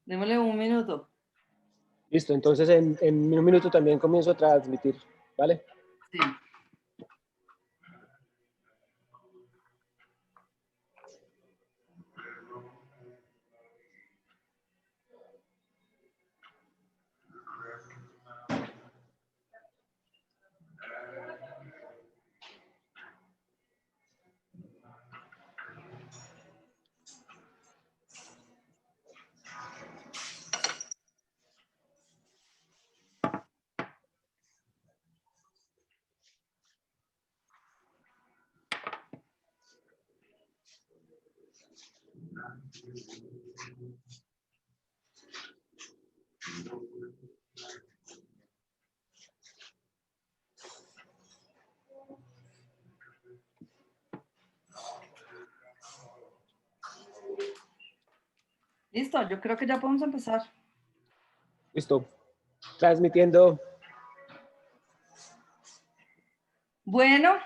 Démosle un minuto. Listo, entonces en un minuto también comienzo a transmitir, ¿vale? Sí. Listo, yo creo que ya podemos empezar. Listo, transmitiendo. Bueno,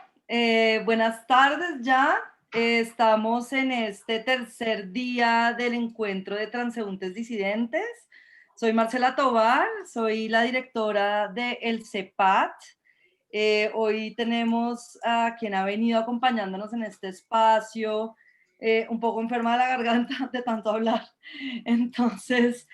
buenas tardes ya. Estamos en este tercer día del encuentro de transeúntes disidentes. Soy Marcela Tovar, soy la directora de El CEPAT. Hoy tenemos a quien ha venido acompañándonos en este espacio, un poco enferma de la garganta de tanto hablar. Entonces,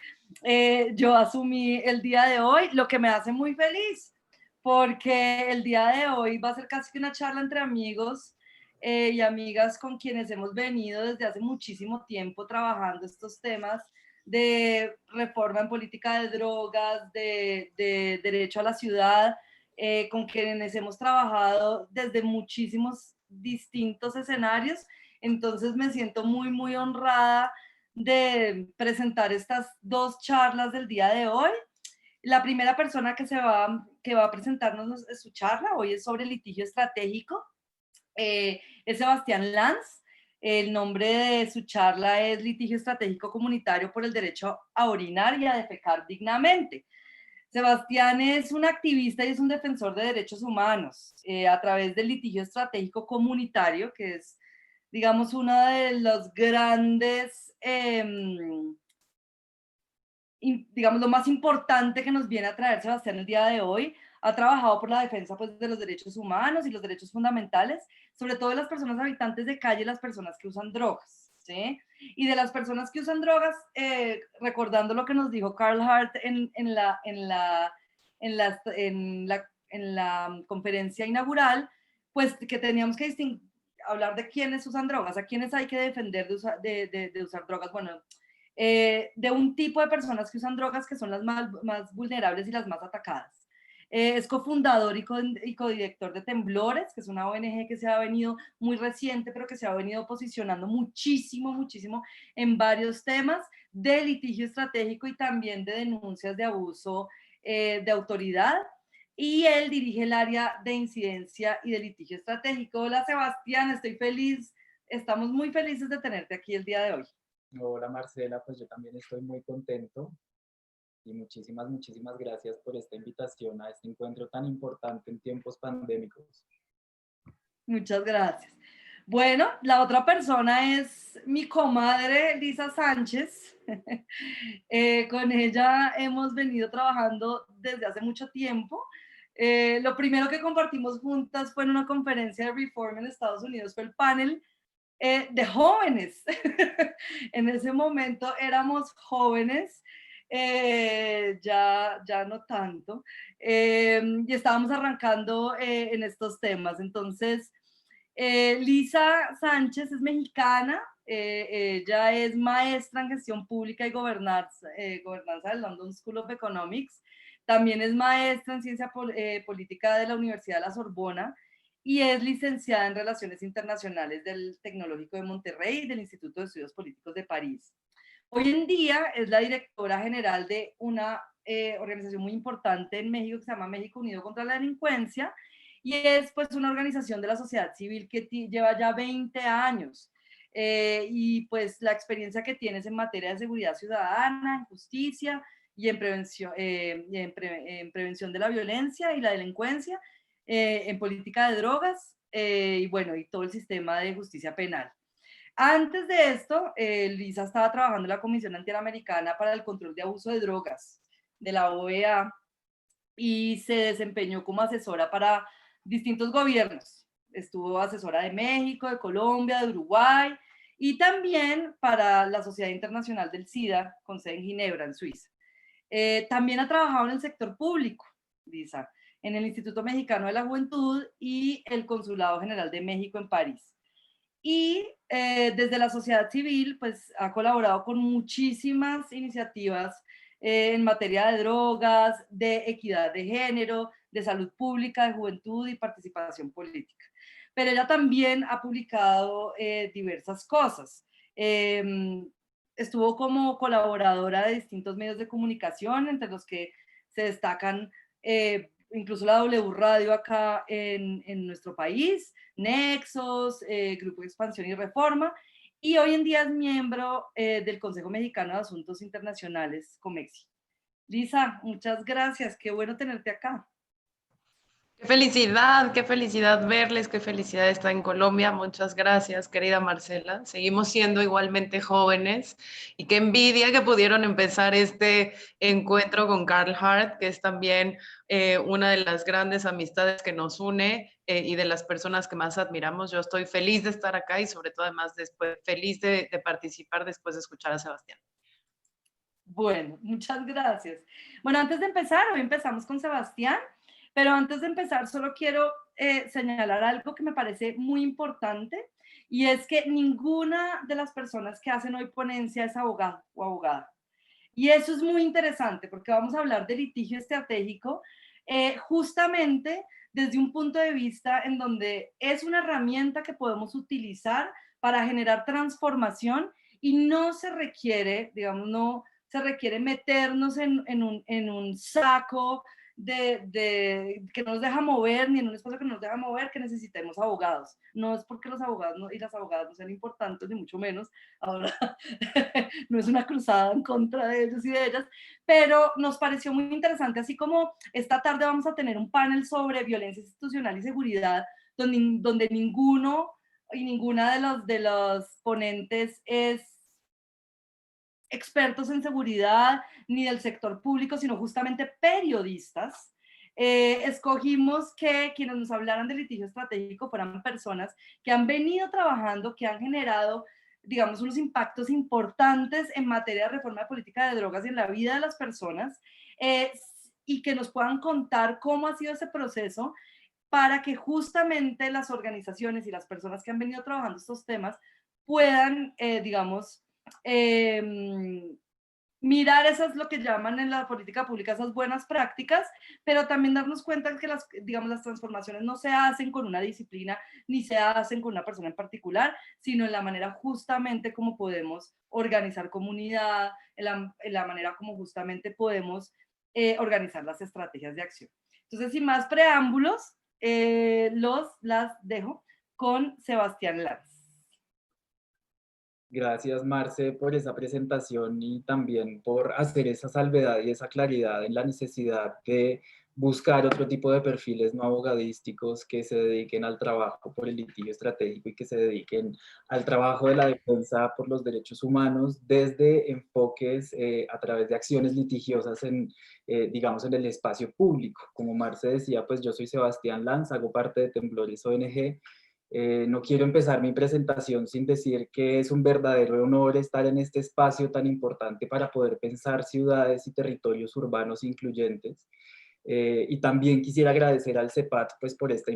yo asumí el día de hoy, lo que me hace muy feliz, porque el día de hoy va a ser casi que una charla entre amigos y amigas con quienes hemos venido desde hace muchísimo tiempo trabajando estos temas de reforma en política de drogas, de derecho a la ciudad, con quienes hemos trabajado desde muchísimos distintos escenarios. Entonces me siento muy, muy honrada de presentar estas dos charlas del día de hoy. La primera persona que va a presentarnos su charla hoy es sobre litigio estratégico. Es Sebastián Lanz. El nombre de su charla es Litigio Estratégico Comunitario por el Derecho a Orinar y a Defecar Dignamente. Sebastián es un activista y es un defensor de derechos humanos a través del litigio estratégico comunitario, que es, digamos, uno de los grandes, digamos, lo más importante que nos viene a traer Sebastián el día de hoy. Ha trabajado por la defensa, pues, de los derechos humanos y los derechos fundamentales, sobre todo de las personas habitantes de calle y las personas que usan drogas, ¿sí? Y de las personas que usan drogas, recordando lo que nos dijo Carl Hart en la conferencia inaugural, pues que teníamos que hablar de quiénes usan drogas, a quiénes hay que defender de usar drogas. Bueno, de un tipo de personas que usan drogas que son las más vulnerables y las más atacadas. Es cofundador y codirector de Temblores, que es una ONG que se ha venido muy reciente, pero que se ha venido posicionando muchísimo, muchísimo en varios temas de litigio estratégico y también de denuncias de abuso de autoridad. Y él dirige el área de incidencia y de litigio estratégico. Hola Sebastián, estoy feliz, estamos muy felices de tenerte aquí el día de hoy. Hola Marcela, pues yo también estoy muy contento y muchísimas gracias por esta invitación a este encuentro tan importante en tiempos pandémicos. Muchas gracias. Bueno, la otra persona es mi comadre Lisa Sánchez. Con ella hemos venido trabajando desde hace mucho tiempo. Lo primero que compartimos juntas fue en una conferencia de Reform en Estados Unidos, fue el panel de jóvenes. En ese momento éramos jóvenes, ya no tanto, y estábamos arrancando en estos temas. Entonces, Lisa Sánchez es mexicana, ella es maestra en gestión pública y gobernanza del London School of Economics, también es maestra en ciencia política de la Universidad de la Sorbona, y es licenciada en Relaciones Internacionales del Tecnológico de Monterrey y del Instituto de Estudios Políticos de París. Hoy en día es la directora general de una organización muy importante en México que se llama México Unido contra la Delincuencia, y es pues una organización de la sociedad civil que lleva ya 20 años. Y pues la experiencia que tienes en materia de seguridad ciudadana, en justicia y en prevención de la violencia y la delincuencia, en política de drogas y bueno, y todo el sistema de justicia penal. Antes de esto, Lisa estaba trabajando en la Comisión Interamericana para el Control de Abuso de Drogas de la OEA y se desempeñó como asesora para distintos gobiernos. Estuvo asesora de México, de Colombia, de Uruguay y también para la Sociedad Internacional del SIDA, con sede en Ginebra, en Suiza. También ha trabajado en el sector público, Lisa, en el Instituto Mexicano de la Juventud y el Consulado General de México en París. Y desde la sociedad civil, pues ha colaborado con muchísimas iniciativas en materia de drogas, de equidad de género, de salud pública, de juventud y participación política. Pero ella también ha publicado diversas cosas. Estuvo como colaboradora de distintos medios de comunicación, entre los que se destacan incluso la W Radio acá en nuestro país, Nexos, Grupo de Expansión y Reforma, y hoy en día es miembro del Consejo Mexicano de Asuntos Internacionales, COMEXI. Lisa, muchas gracias, qué bueno tenerte acá. Qué felicidad verles, qué felicidad estar en Colombia. Muchas gracias, querida Marcela. Seguimos siendo igualmente jóvenes y qué envidia que pudieron empezar este encuentro con Carl Hart, que es también una de las grandes amistades que nos une y de las personas que más admiramos. Yo estoy feliz de estar acá y sobre todo además después feliz de participar después de escuchar a Sebastián. Bueno, muchas gracias. Bueno, antes de empezar, hoy empezamos con Sebastián. Pero antes de empezar, solo quiero señalar algo que me parece muy importante, y es que ninguna de las personas que hacen hoy ponencia es abogado o abogada. Y eso es muy interesante porque vamos a hablar de litigio estratégico justamente desde un punto de vista en donde es una herramienta que podemos utilizar para generar transformación y no se requiere, digamos, no se requiere meternos en un saco que no nos deja mover, ni en un espacio que no nos deja mover, que necesitemos abogados. No es porque los abogados y las abogadas no sean importantes, ni mucho menos. Ahora no es una cruzada en contra de ellos y de ellas, pero nos pareció muy interesante, así como esta tarde vamos a tener un panel sobre violencia institucional y seguridad, donde ninguno y ninguna de los ponentes es expertos en seguridad ni del sector público, sino justamente periodistas. Escogimos que quienes nos hablaran de litigio estratégico fueran personas que han venido trabajando, que han generado, digamos, unos impactos importantes en materia de reforma de política de drogas y en la vida de las personas, y que nos puedan contar cómo ha sido ese proceso para que justamente las organizaciones y las personas que han venido trabajando estos temas puedan, digamos, mirar esas, lo que llaman en la política pública, esas buenas prácticas, pero también darnos cuenta que digamos, las transformaciones no se hacen con una disciplina ni se hacen con una persona en particular, sino en la manera justamente como podemos organizar comunidad, en la manera como justamente podemos organizar las estrategias de acción. Entonces, sin más preámbulos, las dejo con Sebastián Lanz. Gracias, Marce, por esa presentación y también por hacer esa salvedad y esa claridad en la necesidad de buscar otro tipo de perfiles no abogadísticos que se dediquen al trabajo por el litigio estratégico y que se dediquen al trabajo de la defensa por los derechos humanos desde enfoques a través de acciones litigiosas digamos, en el espacio público. Como Marce decía, pues yo soy Sebastián Lanz, hago parte de Temblores ONG. No quiero empezar mi presentación sin decir que es un verdadero honor estar en este espacio tan importante para poder pensar ciudades y territorios urbanos incluyentes. Y también quisiera agradecer al CEPAT pues, por esta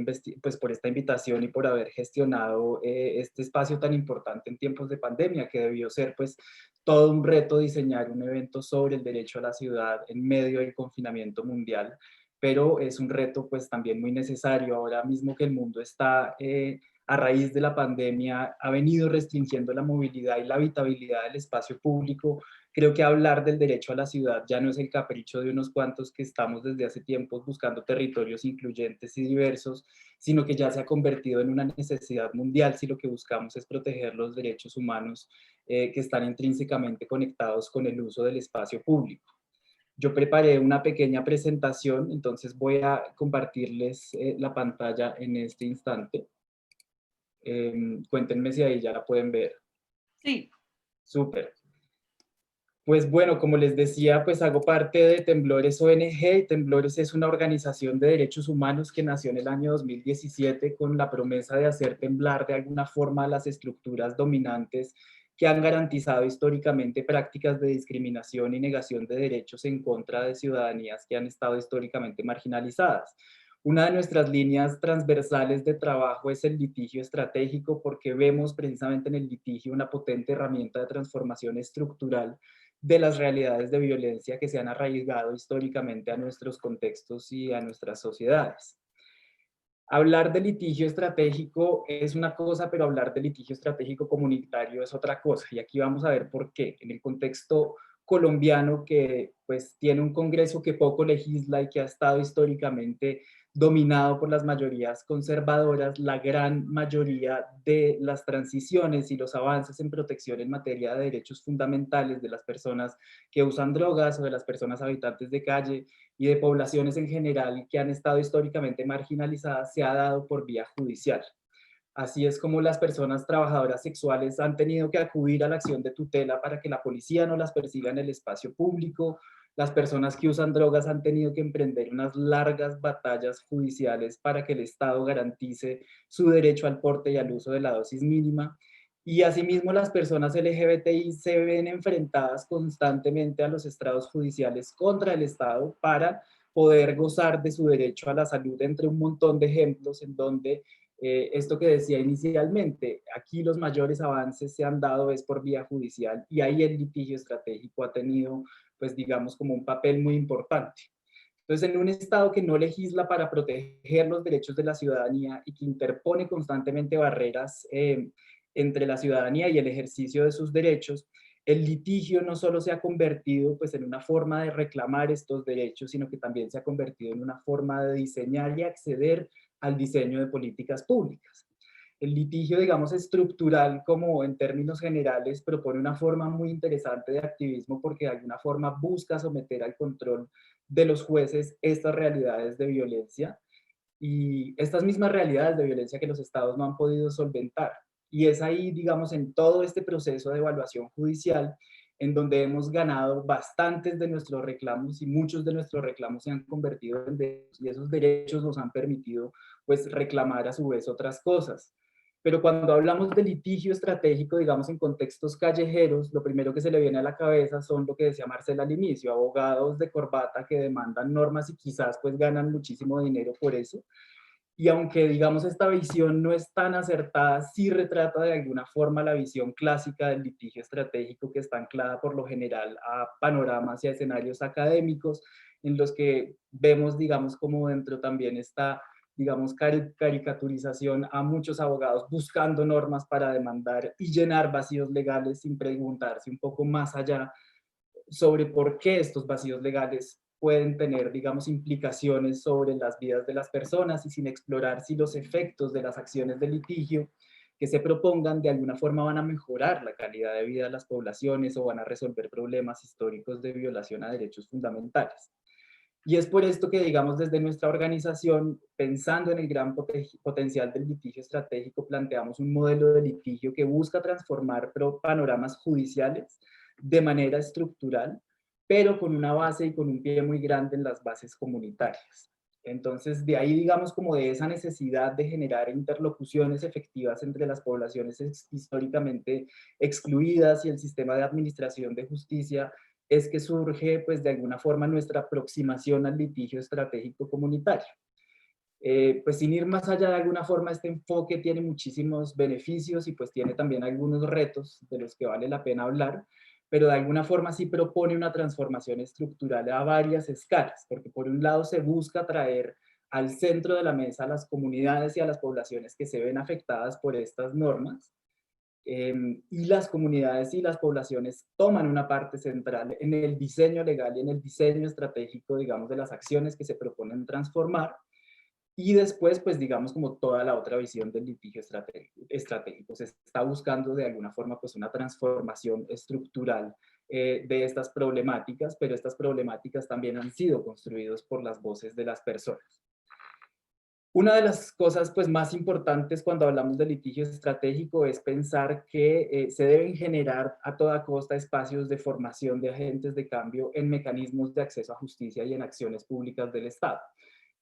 invitación y por haber gestionado este espacio tan importante en tiempos de pandemia, que debió ser pues, todo un reto diseñar un evento sobre el derecho a la ciudad en medio del confinamiento mundial, pero es un reto pues también muy necesario ahora mismo que el mundo está a raíz de la pandemia, ha venido restringiendo la movilidad y la habitabilidad del espacio público. Creo que hablar del derecho a la ciudad ya no es el capricho de unos cuantos que estamos desde hace tiempos buscando territorios incluyentes y diversos, sino que ya se ha convertido en una necesidad mundial si lo que buscamos es proteger los derechos humanos que están intrínsecamente conectados con el uso del espacio público. Yo preparé una pequeña presentación, entonces voy a compartirles la pantalla en este instante. Cuéntenme si ahí ya la pueden ver. Sí. Súper. Pues bueno, como les decía, pues hago parte de Temblores ONG. Temblores es una organización de derechos humanos que nació en el año 2017 con la promesa de hacer temblar de alguna forma las estructuras dominantes que han garantizado históricamente prácticas de discriminación y negación de derechos en contra de ciudadanías que han estado históricamente marginalizadas. Una de nuestras líneas transversales de trabajo es el litigio estratégico, porque vemos precisamente en el litigio una potente herramienta de transformación estructural de las realidades de violencia que se han arraigado históricamente a nuestros contextos y a nuestras sociedades. Hablar de litigio estratégico es una cosa, pero hablar de litigio estratégico comunitario es otra cosa. Y aquí vamos a ver por qué. En el contexto colombiano, que pues tiene un Congreso que poco legisla y que ha estado históricamente dominado por las mayorías conservadoras, la gran mayoría de las transiciones y los avances en protección en materia de derechos fundamentales de las personas que usan drogas o de las personas habitantes de calle y de poblaciones en general que han estado históricamente marginalizadas se ha dado por vía judicial. Así es como las personas trabajadoras sexuales han tenido que acudir a la acción de tutela para que la policía no las persiga en el espacio público. Las personas que usan drogas han tenido que emprender unas largas batallas judiciales para que el Estado garantice su derecho al porte y al uso de la dosis mínima. Y asimismo las personas LGBTI se ven enfrentadas constantemente a los estrados judiciales contra el Estado para poder gozar de su derecho a la salud, entre un montón de ejemplos en donde esto que decía inicialmente, aquí los mayores avances se han dado es por vía judicial y ahí el litigio estratégico ha tenido, pues digamos, como un papel muy importante. Entonces, en un Estado que no legisla para proteger los derechos de la ciudadanía y que interpone constantemente barreras entre la ciudadanía y el ejercicio de sus derechos, el litigio no solo se ha convertido pues, en una forma de reclamar estos derechos, sino que también se ha convertido en una forma de diseñar y acceder al diseño de políticas públicas. El litigio, digamos, estructural, como en términos generales, propone una forma muy interesante de activismo porque de alguna forma busca someter al control de los jueces estas realidades de violencia y estas mismas realidades de violencia que los estados no han podido solventar. Y es ahí, digamos, en todo este proceso de evaluación judicial en donde hemos ganado bastantes de nuestros reclamos y muchos de nuestros reclamos se han convertido en derechos y esos derechos nos han permitido pues reclamar a su vez otras cosas. Pero cuando hablamos de litigio estratégico, digamos en contextos callejeros, lo primero que se le viene a la cabeza son lo que decía Marcela al inicio, abogados de corbata que demandan normas y quizás pues ganan muchísimo dinero por eso. Y aunque digamos esta visión no es tan acertada, sí retrata de alguna forma la visión clásica del litigio estratégico que está anclada por lo general a panoramas y a escenarios académicos en los que vemos digamos como dentro también está digamos caricaturización a muchos abogados buscando normas para demandar y llenar vacíos legales sin preguntarse un poco más allá sobre por qué estos vacíos legales pueden tener, digamos, implicaciones sobre las vidas de las personas y sin explorar si los efectos de las acciones de litigio que se propongan de alguna forma van a mejorar la calidad de vida de las poblaciones o van a resolver problemas históricos de violación a derechos fundamentales. Y es por esto que, digamos, desde nuestra organización, pensando en el gran potencial del litigio estratégico, planteamos un modelo de litigio que busca transformar panoramas judiciales de manera estructural, pero con una base y con un pie muy grande en las bases comunitarias. Entonces, de ahí, digamos, como de esa necesidad de generar interlocuciones efectivas entre las poblaciones históricamente excluidas y el sistema de administración de justicia, es que surge, pues, de alguna forma nuestra aproximación al litigio estratégico comunitario. Pues sin ir más allá, de alguna forma este enfoque tiene muchísimos beneficios y pues tiene también algunos retos de los que vale la pena hablar, pero de alguna forma sí propone una transformación estructural a varias escalas, porque por un lado se busca traer al centro de la mesa a las comunidades y a las poblaciones que se ven afectadas por estas normas, y las comunidades y las poblaciones toman una parte central en el diseño legal y en el diseño estratégico, digamos, de las acciones que se proponen transformar. Y después, pues digamos como toda la otra visión del litigio estratégico, se está buscando de alguna forma pues una transformación estructural de estas problemáticas, pero estas problemáticas también han sido construidas por las voces de las personas. Una de las cosas pues, más importantes cuando hablamos de litigio estratégico es pensar que se deben generar a toda costa espacios de formación de agentes de cambio en mecanismos de acceso a justicia y en acciones públicas del Estado,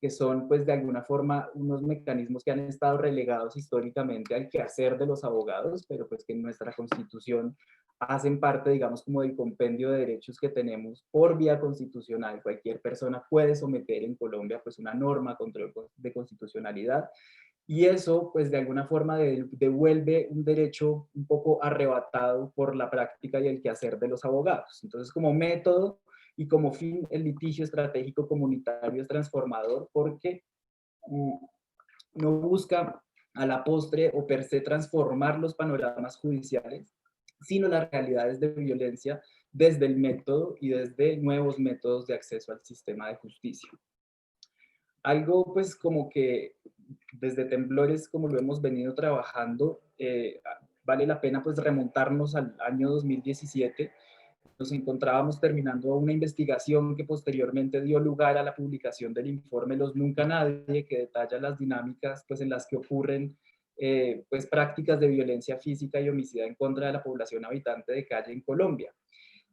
que son pues de alguna forma unos mecanismos que han estado relegados históricamente al quehacer de los abogados, pero pues que en nuestra Constitución hacen parte, digamos, como del compendio de derechos que tenemos por vía constitucional. Cualquier persona puede someter en Colombia pues una norma control de constitucionalidad, y eso pues de alguna forma devuelve un derecho un poco arrebatado por la práctica y el quehacer de los abogados. Entonces, como método y como fin, el litigio estratégico comunitario es transformador porque no busca a la postre o per se transformar los panoramas judiciales, sino las realidades de violencia desde el método y desde nuevos métodos de acceso al sistema de justicia. Algo pues como que desde Temblores, como lo hemos venido trabajando, vale la pena pues remontarnos al año 2017. Nos encontrábamos terminando una investigación que posteriormente dio lugar a la publicación del informe Los Nunca Nadie, que detalla las dinámicas pues, en las que ocurren pues, prácticas de violencia física y homicida en contra de la población habitante de calle en Colombia.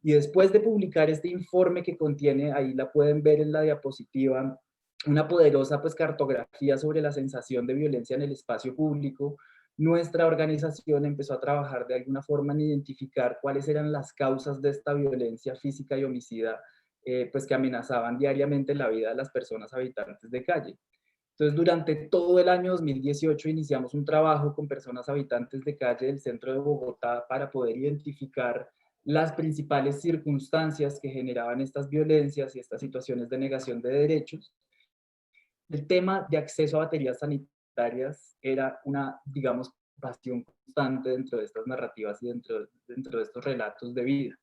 Y después de publicar este informe que contiene, ahí la pueden ver en la diapositiva, una poderosa pues, cartografía sobre la sensación de violencia en el espacio público, nuestra organización empezó a trabajar de alguna forma en identificar cuáles eran las causas de esta violencia física y homicida, pues que amenazaban diariamente la vida de las personas habitantes de calle. Entonces, durante todo el año 2018 iniciamos un trabajo con personas habitantes de calle del centro de Bogotá para poder identificar las principales circunstancias que generaban estas violencias y estas situaciones de negación de derechos. El tema de acceso a baterías sanitarias era una, digamos, pasión constante dentro de estas narrativas y dentro de estos relatos de vida.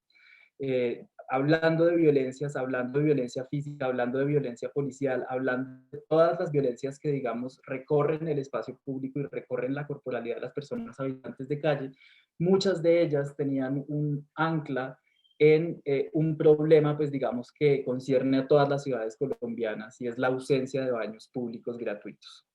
Hablando de violencias, hablando de violencia física, hablando de violencia policial, hablando de todas las violencias que, digamos, recorren el espacio público y recorren la corporalidad de las personas habitantes de calle, muchas de ellas tenían un ancla en un problema, pues digamos, que concierne a todas las ciudades colombianas, y es la ausencia de baños públicos gratuitos.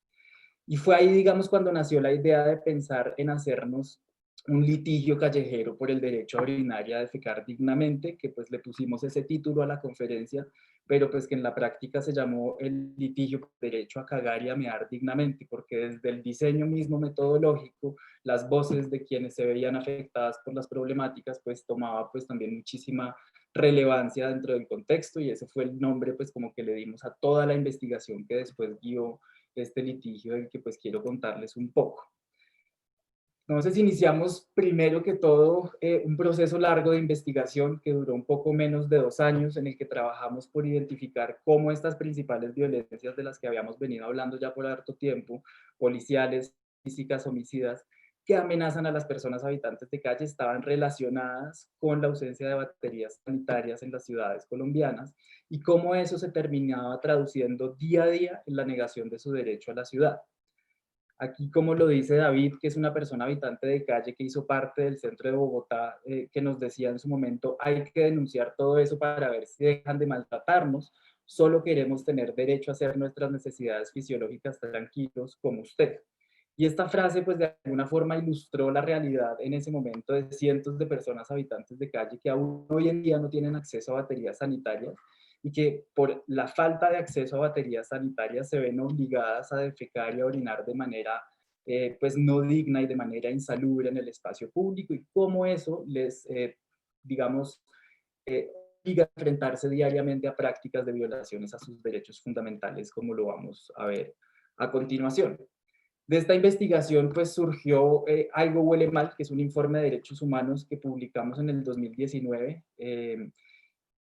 Y fue ahí, digamos, cuando nació la idea de pensar en hacernos un litigio callejero por el derecho a orinar y a defecar dignamente, que pues le pusimos ese título a la conferencia, pero pues que en la práctica se llamó el litigio por derecho a cagar y a mear dignamente, porque desde el diseño mismo metodológico, las voces de quienes se veían afectadas por las problemáticas, pues tomaba pues también muchísima relevancia dentro del contexto, y ese fue el nombre pues como que le dimos a toda la investigación que después guió este litigio del que pues quiero contarles un poco. Entonces iniciamos primero que todo un proceso largo de investigación que duró un poco menos de 2 años, en el que trabajamos por identificar cómo estas principales violencias de las que habíamos venido hablando ya por harto tiempo, policiales, físicas, homicidas, que amenazan a las personas habitantes de calle, estaban relacionadas con la ausencia de baterías sanitarias en las ciudades colombianas, y cómo eso se terminaba traduciendo día a día en la negación de su derecho a la ciudad. Aquí, como lo dice David, que es una persona habitante de calle que hizo parte del centro de Bogotá, que nos decía en su momento, hay que denunciar todo eso para ver si dejan de maltratarnos, solo queremos tener derecho a hacer nuestras necesidades fisiológicas tranquilos como usted. Y esta frase, pues de alguna forma ilustró la realidad en ese momento de cientos de personas habitantes de calle que aún hoy en día no tienen acceso a baterías sanitarias, y que por la falta de acceso a baterías sanitarias se ven obligadas a defecar y a orinar de manera pues no digna y de manera insalubre en el espacio público, y cómo eso les, digamos, obliga a enfrentarse diariamente a prácticas de violaciones a sus derechos fundamentales, como lo vamos a ver a continuación. De esta investigación pues surgió Algo Huele Mal, que es un informe de derechos humanos que publicamos en el 2019,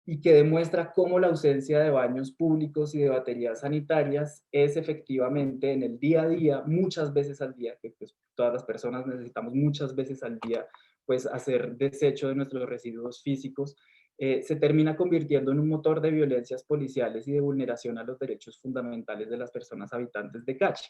y que demuestra cómo la ausencia de baños públicos y de baterías sanitarias es efectivamente en el día a día, muchas veces al día, que pues todas las personas necesitamos muchas veces al día pues hacer desecho de nuestros residuos físicos, se termina convirtiendo en un motor de violencias policiales y de vulneración a los derechos fundamentales de las personas habitantes de calle.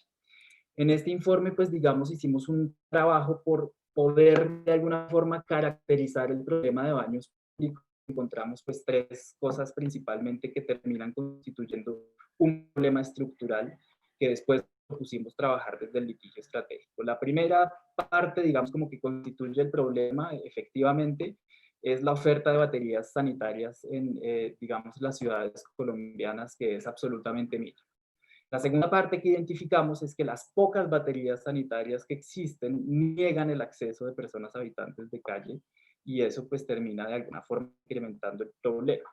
En este informe, pues digamos, hicimos un trabajo por poder de alguna forma caracterizar el problema de baños públicos. Encontramos pues 3 cosas principalmente que terminan constituyendo un problema estructural, que después propusimos trabajar desde el litigio estratégico. La primera parte, digamos, como que constituye el problema, efectivamente, es la oferta de baterías sanitarias en, digamos, las ciudades colombianas, que es absolutamente mínima. La segunda parte que identificamos es que las pocas baterías sanitarias que existen niegan el acceso de personas habitantes de calle, y eso pues termina de alguna forma incrementando el problema.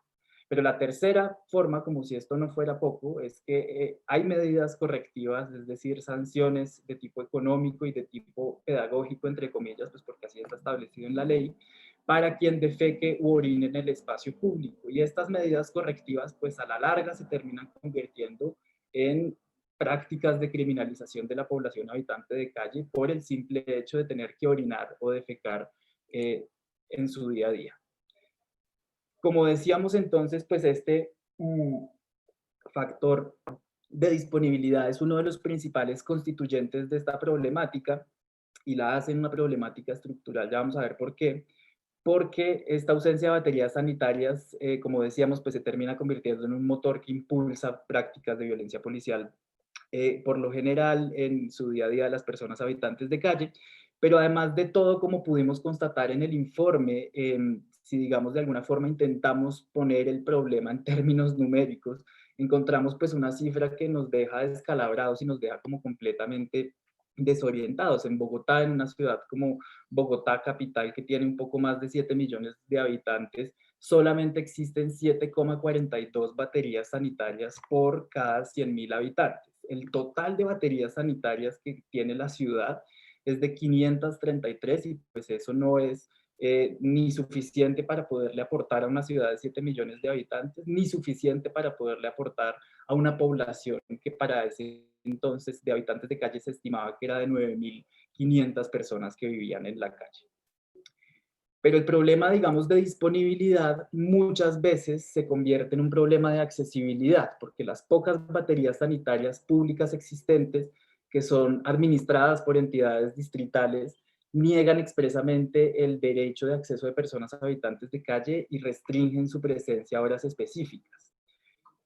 Pero la tercera forma, como si esto no fuera poco, es que hay medidas correctivas, es decir, sanciones de tipo económico y de tipo pedagógico, entre comillas, pues porque así está establecido en la ley, para quien defeque u orine en el espacio público. Y estas medidas correctivas, pues a la larga se terminan convirtiendo en prácticas de criminalización de la población habitante de calle por el simple hecho de tener que orinar o defecar en su día a día. Como decíamos entonces, pues este factor de disponibilidad es uno de los principales constituyentes de esta problemática y la hacen una problemática estructural. Ya vamos a ver por qué. Porque esta ausencia de baterías sanitarias, como decíamos, pues se termina convirtiendo en un motor que impulsa prácticas de violencia policial, por lo general en su día a día de las personas habitantes de calle. Pero además de todo, como pudimos constatar en el informe, si digamos de alguna forma intentamos poner el problema en términos numéricos, encontramos pues una cifra que nos deja descalabrados y nos deja como completamente desorientados. En Bogotá, en una ciudad como Bogotá capital, que tiene un poco más de 7 millones de habitantes, solamente existen 7,42 baterías sanitarias por cada 100.000 habitantes. El total de baterías sanitarias que tiene la ciudad es de 533, y pues eso no es ni suficiente para poderle aportar a una ciudad de 7 millones de habitantes, ni suficiente para poderle aportar a una población que para ese entonces de habitantes de calle se estimaba que era de 9.500 personas que vivían en la calle. Pero el problema, digamos, de disponibilidad muchas veces se convierte en un problema de accesibilidad, porque las pocas baterías sanitarias públicas existentes, que son administradas por entidades distritales, niegan expresamente el derecho de acceso de personas habitantes de calle y restringen su presencia a horas específicas.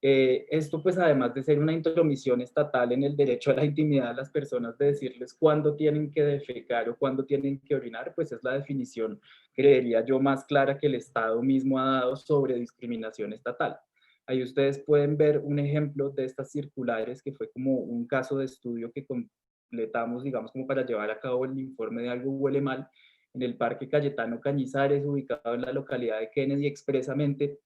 Esto pues además de ser una intromisión estatal en el derecho a la intimidad de las personas, de decirles cuándo tienen que defecar o cuándo tienen que orinar, pues es la definición, creería yo, más clara que el Estado mismo ha dado sobre discriminación estatal. Ahí ustedes pueden ver un ejemplo de estas circulares, que fue como un caso de estudio que completamos, digamos, como para llevar a cabo el informe de Algo Huele Mal, en el Parque Cayetano Cañizares, ubicado en la localidad de Kennedy. Expresamente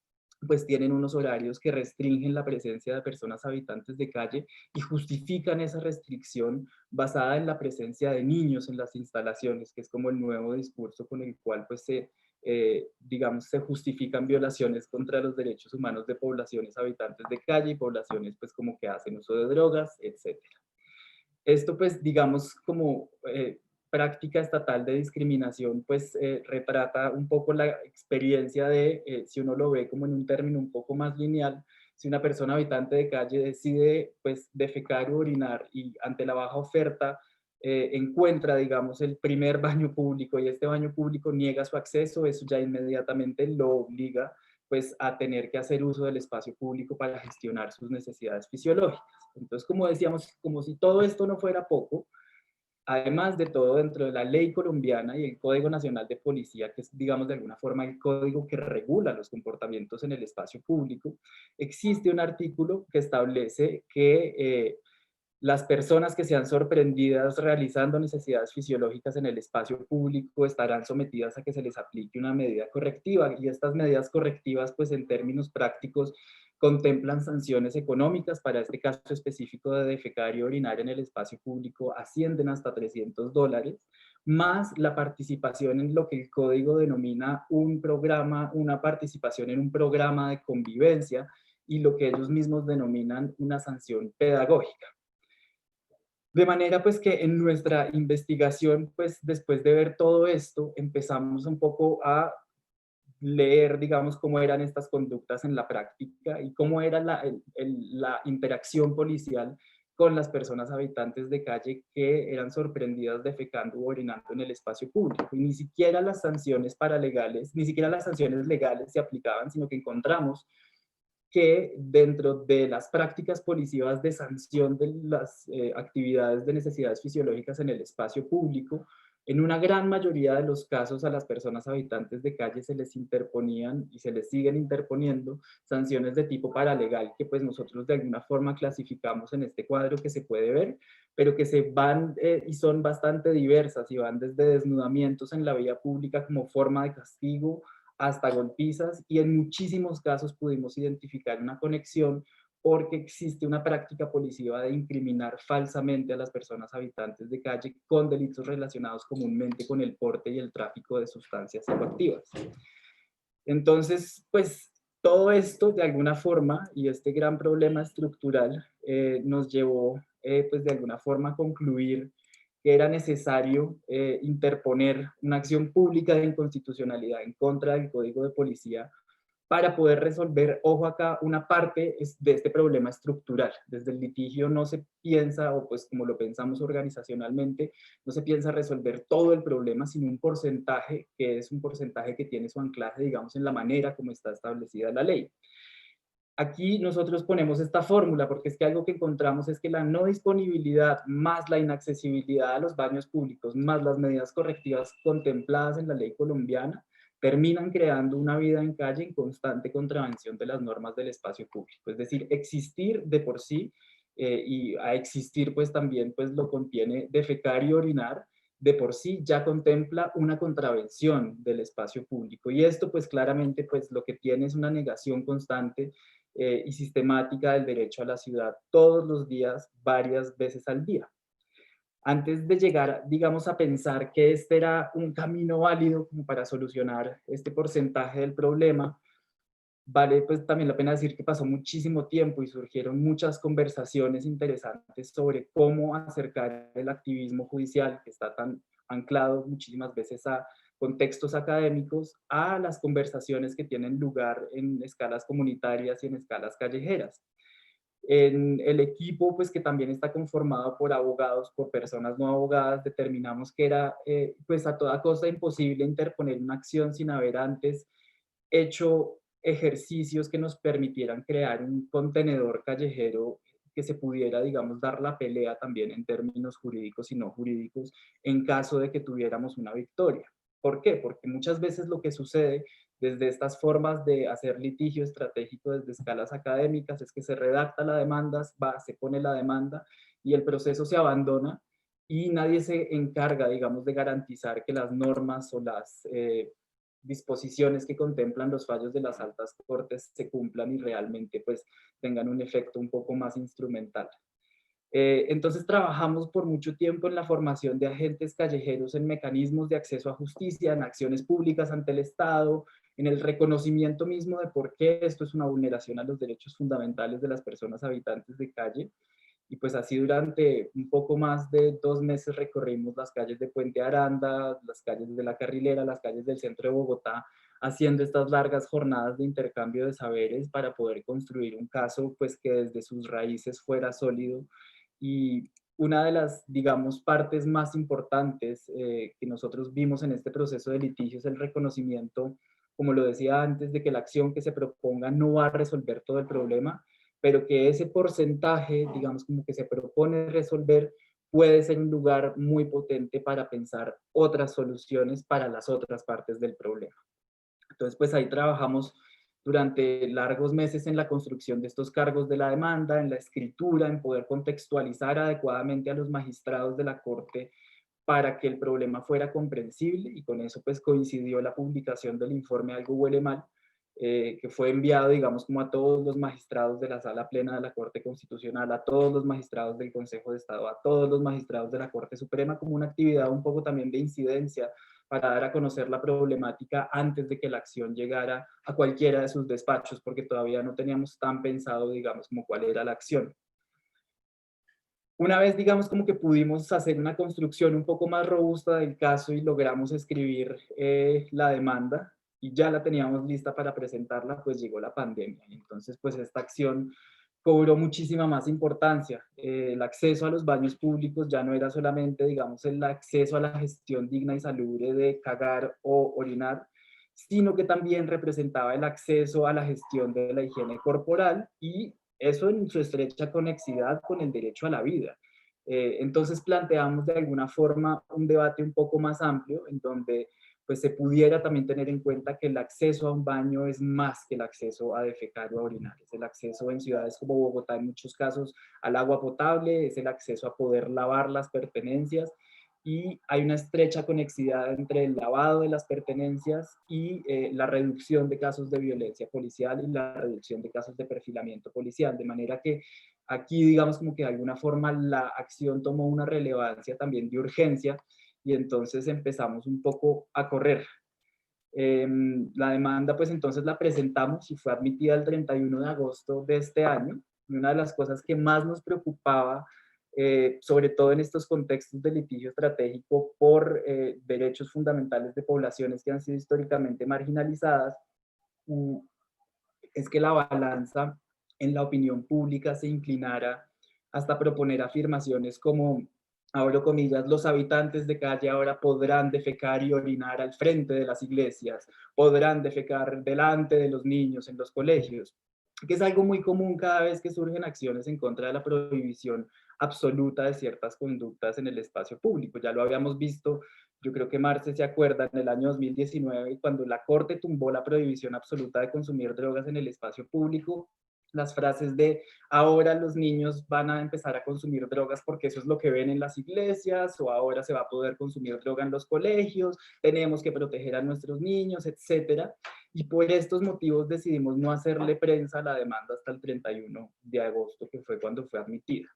pues tienen unos horarios que restringen la presencia de personas habitantes de calle y justifican esa restricción basada en la presencia de niños en las instalaciones, que es como el nuevo discurso con el cual pues digamos, se justifican violaciones contra los derechos humanos de poblaciones habitantes de calle y poblaciones pues como que hacen uso de drogas, etc. Esto pues digamos como práctica estatal de discriminación, pues retrata un poco la experiencia de, si uno lo ve como en un término un poco más lineal, si una persona habitante de calle decide pues defecar o orinar y ante la baja oferta encuentra, digamos, el primer baño público y este baño público niega su acceso, eso ya inmediatamente lo obliga pues a tener que hacer uso del espacio público para gestionar sus necesidades fisiológicas. Entonces, como decíamos, como si todo esto no fuera poco, además de todo, dentro de la ley colombiana y el Código Nacional de Policía, que es, digamos, de alguna forma el código que regula los comportamientos en el espacio público, existe un artículo que establece que las personas que sean sorprendidas realizando necesidades fisiológicas en el espacio público estarán sometidas a que se les aplique una medida correctiva, y estas medidas correctivas, pues en términos prácticos, contemplan sanciones económicas. Para este caso específico de defecar y orinar en el espacio público ascienden hasta $300, más la participación en lo que el código denomina un programa, una participación en un programa de convivencia, y lo que ellos mismos denominan una sanción pedagógica. De manera pues que en nuestra investigación, pues después de ver todo esto, empezamos un poco a leer, digamos, cómo eran estas conductas en la práctica y cómo era la interacción policial con las personas habitantes de calle que eran sorprendidas defecando u orinando en el espacio público. Y ni siquiera las sanciones paralegales, ni siquiera las sanciones legales se aplicaban, sino que encontramos que dentro de las prácticas policivas de sanción de las actividades de necesidades fisiológicas en el espacio público, en una gran mayoría de los casos a las personas habitantes de calle se les interponían y se les siguen interponiendo sanciones de tipo paralegal que pues nosotros de alguna forma clasificamos en este cuadro que se puede ver, pero que se van y son bastante diversas y van desde desnudamientos en la vía pública como forma de castigo hasta golpizas, y en muchísimos casos pudimos identificar una conexión porque existe una práctica policiva de incriminar falsamente a las personas habitantes de calle con delitos relacionados comúnmente con el porte y el tráfico de sustancias psicoactivas. Entonces, pues todo esto de alguna forma y este gran problema estructural nos llevó pues de alguna forma a concluir que era necesario interponer una acción pública de inconstitucionalidad en contra del Código de Policía para poder resolver, ojo acá, una parte de este problema estructural. Desde el litigio no se piensa, o pues como lo pensamos organizacionalmente, no se piensa resolver todo el problema, sino un porcentaje, que es un porcentaje que tiene su anclaje, digamos, en la manera como está establecida la ley. Aquí nosotros ponemos esta fórmula porque es que algo que encontramos es que la no disponibilidad más la inaccesibilidad a los baños públicos más las medidas correctivas contempladas en la ley colombiana terminan creando una vida en calle en constante contravención de las normas del espacio público. Es decir, existir de por sí y a existir pues también pues lo contiene defecar y orinar, de por sí ya contempla una contravención del espacio público, y esto pues claramente pues lo que tiene es una negación constante y sistemática del derecho a la ciudad todos los días, varias veces al día. Antes de llegar, digamos, a pensar que este era un camino válido como para solucionar este porcentaje del problema, vale pues también la pena decir que pasó muchísimo tiempo y surgieron muchas conversaciones interesantes sobre cómo acercar el activismo judicial, que está tan anclado muchísimas veces a contextos académicos, a las conversaciones que tienen lugar en escalas comunitarias y en escalas callejeras. En el equipo, pues que también está conformado por abogados, por personas no abogadas, determinamos que era pues a toda costa imposible interponer una acción sin haber antes hecho ejercicios que nos permitieran crear un contenedor callejero que se pudiera, digamos, dar la pelea también en términos jurídicos y no jurídicos en caso de que tuviéramos una victoria. ¿Por qué? Porque muchas veces lo que sucede desde estas formas de hacer litigio estratégico desde escalas académicas es que se redacta la demanda, se pone la demanda y el proceso se abandona y nadie se encarga, digamos, de garantizar que las normas o las disposiciones que contemplan los fallos de las altas cortes se cumplan y realmente pues tengan un efecto un poco más instrumental. Entonces trabajamos por mucho tiempo en la formación de agentes callejeros en mecanismos de acceso a justicia, en acciones públicas ante el Estado, en el reconocimiento mismo de por qué esto es una vulneración a los derechos fundamentales de las personas habitantes de calle. Y pues así durante un poco más de 2 meses recorrimos las calles de Puente Aranda, las calles de La Carrilera, las calles del centro de Bogotá, haciendo estas largas jornadas de intercambio de saberes para poder construir un caso pues que desde sus raíces fuera sólido. Y una de las, digamos, partes más importantes que nosotros vimos en este proceso de litigio es el reconocimiento, como lo decía antes, de que la acción que se proponga no va a resolver todo el problema, pero que ese porcentaje, digamos, como que se propone resolver, puede ser un lugar muy potente para pensar otras soluciones para las otras partes del problema. Entonces, pues ahí trabajamos durante largos meses en la construcción de estos cargos de la demanda, en la escritura, en poder contextualizar adecuadamente a los magistrados de la Corte para que el problema fuera comprensible, y con eso pues coincidió la publicación del informe Algo Huele Mal, que fue enviado, digamos, como a todos los magistrados de la Sala Plena de la Corte Constitucional, a todos los magistrados del Consejo de Estado, a todos los magistrados de la Corte Suprema, como una actividad un poco también de incidencia para dar a conocer la problemática antes de que la acción llegara a cualquiera de sus despachos, porque todavía no teníamos tan pensado, digamos, como cuál era la acción. Una vez, digamos, como que pudimos hacer una construcción un poco más robusta del caso y logramos escribir la demanda, y ya la teníamos lista para presentarla, pues llegó la pandemia. Entonces, pues esta acción cobró muchísima más importancia. El acceso a los baños públicos ya no era solamente, digamos, el acceso a la gestión digna y salubre de cagar o orinar, sino que también representaba el acceso a la gestión de la higiene corporal, y eso en su estrecha conexidad con el derecho a la vida. Entonces planteamos de alguna forma un debate un poco más amplio, en donde pues se pudiera también tener en cuenta que el acceso a un baño es más que el acceso a defecar o a orinar. Es el acceso en ciudades como Bogotá, en muchos casos, al agua potable, es el acceso a poder lavar las pertenencias, y hay una estrecha conexidad entre el lavado de las pertenencias y la reducción de casos de violencia policial y la reducción de casos de perfilamiento policial, de manera que aquí digamos como que de alguna forma la acción tomó una relevancia también de urgencia, y entonces empezamos un poco a correr. La demanda pues entonces la presentamos y fue admitida el 31 de agosto de este año, y una de las cosas que más nos preocupaba, sobre todo en estos contextos de litigio estratégico por derechos fundamentales de poblaciones que han sido históricamente marginalizadas, es que la balanza en la opinión pública se inclinara hasta proponer afirmaciones como, abro comillas, los habitantes de calle ahora podrán defecar y orinar al frente de las iglesias, podrán defecar delante de los niños en los colegios, que es algo muy común cada vez que surgen acciones en contra de la prohibición absoluta de ciertas conductas en el espacio público. Ya lo habíamos visto, yo creo que Marce se acuerda, en el año 2019, cuando la Corte tumbó la prohibición absoluta de consumir drogas en el espacio público, las frases de ahora los niños van a empezar a consumir drogas porque eso es lo que ven en las iglesias, o ahora se va a poder consumir droga en los colegios, tenemos que proteger a nuestros niños, etcétera. Y por estos motivos decidimos no hacerle prensa a la demanda hasta el 31 de agosto, que fue cuando fue admitida.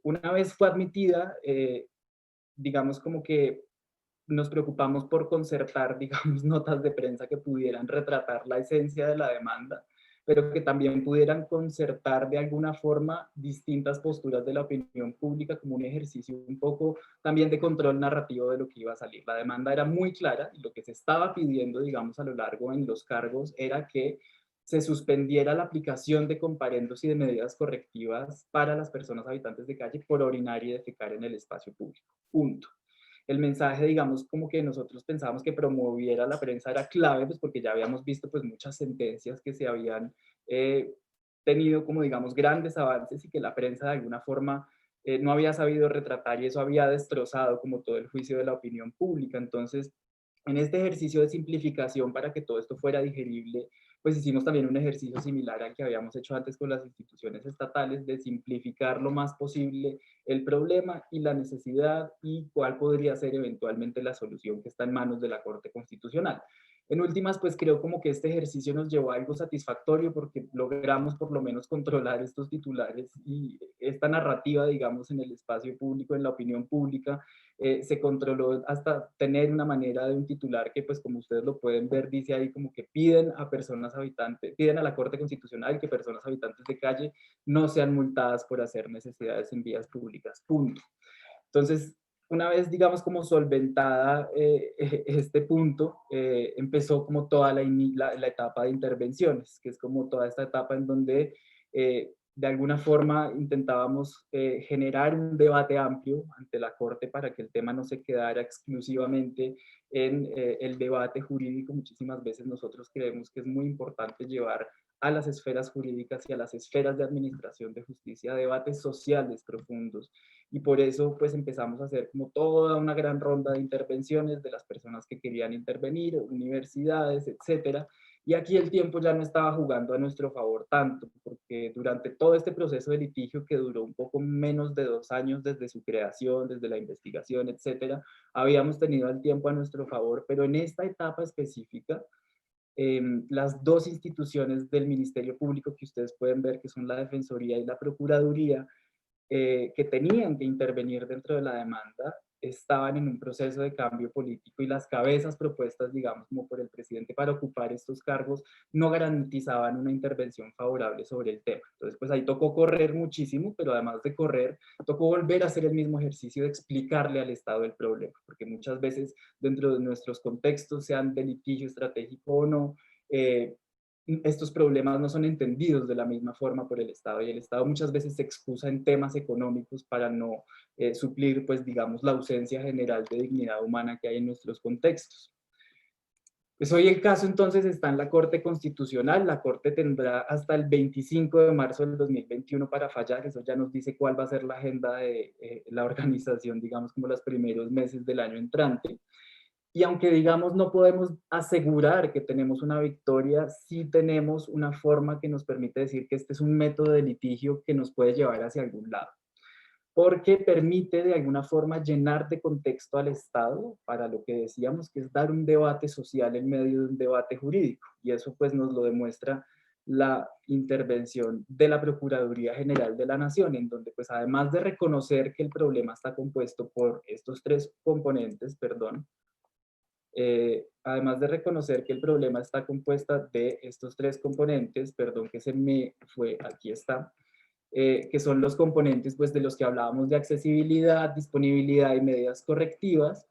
Una vez fue admitida, digamos como que nos preocupamos por concertar, digamos, notas de prensa que pudieran retratar la esencia de la demanda, pero que también pudieran concertar de alguna forma distintas posturas de la opinión pública, como un ejercicio un poco también de control narrativo de lo que iba a salir. La demanda era muy clara, y lo que se estaba pidiendo, digamos, a lo largo en los cargos era que se suspendiera la aplicación de comparendos y de medidas correctivas para las personas habitantes de calle por orinar y defecar en el espacio público. Punto. El mensaje, digamos, como que nosotros pensábamos que promoviera la prensa era clave, pues porque ya habíamos visto pues muchas sentencias que se habían tenido como, digamos, grandes avances, y que la prensa de alguna forma no había sabido retratar, y eso había destrozado como todo el juicio de la opinión pública. Entonces, en este ejercicio de simplificación para que todo esto fuera digerible, pues hicimos también un ejercicio similar al que habíamos hecho antes con las instituciones estatales, de simplificar lo más posible el problema y la necesidad, y cuál podría ser eventualmente la solución que está en manos de la Corte Constitucional. En últimas, pues creo como que este ejercicio nos llevó a algo satisfactorio, porque logramos por lo menos controlar estos titulares y esta narrativa, digamos, en el espacio público, en la opinión pública. Se controló hasta tener una manera de un titular que, pues como ustedes lo pueden ver, dice ahí como que piden a personas habitantes, piden a la Corte Constitucional que personas habitantes de calle no sean multadas por hacer necesidades en vías públicas, punto. Entonces, una vez, digamos, como solventada este punto, empezó como toda la etapa de intervenciones, que es como toda esta etapa en donde de alguna forma intentábamos generar un debate amplio ante la Corte para que el tema no se quedara exclusivamente en el debate jurídico. Muchísimas veces nosotros creemos que es muy importante llevar a las esferas jurídicas y a las esferas de administración de justicia debates sociales profundos, y por eso pues empezamos a hacer como toda una gran ronda de intervenciones de las personas que querían intervenir, universidades, etcétera. Y aquí el tiempo ya no estaba jugando a nuestro favor tanto, porque durante todo este proceso de litigio, que duró un poco menos de 2 años desde su creación, desde la investigación, etcétera, habíamos tenido el tiempo a nuestro favor, pero en esta etapa específica, las dos instituciones del Ministerio Público que ustedes pueden ver, que son la Defensoría y la Procuraduría, que tenían que intervenir dentro de la demanda, estaban en un proceso de cambio político, y las cabezas propuestas, digamos, como por el presidente para ocupar estos cargos, no garantizaban una intervención favorable sobre el tema. Entonces, pues ahí tocó correr muchísimo, pero además de correr, tocó volver a hacer el mismo ejercicio de explicarle al Estado el problema, porque muchas veces dentro de nuestros contextos, sean de litigio estratégico o no, estos problemas no son entendidos de la misma forma por el Estado, y el Estado muchas veces se excusa en temas económicos para no suplir, pues digamos, la ausencia general de dignidad humana que hay en nuestros contextos. Pues hoy el caso entonces está en la Corte Constitucional. La Corte tendrá hasta el 25 de marzo del 2021 para fallar. Eso ya nos dice cuál va a ser la agenda de la organización, digamos, como los primeros meses del año entrante. Y aunque, digamos, no podemos asegurar que tenemos una victoria, sí tenemos una forma que nos permite decir que este es un método de litigio que nos puede llevar hacia algún lado, porque permite de alguna forma llenar de contexto al Estado para lo que decíamos que es dar un debate social en medio de un debate jurídico, y eso pues nos lo demuestra la intervención de la Procuraduría General de la Nación, en donde pues además de reconocer que el problema está compuesto por estos tres componentes, además de reconocer que el problema está compuesto de estos tres componentes, que se me fue, aquí está, que son los componentes pues, de los que hablábamos de accesibilidad, disponibilidad y medidas correctivas,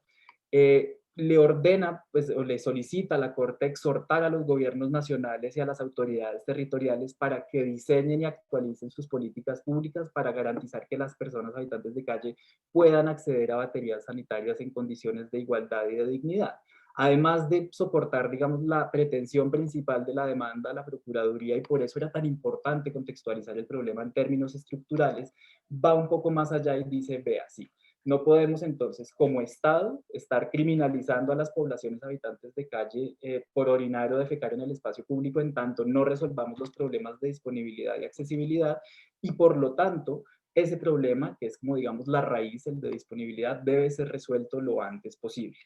le ordena pues, o le solicita a la Corte exhortar a los gobiernos nacionales y a las autoridades territoriales para que diseñen y actualicen sus políticas públicas para garantizar que las personas habitantes de calle puedan acceder a baterías sanitarias en condiciones de igualdad y de dignidad. Además de soportar, digamos, la pretensión principal de la demanda a la Procuraduría, y por eso era tan importante contextualizar el problema en términos estructurales, va un poco más allá y dice, vea, sí, no podemos entonces, como Estado, estar criminalizando a las poblaciones habitantes de calle por orinar o defecar en el espacio público en tanto no resolvamos los problemas de disponibilidad y accesibilidad, y por lo tanto, ese problema, que es como digamos la raíz, el de disponibilidad, debe ser resuelto lo antes posible.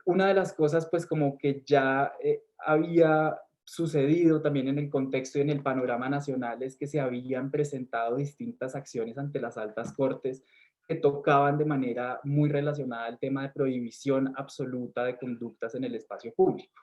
Una de las cosas pues como que ya había sucedido también en el contexto y en el panorama nacional es que se habían presentado distintas acciones ante las altas cortes que tocaban de manera muy relacionada al tema de prohibición absoluta de conductas en el espacio público.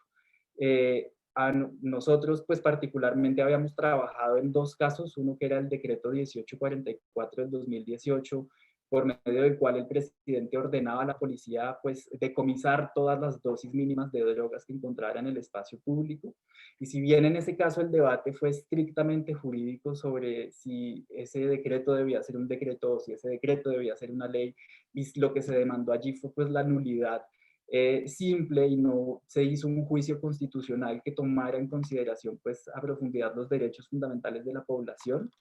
Nosotros pues particularmente habíamos trabajado en dos casos, uno que era el decreto 1844 del 2018, por medio del cual el presidente ordenaba a la policía pues decomisar todas las dosis mínimas de drogas que encontrara en el espacio público. Y si bien en ese caso el debate fue estrictamente jurídico sobre si ese decreto debía ser un decreto o si ese decreto debía ser una ley, y lo que se demandó allí fue pues la nulidad simple, y no se hizo un juicio constitucional que tomara en consideración pues a profundidad los derechos fundamentales de la población,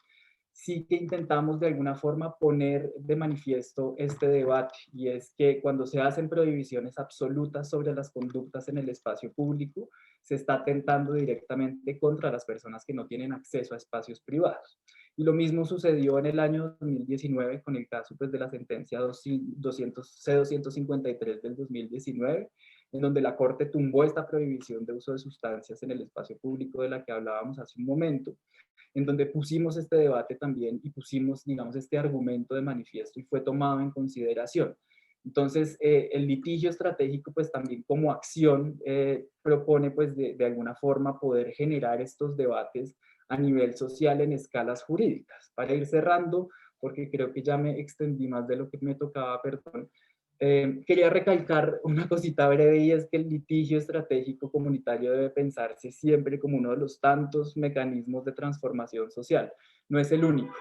sí que intentamos de alguna forma poner de manifiesto este debate, y es que cuando se hacen prohibiciones absolutas sobre las conductas en el espacio público, se está atentando directamente contra las personas que no tienen acceso a espacios privados. Y lo mismo sucedió en el año 2019 con el caso pues, de la sentencia C-253 del 2019, en donde la Corte tumbó esta prohibición de uso de sustancias en el espacio público de la que hablábamos hace un momento, en donde pusimos este debate también y pusimos, digamos, este argumento de manifiesto y fue tomado en consideración. Entonces, el litigio estratégico, pues también como acción, propone, pues, de alguna forma poder generar estos debates a nivel social en escalas jurídicas. Para ir cerrando, porque creo que ya me extendí más de lo que me tocaba, perdón, quería recalcar una cosita breve, y es que el litigio estratégico comunitario debe pensarse siempre como uno de los tantos mecanismos de transformación social. No es el único.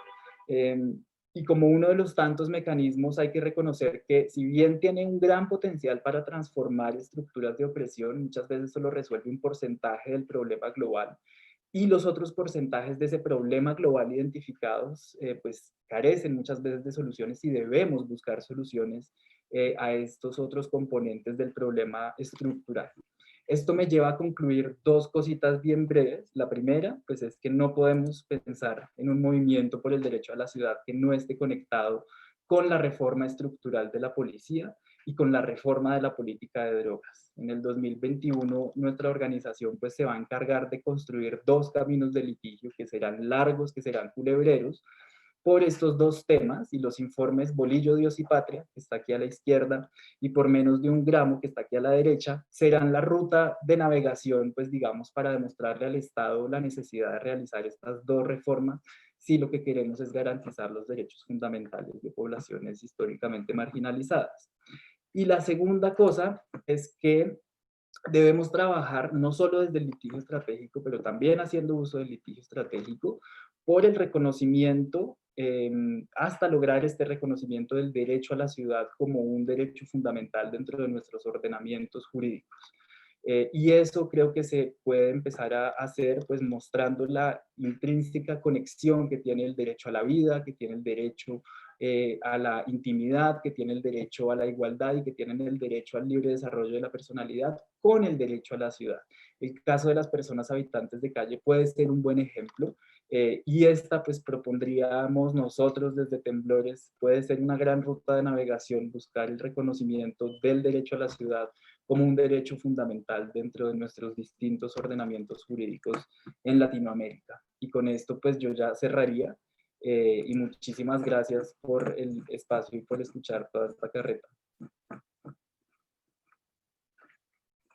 Y como uno de los tantos mecanismos hay que reconocer que si bien tiene un gran potencial para transformar estructuras de opresión, muchas veces solo resuelve un porcentaje del problema global, y los otros porcentajes de ese problema global identificados pues carecen muchas veces de soluciones, y debemos buscar soluciones a estos otros componentes del problema estructural. Esto me lleva a concluir dos cositas bien breves. La primera, pues es que no podemos pensar en un movimiento por el derecho a la ciudad que no esté conectado con la reforma estructural de la policía y con la reforma de la política de drogas. En el 2021 nuestra organización pues se va a encargar de construir dos caminos de litigio que serán largos, que serán culebreros, por estos dos temas, y los informes Bolillo, Dios y Patria, que está aquí a la izquierda, y Por menos de un gramo, que está aquí a la derecha, serán la ruta de navegación, pues digamos, para demostrarle al Estado la necesidad de realizar estas dos reformas, si lo que queremos es garantizar los derechos fundamentales de poblaciones históricamente marginalizadas. Y la segunda cosa es que debemos trabajar no solo desde el litigio estratégico, pero también haciendo uso del litigio estratégico por el reconocimiento hasta lograr este reconocimiento del derecho a la ciudad como un derecho fundamental dentro de nuestros ordenamientos jurídicos. Y eso creo que se puede empezar a hacer pues mostrando la intrínseca conexión que tiene el derecho a la vida, que tiene el derecho a la intimidad, que tiene el derecho a la igualdad y que tienen el derecho al libre desarrollo de la personalidad con el derecho a la ciudad. El caso de las personas habitantes de calle puede ser un buen ejemplo, y esta pues propondríamos nosotros desde Temblores, puede ser una gran ruta de navegación, buscar el reconocimiento del derecho a la ciudad como un derecho fundamental dentro de nuestros distintos ordenamientos jurídicos en Latinoamérica. Y con esto pues yo ya cerraría, y muchísimas gracias por el espacio y por escuchar toda esta carreta.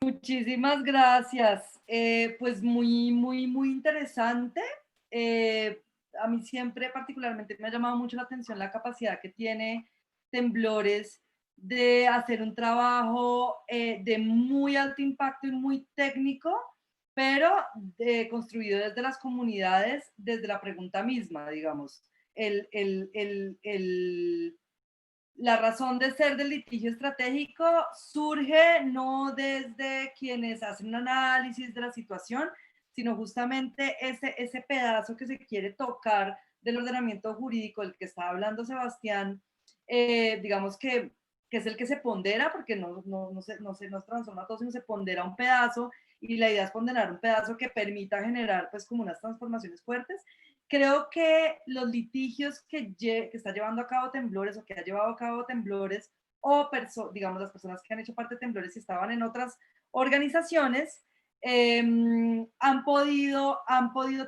Muchísimas gracias. Pues muy interesante. A mí siempre particularmente me ha llamado mucho la atención la capacidad que tiene Temblores de hacer un trabajo de muy alto impacto y muy técnico, pero construido desde las comunidades, desde la pregunta misma, digamos. La razón de ser del litigio estratégico surge no desde quienes hacen un análisis de la situación, sino justamente ese pedazo que se quiere tocar del ordenamiento jurídico, del que estaba hablando Sebastián, digamos que es el que se pondera, porque no se nos transforma todo, sino se pondera un pedazo, y la idea es ponderar un pedazo que permita generar pues como unas transformaciones fuertes. Creo que los litigios que está llevando a cabo Temblores, o que ha llevado a cabo Temblores, o digamos las personas que han hecho parte de Temblores y estaban en otras organizaciones, han podido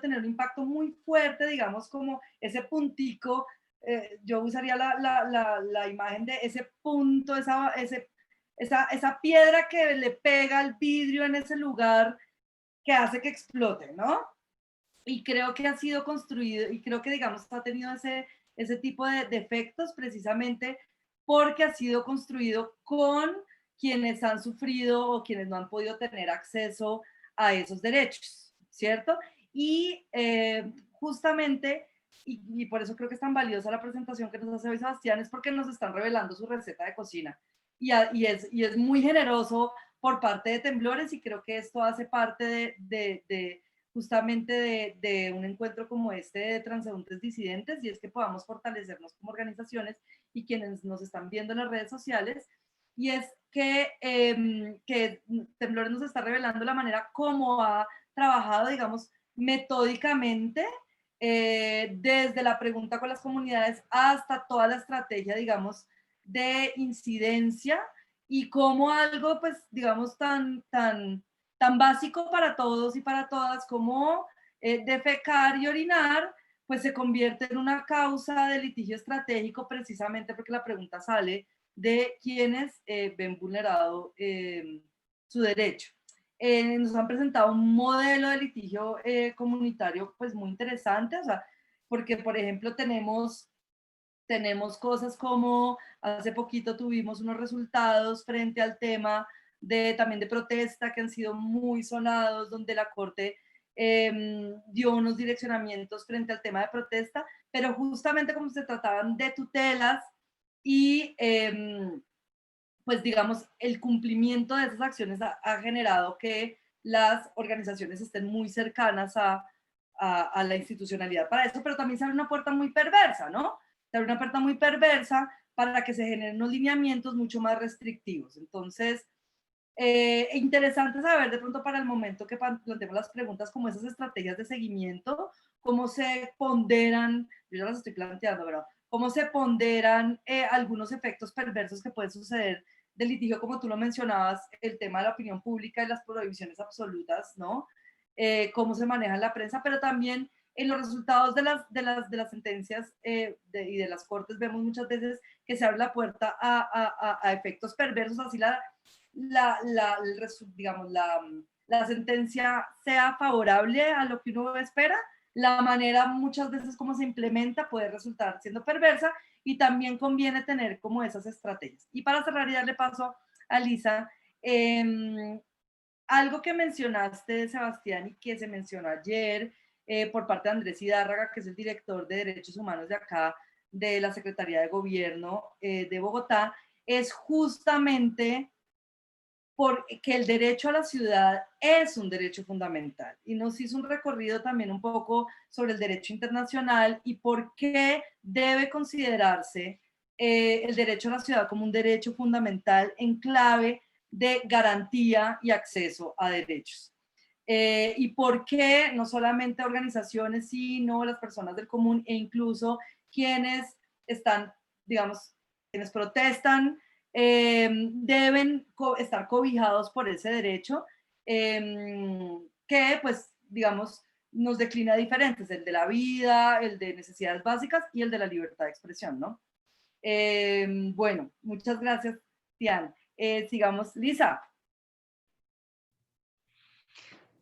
tener un impacto muy fuerte, digamos, como ese puntico. Yo usaría la imagen de ese punto, esa piedra que le pega al vidrio en ese lugar, que hace que explote, ¿no? Y creo que ha sido construido, y creo que, digamos, ha tenido ese tipo de efectos precisamente porque ha sido construido con quienes han sufrido o quienes no han podido tener acceso a esos derechos, ¿cierto? Y justamente, y por eso creo que es tan valiosa la presentación que nos hace hoy Sebastián, es porque nos están revelando su receta de cocina. Y es muy generoso por parte de Temblores, y creo que esto hace parte de justamente de un encuentro como este de transeúntes disidentes, y es que podamos fortalecernos como organizaciones y quienes nos están viendo en las redes sociales, y es que Temblores nos está revelando la manera como ha trabajado, digamos, metódicamente, desde la pregunta con las comunidades hasta toda la estrategia, digamos, de incidencia, y como algo, pues, digamos, tan básico para todos y para todas como defecar y orinar, pues se convierte en una causa de litigio estratégico, precisamente porque la pregunta sale de quienes ven vulnerado su derecho. Nos han presentado un modelo de litigio comunitario pues muy interesante, o sea, porque por ejemplo tenemos cosas como hace poquito tuvimos unos resultados frente al tema también de protesta, que han sido muy sonados, donde la Corte dio unos direccionamientos frente al tema de protesta, pero justamente como se trataban de tutelas y pues digamos el cumplimiento de esas acciones ha generado que las organizaciones estén muy cercanas a la institucionalidad para eso, pero también se abre una puerta muy perversa, ¿no? Se abre una puerta muy perversa para que se generen unos lineamientos mucho más restrictivos. Entonces, interesante saber de pronto para el momento que planteemos las preguntas, como esas estrategias de seguimiento, cómo se ponderan, yo ya las estoy planteando, pero cómo se ponderan algunos efectos perversos que pueden suceder del litigio, como tú lo mencionabas, el tema de la opinión pública y las prohibiciones absolutas, ¿no? Cómo se maneja en la prensa, pero también en los resultados de las sentencias y de las cortes vemos muchas veces que se abre la puerta a efectos perversos, así digamos, la sentencia sea favorable a lo que uno espera, la manera muchas veces como se implementa puede resultar siendo perversa, y también conviene tener como esas estrategias. Y para cerrar y darle paso a Lisa, algo que mencionaste, Sebastián, y que se mencionó ayer por parte de Andrés Hidárraga, que es el director de Derechos Humanos de acá, de la Secretaría de Gobierno de Bogotá, es justamente porque el derecho a la ciudad es un derecho fundamental. Y nos hizo un recorrido también un poco sobre el derecho internacional y por qué debe considerarse el derecho a la ciudad como un derecho fundamental en clave de garantía y acceso a derechos. Y por qué no solamente organizaciones, sino las personas del común e incluso quienes están, digamos, quienes protestan, deben estar cobijados por ese derecho que, pues, digamos, nos declina diferentes, el de la vida, el de necesidades básicas y el de la libertad de expresión, ¿no? Bueno, muchas gracias, Tian. Sigamos, Lisa.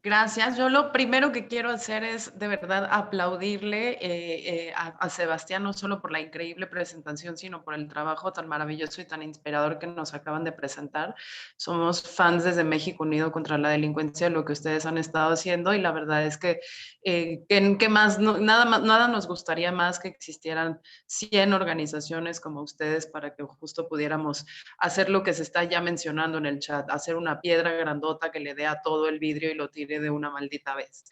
Gracias. Yo lo primero que quiero hacer es de verdad aplaudirle a Sebastián, no solo por la increíble presentación, sino por el trabajo tan maravilloso y tan inspirador que nos acaban de presentar. Somos fans desde México Unido contra la Delincuencia de lo que ustedes han estado haciendo y la verdad es que más, nada nos gustaría más que existieran 100 organizaciones como ustedes para que justo pudiéramos hacer lo que se está ya mencionando en el chat, hacer una piedra grandota que le dé a todo el vidrio y lo tire de una maldita vez.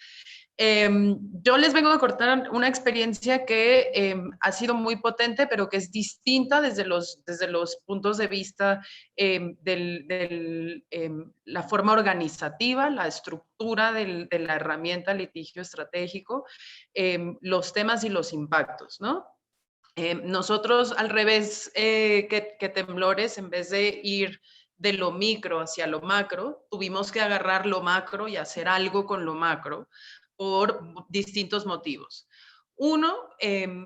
Yo les vengo a contar una experiencia que ha sido muy potente, pero que es distinta desde los puntos de vista de la forma organizativa, la estructura de la herramienta litigio estratégico, los temas y los impactos, ¿no? Nosotros, al revés que Temblores, en vez de ir de lo micro hacia lo macro, tuvimos que agarrar lo macro y hacer algo con lo macro por distintos motivos. Uno,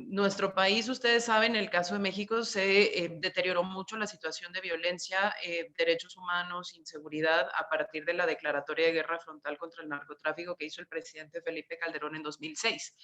nuestro país, ustedes saben, en el caso de México se deterioró mucho la situación de violencia, derechos humanos, inseguridad, a partir de la declaratoria de guerra frontal contra el narcotráfico que hizo el presidente Felipe Calderón en 2006.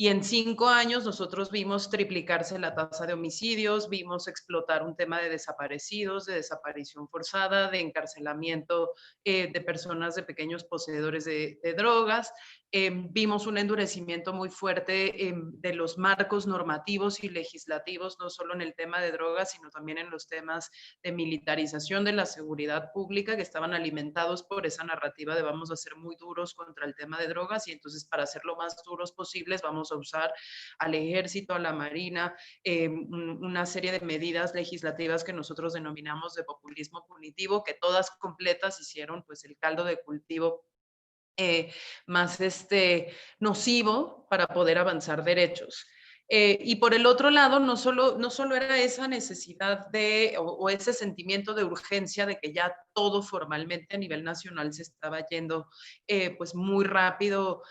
Y en 5 años nosotros vimos triplicarse la tasa de homicidios, vimos explotar un tema de desaparecidos, de desaparición forzada, de encarcelamiento de personas, de pequeños poseedores de drogas. Vimos un endurecimiento muy fuerte de los marcos normativos y legislativos, no solo en el tema de drogas, sino también en los temas de militarización de la seguridad pública, que estaban alimentados por esa narrativa de vamos a ser muy duros contra el tema de drogas y entonces para ser lo más duros posibles vamos a usar al ejército, a la marina, una serie de medidas legislativas que nosotros denominamos de populismo punitivo, que todas completas hicieron pues el caldo de cultivo más nocivo para poder avanzar derechos. Y por el otro lado, no solo era esa necesidad o ese sentimiento de urgencia de que ya todo formalmente a nivel nacional se estaba yendo pues muy rápido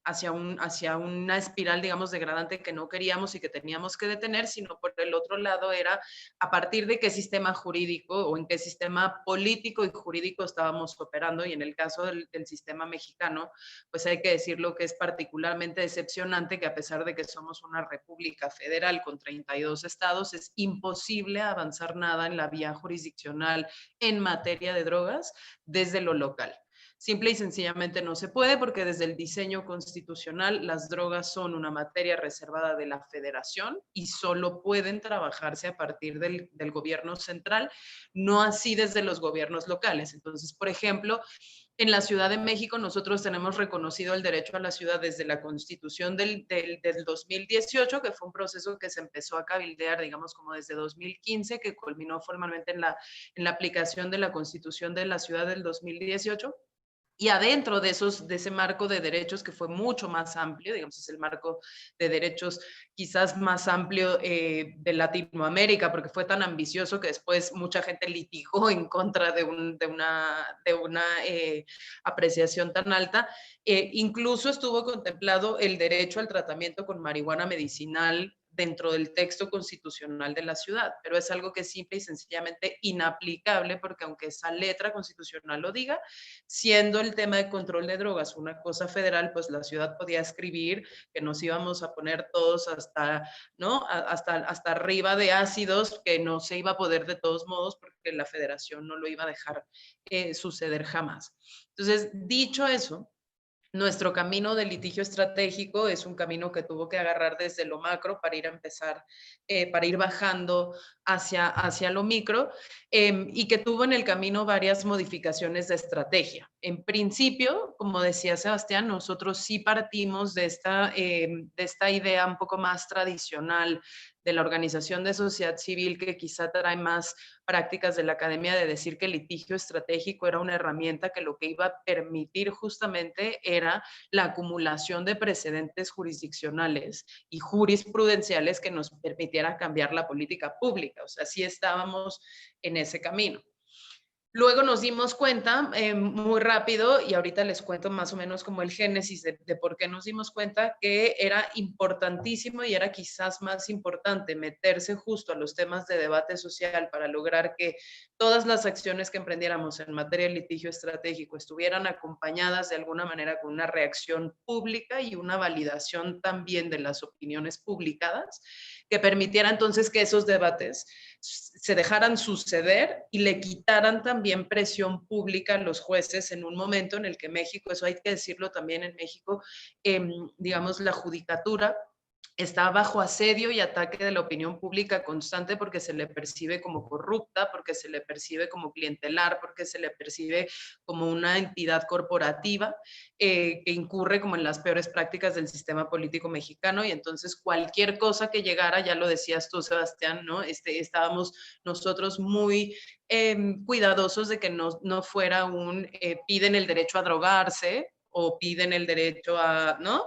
hacia una espiral, digamos, degradante que no queríamos y que teníamos que detener, sino por el otro lado era a partir de qué sistema jurídico o en qué sistema político y jurídico estábamos operando, y en el caso del sistema mexicano, pues hay que decirlo que es particularmente decepcionante que a pesar de que somos una república federal con 32 estados, es imposible avanzar nada en la vía jurisdiccional en materia de drogas desde lo local. Simple y sencillamente no se puede porque desde el diseño constitucional las drogas son una materia reservada de la federación y solo pueden trabajarse a partir del gobierno central, no así desde los gobiernos locales. Entonces, por ejemplo, en la Ciudad de México nosotros tenemos reconocido el derecho a la ciudad desde la Constitución del 2018, que fue un proceso que se empezó a cabildear, digamos, como desde 2015, que culminó formalmente en la aplicación de la Constitución de la Ciudad del 2018. Y adentro de ese marco de derechos que fue mucho más amplio, digamos, es el marco de derechos quizás más amplio de Latinoamérica, porque fue tan ambicioso que después mucha gente litigó en contra de una apreciación tan alta. Incluso estuvo contemplado el derecho al tratamiento con marihuana medicinal dentro del texto constitucional de la ciudad, pero es algo que es simple y sencillamente inaplicable porque aunque esa letra constitucional lo diga, siendo el tema de control de drogas una cosa federal, pues la ciudad podía escribir que nos íbamos a poner todos hasta arriba de ácidos, que no se iba a poder de todos modos porque la federación no lo iba a dejar suceder jamás. Entonces, dicho eso, Nuestro camino de litigio estratégico es un camino que tuvo que agarrar desde lo macro para ir a empezar, para ir bajando hacia lo micro, y que tuvo en el camino varias modificaciones de estrategia. En principio, como decía Sebastián, nosotros sí partimos de esta idea un poco más tradicional de la organización de sociedad civil, que quizá trae más prácticas de la academia, de decir que el litigio estratégico era una herramienta que lo que iba a permitir justamente era la acumulación de precedentes jurisdiccionales y jurisprudenciales que nos permitiera cambiar la política pública. O sea, sí estábamos en ese camino. Luego nos dimos cuenta muy rápido, y ahorita les cuento más o menos como el génesis de por qué nos dimos cuenta, que era importantísimo y era quizás más importante meterse justo a los temas de debate social para lograr que todas las acciones que emprendiéramos en materia de litigio estratégico estuvieran acompañadas de alguna manera con una reacción pública y una validación también de las opiniones publicadas, que permitiera entonces que esos debates se dejaran suceder y le quitaran también presión pública a los jueces en un momento en el que México, eso hay que decirlo también en México, digamos, la judicatura está bajo asedio y ataque de la opinión pública constante, porque se le percibe como corrupta, porque se le percibe como clientelar, porque se le percibe como una entidad corporativa que incurre como en las peores prácticas del sistema político mexicano. Y entonces cualquier cosa que llegara, ya lo decías tú, Sebastián, ¿no? Estábamos nosotros muy cuidadosos de que no fuera piden el derecho a drogarse, o piden el derecho a, ¿no?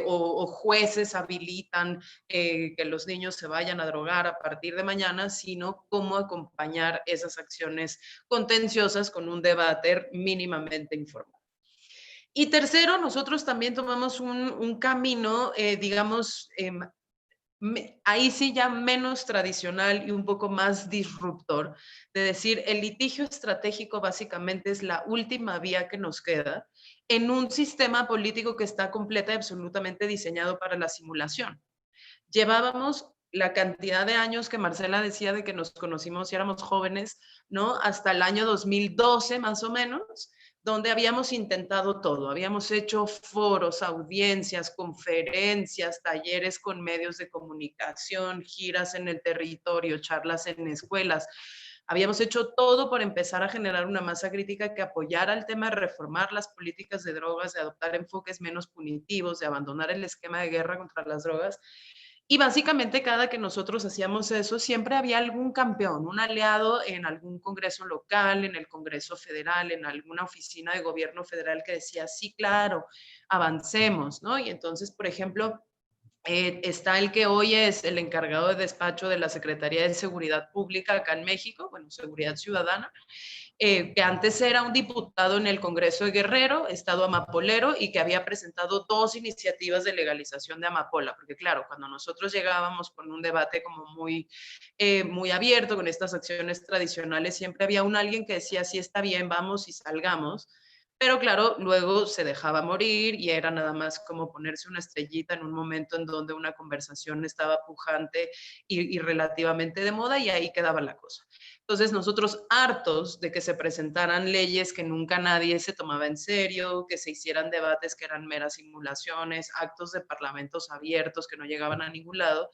O jueces habilitan que los niños se vayan a drogar a partir de mañana, sino cómo acompañar esas acciones contenciosas con un debate mínimamente informado. Y tercero, nosotros también tomamos un camino, digamos, ahí sí ya menos tradicional y un poco más disruptor, de decir, el litigio estratégico básicamente es la última vía que nos queda en un sistema político que está completa y absolutamente diseñado para la simulación. Llevábamos la cantidad de años que Marcela decía de que nos conocimos y éramos jóvenes, ¿no? Hasta el año 2012 más o menos, donde habíamos intentado todo. Habíamos hecho foros, audiencias, conferencias, talleres con medios de comunicación, giras en el territorio, charlas en escuelas. Habíamos hecho todo por empezar a generar una masa crítica que apoyara el tema de reformar las políticas de drogas, de adoptar enfoques menos punitivos, de abandonar el esquema de guerra contra las drogas. Y básicamente cada que nosotros hacíamos eso, siempre había algún campeón, un aliado en algún congreso local, en el Congreso Federal, en alguna oficina de gobierno federal que decía, sí, claro, avancemos, ¿no? Y entonces, por ejemplo, está el que hoy es el encargado de despacho de la Secretaría de Seguridad Pública acá en México, bueno, Seguridad Ciudadana, que antes era un diputado en el Congreso de Guerrero, estado amapolero, y que había presentado 2 iniciativas de legalización de amapola, porque claro, cuando nosotros llegábamos con un debate como muy abierto, con estas acciones tradicionales, siempre había alguien que decía, sí, está bien, vamos y salgamos. Pero claro, luego se dejaba morir y era nada más como ponerse una estrellita en un momento en donde una conversación estaba pujante y relativamente de moda, y ahí quedaba la cosa. Entonces nosotros, hartos de que se presentaran leyes que nunca nadie se tomaba en serio, que se hicieran debates que eran meras simulaciones, actos de parlamentos abiertos que no llegaban a ningún lado,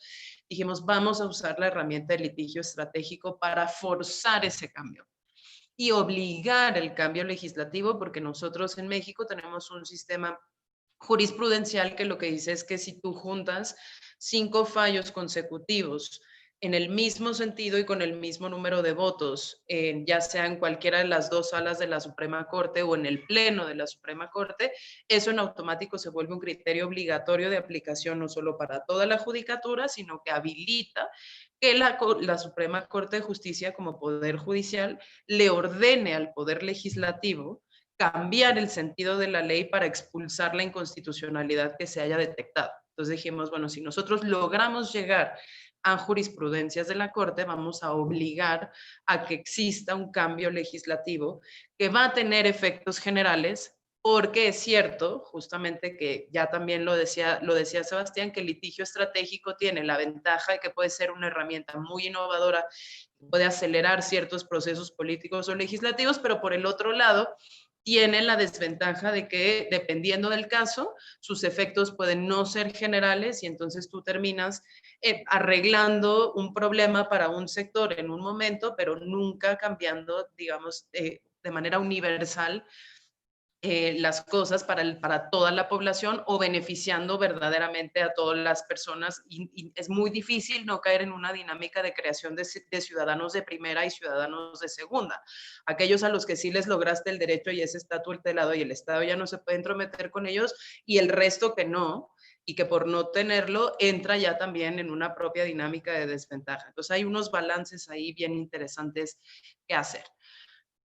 dijimos, vamos a usar la herramienta de litigio estratégico para forzar ese cambio y obligar el cambio legislativo, porque nosotros en México tenemos un sistema jurisprudencial que lo que dice es que si tú juntas 5 fallos consecutivos en el mismo sentido y con el mismo número de votos, ya sea en cualquiera de las 2 salas de la Suprema Corte o en el Pleno de la Suprema Corte, eso en automático se vuelve un criterio obligatorio de aplicación no solo para toda la judicatura, sino que habilita que la Suprema Corte de Justicia, como poder judicial, le ordene al Poder Legislativo cambiar el sentido de la ley para expulsar la inconstitucionalidad que se haya detectado. Entonces dijimos, bueno, si nosotros logramos llegar a jurisprudencias de la Corte, vamos a obligar a que exista un cambio legislativo que va a tener efectos generales, porque es cierto, justamente, que ya también lo decía Sebastián, que el litigio estratégico tiene la ventaja de que puede ser una herramienta muy innovadora, puede acelerar ciertos procesos políticos o legislativos, pero por el otro lado, tiene la desventaja de que, dependiendo del caso, sus efectos pueden no ser generales y entonces tú terminas arreglando un problema para un sector en un momento, pero nunca cambiando, digamos, de manera universal las cosas para toda la población o beneficiando verdaderamente a todas las personas. Y es muy difícil no caer en una dinámica de creación de ciudadanos de primera y ciudadanos de segunda. Aquellos a los que sí les lograste el derecho y ese está tutelado y el Estado ya no se puede entrometer con ellos, y el resto que no, y que por no tenerlo entra ya también en una propia dinámica de desventaja. Entonces hay unos balances ahí bien interesantes que hacer.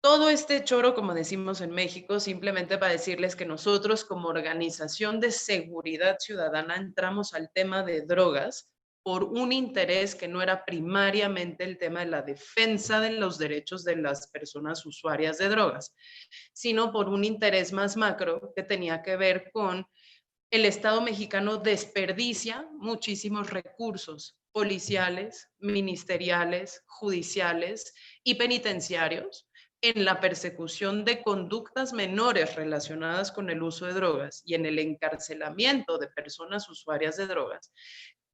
Todo este choro, como decimos en México, simplemente para decirles que nosotros como organización de seguridad ciudadana entramos al tema de drogas por un interés que no era primariamente el tema de la defensa de los derechos de las personas usuarias de drogas, sino por un interés más macro que tenía que ver con el Estado mexicano desperdicia muchísimos recursos policiales, ministeriales, judiciales y penitenciarios en la persecución de conductas menores relacionadas con el uso de drogas y en el encarcelamiento de personas usuarias de drogas,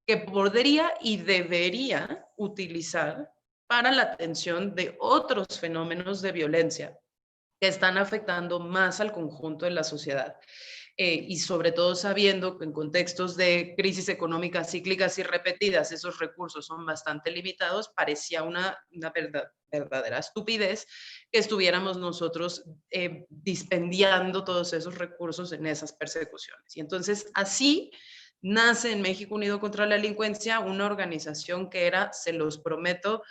que podría y debería utilizar para la atención de otros fenómenos de violencia que están afectando más al conjunto de la sociedad. Y sobre todo sabiendo que en contextos de crisis económicas cíclicas y repetidas esos recursos son bastante limitados, parecía una verdadera estupidez que estuviéramos nosotros dispendiando todos esos recursos en esas persecuciones. Y entonces así nace en México Unido contra la Delincuencia una organización que era, se los prometo,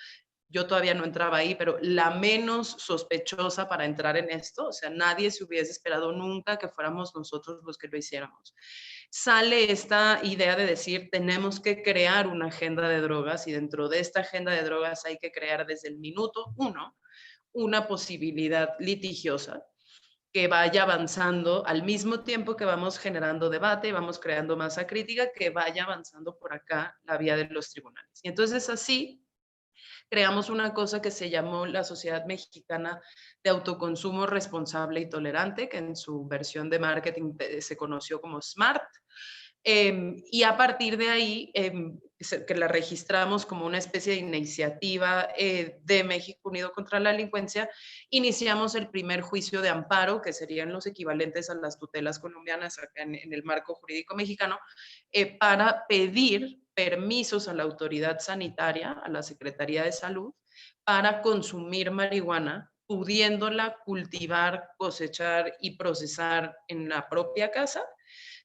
yo todavía no entraba ahí, pero la menos sospechosa para entrar en esto, o sea, nadie se hubiese esperado nunca que fuéramos nosotros los que lo hiciéramos. Sale esta idea de decir, tenemos que crear una agenda de drogas y dentro de esta agenda de drogas hay que crear desde el minuto 1 una posibilidad litigiosa que vaya avanzando al mismo tiempo que vamos generando debate, vamos creando masa crítica, que vaya avanzando por acá la vía de los tribunales. Y entonces así creamos una cosa que se llamó la Sociedad Mexicana de Autoconsumo Responsable y Tolerante, que en su versión de marketing se conoció como SMART. Y a partir de ahí, que la registramos como una especie de iniciativa de México Unido contra la Delincuencia, iniciamos el primer juicio de amparo, que serían los equivalentes a las tutelas colombianas acá en el marco jurídico mexicano, para pedir permisos a la autoridad sanitaria, a la Secretaría de Salud, para consumir marihuana, pudiéndola cultivar, cosechar y procesar en la propia casa,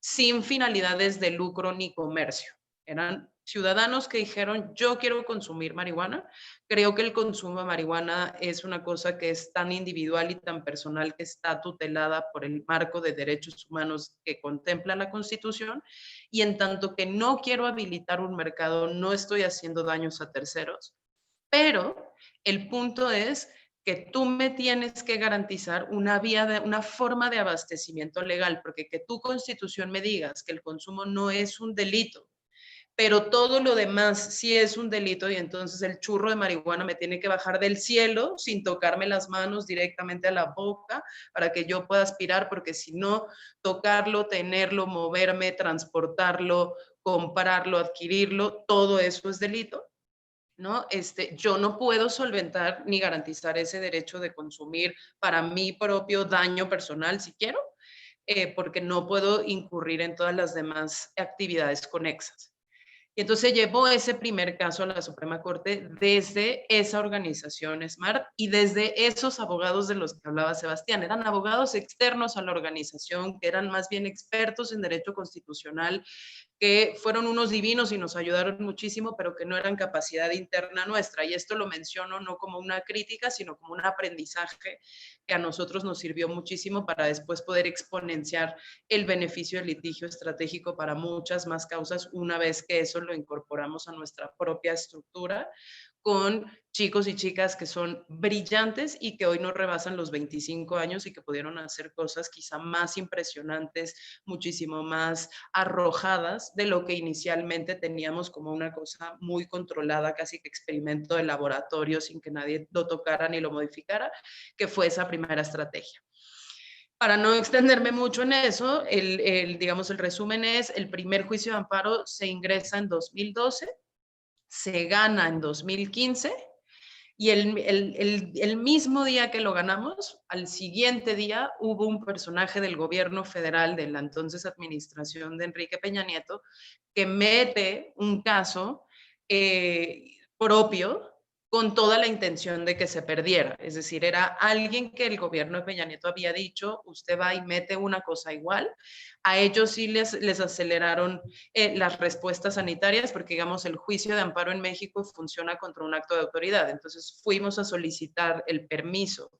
sin finalidades de lucro ni comercio. Eran ciudadanos que dijeron, yo quiero consumir marihuana. Creo que el consumo de marihuana es una cosa que es tan individual y tan personal que está tutelada por el marco de derechos humanos que contempla la Constitución. Y en tanto que no quiero habilitar un mercado, no estoy haciendo daños a terceros. Pero el punto es que tú me tienes que garantizar una forma de abastecimiento legal, porque que tu Constitución me digas que el consumo no es un delito, pero todo lo demás sí es un delito y entonces el churro de marihuana me tiene que bajar del cielo sin tocarme las manos directamente a la boca para que yo pueda aspirar, porque si no, tocarlo, tenerlo, moverme, transportarlo, comprarlo, adquirirlo, todo eso es delito. ¿No? Yo no puedo solventar ni garantizar ese derecho de consumir para mi propio daño personal, si quiero, porque no puedo incurrir en todas las demás actividades conexas. Y entonces llevó ese primer caso a la Suprema Corte desde esa organización SMART y desde esos abogados de los que hablaba Sebastián. Eran abogados externos a la organización, que eran más bien expertos en derecho constitucional, que fueron unos divinos y nos ayudaron muchísimo, pero que no eran capacidad interna nuestra. Y esto lo menciono no como una crítica, sino como un aprendizaje que a nosotros nos sirvió muchísimo para después poder exponenciar el beneficio del litigio estratégico para muchas más causas una vez que eso lo incorporamos a nuestra propia estructura, con chicos y chicas que son brillantes y que hoy no rebasan los 25 años y que pudieron hacer cosas quizá más impresionantes, muchísimo más arrojadas de lo que inicialmente teníamos como una cosa muy controlada, casi que experimento de laboratorio sin que nadie lo tocara ni lo modificara, que fue esa primera estrategia. Para no extenderme mucho en eso, digamos, el resumen es, el primer juicio de amparo se ingresa en 2012, se gana en 2015, y el mismo día que lo ganamos, al siguiente día hubo un personaje del gobierno federal de la entonces administración de Enrique Peña Nieto que mete un caso propio con toda la intención de que se perdiera. Es decir, era alguien que el gobierno de Peña Nieto había dicho, usted va y mete una cosa igual. A ellos sí les aceleraron las respuestas sanitarias, porque digamos el juicio de amparo en México funciona contra un acto de autoridad. Entonces fuimos a solicitar el permiso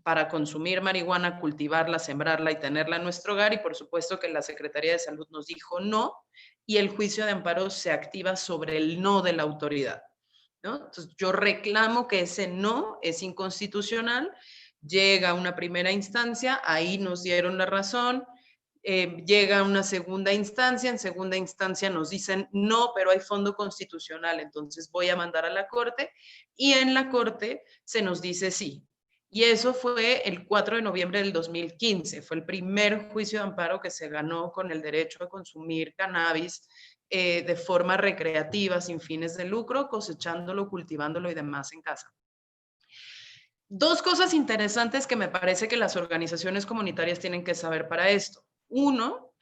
para consumir marihuana, cultivarla, sembrarla y tenerla en nuestro hogar, y por supuesto que la Secretaría de Salud nos dijo no, y el juicio de amparo se activa sobre el no de la autoridad, ¿no? Entonces yo reclamo que ese no es inconstitucional, llega a una primera instancia, ahí nos dieron la razón, llega a una segunda instancia, en segunda instancia nos dicen no, pero hay fondo constitucional, entonces voy a mandar a la Corte, y en la Corte se nos dice sí. Y eso fue el 4 de noviembre del 2015, fue el primer juicio de amparo que se ganó con el derecho a consumir cannabis de forma recreativa, sin fines de lucro, cosechándolo, cultivándolo y demás en casa. Dos cosas interesantes que me parece que las organizaciones comunitarias tienen que saber para esto. Uno,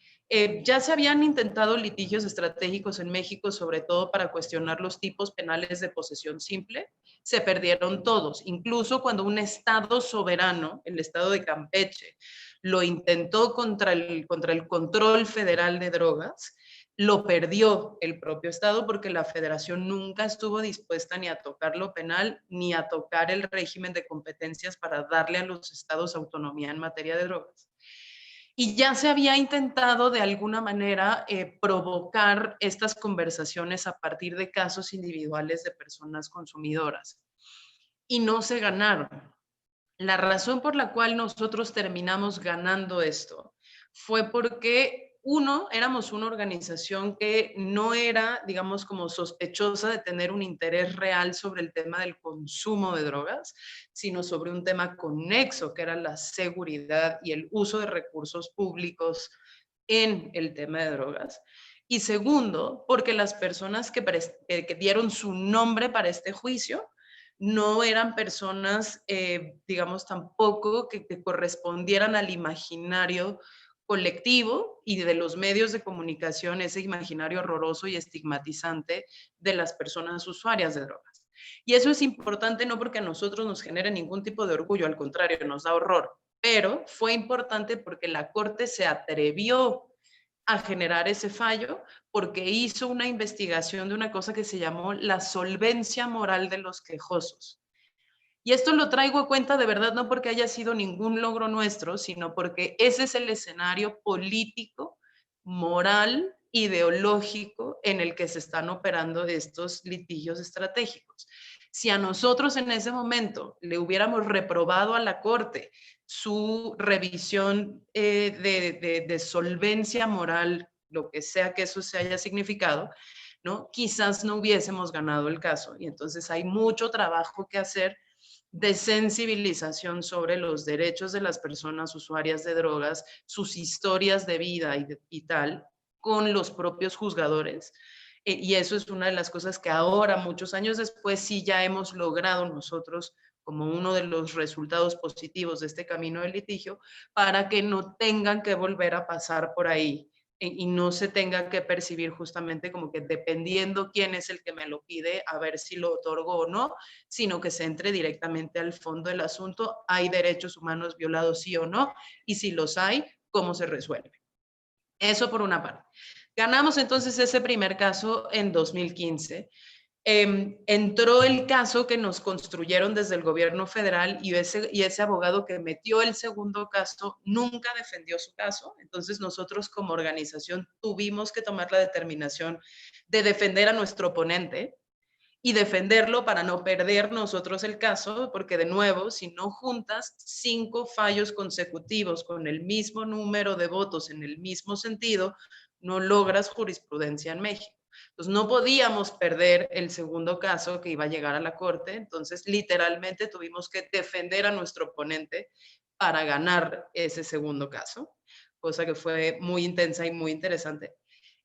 ya se habían intentado litigios estratégicos en México, sobre todo para cuestionar los tipos penales de posesión simple. Se perdieron todos, incluso cuando un estado soberano, el estado de Campeche, lo intentó contra el control federal de drogas, lo perdió el propio estado porque la federación nunca estuvo dispuesta ni a tocar lo penal ni a tocar el régimen de competencias para darle a los estados autonomía en materia de drogas. Y ya se había intentado de alguna manera provocar estas conversaciones a partir de casos individuales de personas consumidoras. Y no se ganaron. La razón por la cual nosotros terminamos ganando esto fue porque, uno, éramos una organización que no era, digamos, como sospechosa de tener un interés real sobre el tema del consumo de drogas, sino sobre un tema conexo, que era la seguridad y el uso de recursos públicos en el tema de drogas. Y segundo, porque las personas que dieron su nombre para este juicio no eran personas, digamos, tampoco que correspondieran al imaginario colectivo y de los medios de comunicación, ese imaginario horroroso y estigmatizante de las personas usuarias de drogas. Y eso es importante no porque a nosotros nos genere ningún tipo de orgullo, al contrario, nos da horror, pero fue importante porque la Corte se atrevió a generar ese fallo porque hizo una investigación de una cosa que se llamó la solvencia moral de los quejosos. Y esto lo traigo a cuenta de verdad no porque haya sido ningún logro nuestro, sino porque ese es el escenario político, moral, ideológico en el que se están operando estos litigios estratégicos. Si a nosotros en ese momento le reprobado a la Corte su revisión de solvencia moral, lo que sea que eso se haya significado, ¿no? Quizás no hubiésemos ganado el caso. Y entonces hay mucho trabajo que hacer de sensibilización sobre los derechos de las personas usuarias de drogas, sus historias de vida y tal, con los propios juzgadores. Y eso es una de las cosas que ahora, muchos años después, sí ya hemos logrado nosotros como uno de los resultados positivos de este camino de litigio, para que no tengan que volver a pasar por ahí y no se tenga que percibir justamente como que dependiendo quién es el que me lo pide, a ver si lo otorgo o no, sino que se entre directamente al fondo del asunto. ¿Hay derechos humanos violados, sí o no? Y si los hay, ¿cómo se resuelve? Eso por una parte. Ganamos entonces ese primer caso en 2015. Entró el caso que nos construyeron desde el gobierno federal y ese abogado que metió el segundo caso nunca defendió su caso. Entonces nosotros como organización tuvimos que tomar la determinación de defender a nuestro oponente y defenderlo para no perder nosotros el caso, porque de nuevo, si no juntas 5 fallos consecutivos con el mismo número de votos en el mismo sentido, no logras jurisprudencia en México. Entonces no podíamos perder el segundo caso que iba a llegar a la Corte, entonces literalmente tuvimos que defender a nuestro oponente para ganar ese segundo caso, cosa que fue muy intensa y muy interesante.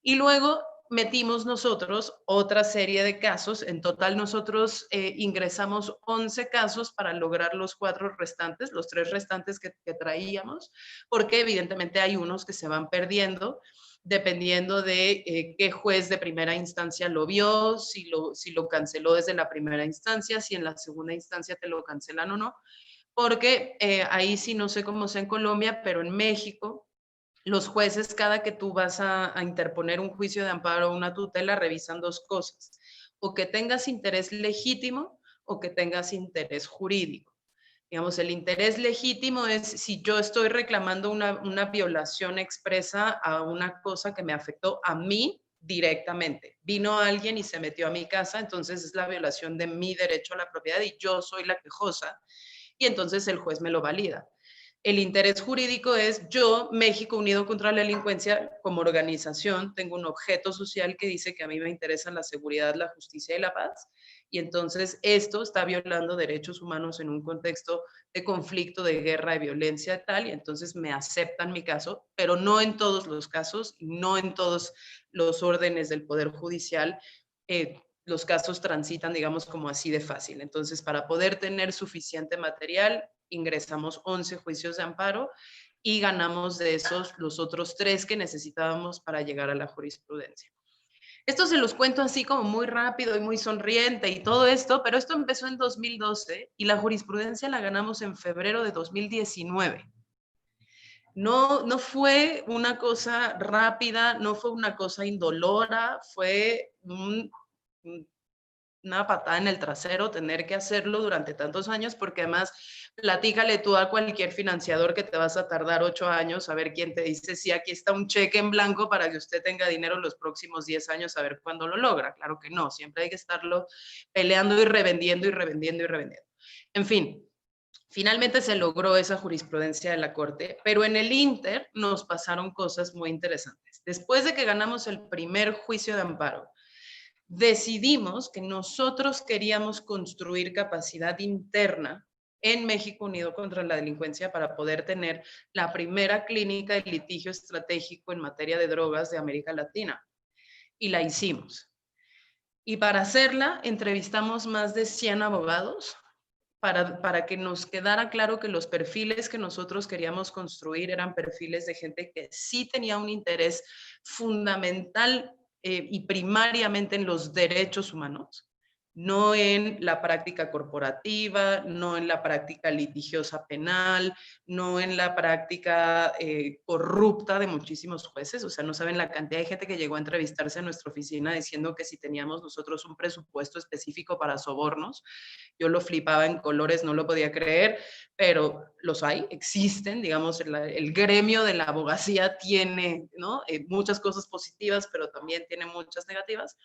Y luego metimos nosotros otra serie de casos. En total nosotros ingresamos 11 casos para lograr los 4 restantes, los 3 restantes que traíamos, porque evidentemente hay unos que se van perdiendo dependiendo de qué juez de primera instancia lo vio, si lo canceló desde la primera instancia, si en la segunda instancia te lo cancelan o no, porque ahí sí no sé cómo sea en Colombia, pero en México los jueces, cada que tú vas a interponer un juicio de amparo o una tutela, revisan 2 cosas, o que tengas interés legítimo o que tengas interés jurídico. Digamos, el interés legítimo es si yo estoy reclamando una violación expresa a una cosa que me afectó a mí directamente. Vino alguien y se metió a mi casa, entonces es la violación de mi derecho a la propiedad y yo soy la quejosa, y entonces el juez me lo valida. El interés jurídico es yo, México Unido contra la Delincuencia, como organización, tengo un objeto social que dice que a mí me interesan la seguridad, la justicia y la paz, y entonces esto está violando derechos humanos en un contexto de conflicto, de guerra, de violencia tal, y entonces me aceptan mi caso, pero no en todos los casos, no en todos los órdenes del Poder Judicial, los casos transitan, digamos, como así de fácil. Entonces, para poder tener suficiente material, ingresamos 11 juicios de amparo y ganamos de esos los otros 3 que necesitábamos para llegar a la jurisprudencia. Esto se los cuento así como muy rápido y muy sonriente y todo esto, pero esto empezó en 2012 y la jurisprudencia la ganamos en febrero de 2019. No fue una cosa rápida, no fue una cosa indolora, fue una patada en el trasero tener que hacerlo durante tantos años, porque además platícale tú a cualquier financiador que te vas a tardar 8 años a ver quién te dice si aquí está un cheque en blanco para que usted tenga dinero los próximos 10 años a ver cuándo lo logra. Claro que no, siempre hay que estarlo peleando y revendiendo y revendiendo y revendiendo. En fin, finalmente se logró esa jurisprudencia de la Corte, pero en el Inter nos pasaron cosas muy interesantes. Después de que ganamos el primer juicio de amparo, decidimos que nosotros queríamos construir capacidad interna en México Unido contra la Delincuencia para poder tener la primera clínica de litigio estratégico en materia de drogas de América Latina. Y la hicimos. Y para hacerla, entrevistamos más de 100 abogados para que nos quedara claro que los perfiles que nosotros queríamos construir eran perfiles de gente que sí tenía un interés fundamental y primariamente en los derechos humanos, no en la práctica corporativa, no en la práctica litigiosa penal, no en la práctica corrupta de muchísimos jueces. O sea, no saben la cantidad de gente que llegó a entrevistarse a nuestra oficina diciendo que si teníamos nosotros un presupuesto específico para sobornos. Yo lo flipaba en colores, no lo podía creer, pero los hay, existen, digamos, el gremio de la abogacía tiene, ¿no? Muchas cosas positivas, pero también tiene muchas negativas.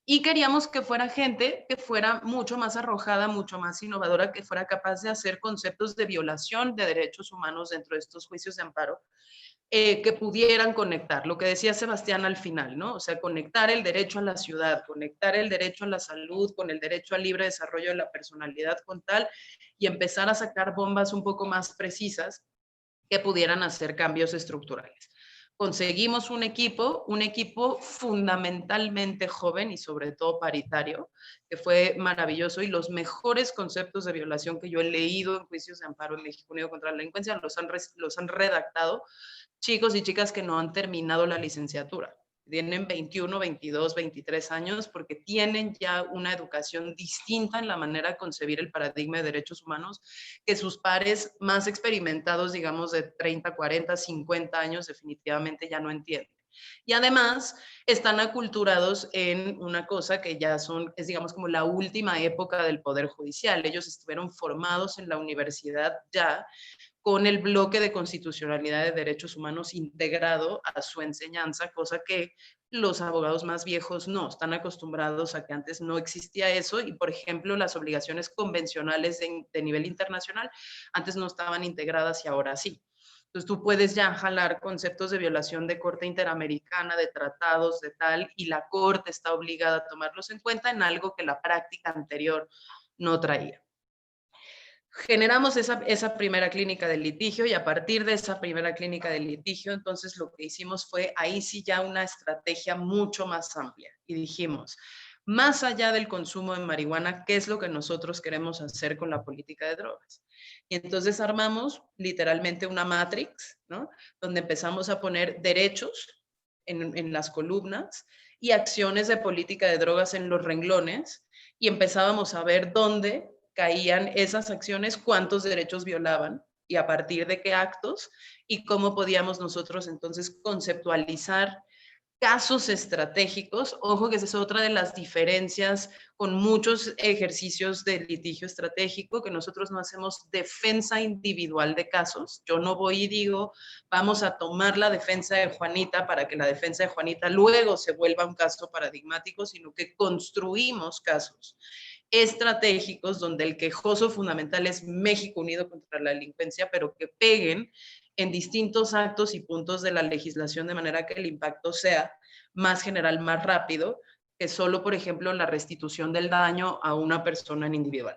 Y queríamos que fuera gente que fuera mucho más arrojada, mucho más innovadora, que fuera capaz de hacer conceptos de violación de derechos humanos dentro de estos juicios de amparo, que pudieran conectar, lo que decía Sebastián al final, ¿no? O sea, conectar el derecho a la ciudad, conectar el derecho a la salud con el derecho al libre desarrollo de la personalidad con tal, y empezar a sacar bombas un poco más precisas que pudieran hacer cambios estructurales. Conseguimos un equipo fundamentalmente joven y sobre todo paritario, que fue maravilloso, y los mejores conceptos de violación que yo he leído en juicios de amparo en México Unido contra la Delincuencia los han redactado chicos y chicas que no han terminado la licenciatura. Tienen 21, 22, 23 años porque tienen ya una educación distinta en la manera de concebir el paradigma de derechos humanos que sus pares más experimentados, digamos, de 30, 40, 50 años, definitivamente ya no entienden. Y además están aculturados en una cosa que ya es, digamos, como la última época del Poder Judicial. Ellos estuvieron formados en la universidad ya con el bloque de constitucionalidad de derechos humanos integrado a su enseñanza, cosa que los abogados más viejos no, están acostumbrados a que antes no existía eso y, por ejemplo, las obligaciones convencionales de nivel internacional antes no estaban integradas y ahora sí. Entonces tú puedes ya jalar conceptos de violación de corte interamericana, de tratados, de tal, y la corte está obligada a tomarlos en cuenta en algo que la práctica anterior no traía. Generamos esa primera clínica del litigio, y a partir de esa primera clínica del litigio, entonces lo que hicimos fue ahí sí ya una estrategia mucho más amplia, y dijimos, más allá del consumo de marihuana, ¿qué es lo que nosotros queremos hacer con la política de drogas? Y entonces armamos literalmente una matrix, ¿no? Donde empezamos a poner derechos en las columnas y acciones de política de drogas en los renglones, y empezábamos a ver dónde caían esas acciones, cuántos derechos violaban y a partir de qué actos, y cómo podíamos nosotros entonces conceptualizar casos estratégicos. Ojo que esa es otra de las diferencias con muchos ejercicios de litigio estratégico, que nosotros no hacemos defensa individual de casos. Yo no voy y digo, vamos a tomar la defensa de Juanita para que la defensa de Juanita luego se vuelva un caso paradigmático, sino que construimos casos estratégicos donde el quejoso fundamental es México unido contra la delincuencia, pero que peguen en distintos actos y puntos de la legislación de manera que el impacto sea más general, más rápido, que solo, por ejemplo, la restitución del daño a una persona en individual.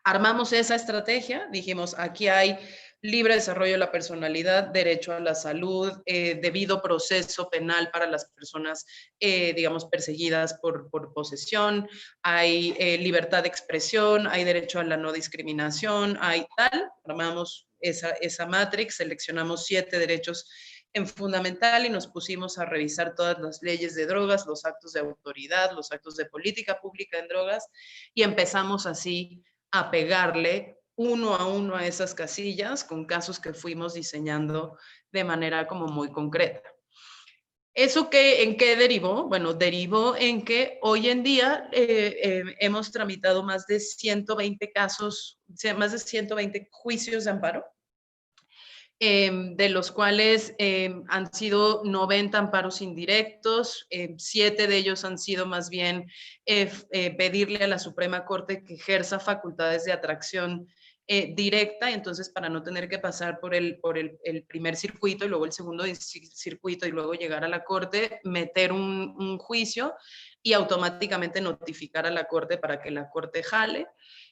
Armamos esa estrategia, dijimos, aquí hay libre desarrollo de la personalidad, derecho a la salud, debido proceso penal para las personas, digamos, perseguidas por posesión, hay libertad de expresión, hay derecho a la no discriminación, hay tal. Armamos esa matrix, seleccionamos 7 derechos en fundamental y nos pusimos a revisar todas las leyes de drogas, los actos de autoridad, los actos de política pública en drogas, y empezamos así a pegarle uno a uno a esas casillas con casos que fuimos diseñando de manera como muy concreta. ¿Eso en qué derivó? Bueno, derivó en que hoy en día hemos tramitado más de 120 casos, o sea, más de 120 juicios de amparo, de los cuales han sido 90 amparos indirectos, 7 de ellos han sido más bien pedirle a la Suprema Corte que ejerza facultades de atracción directa, entonces para no tener que pasar por el primer circuito y luego el segundo circuito y luego llegar a la Corte, meter un juicio y automáticamente notificar a la Corte para que la Corte jale.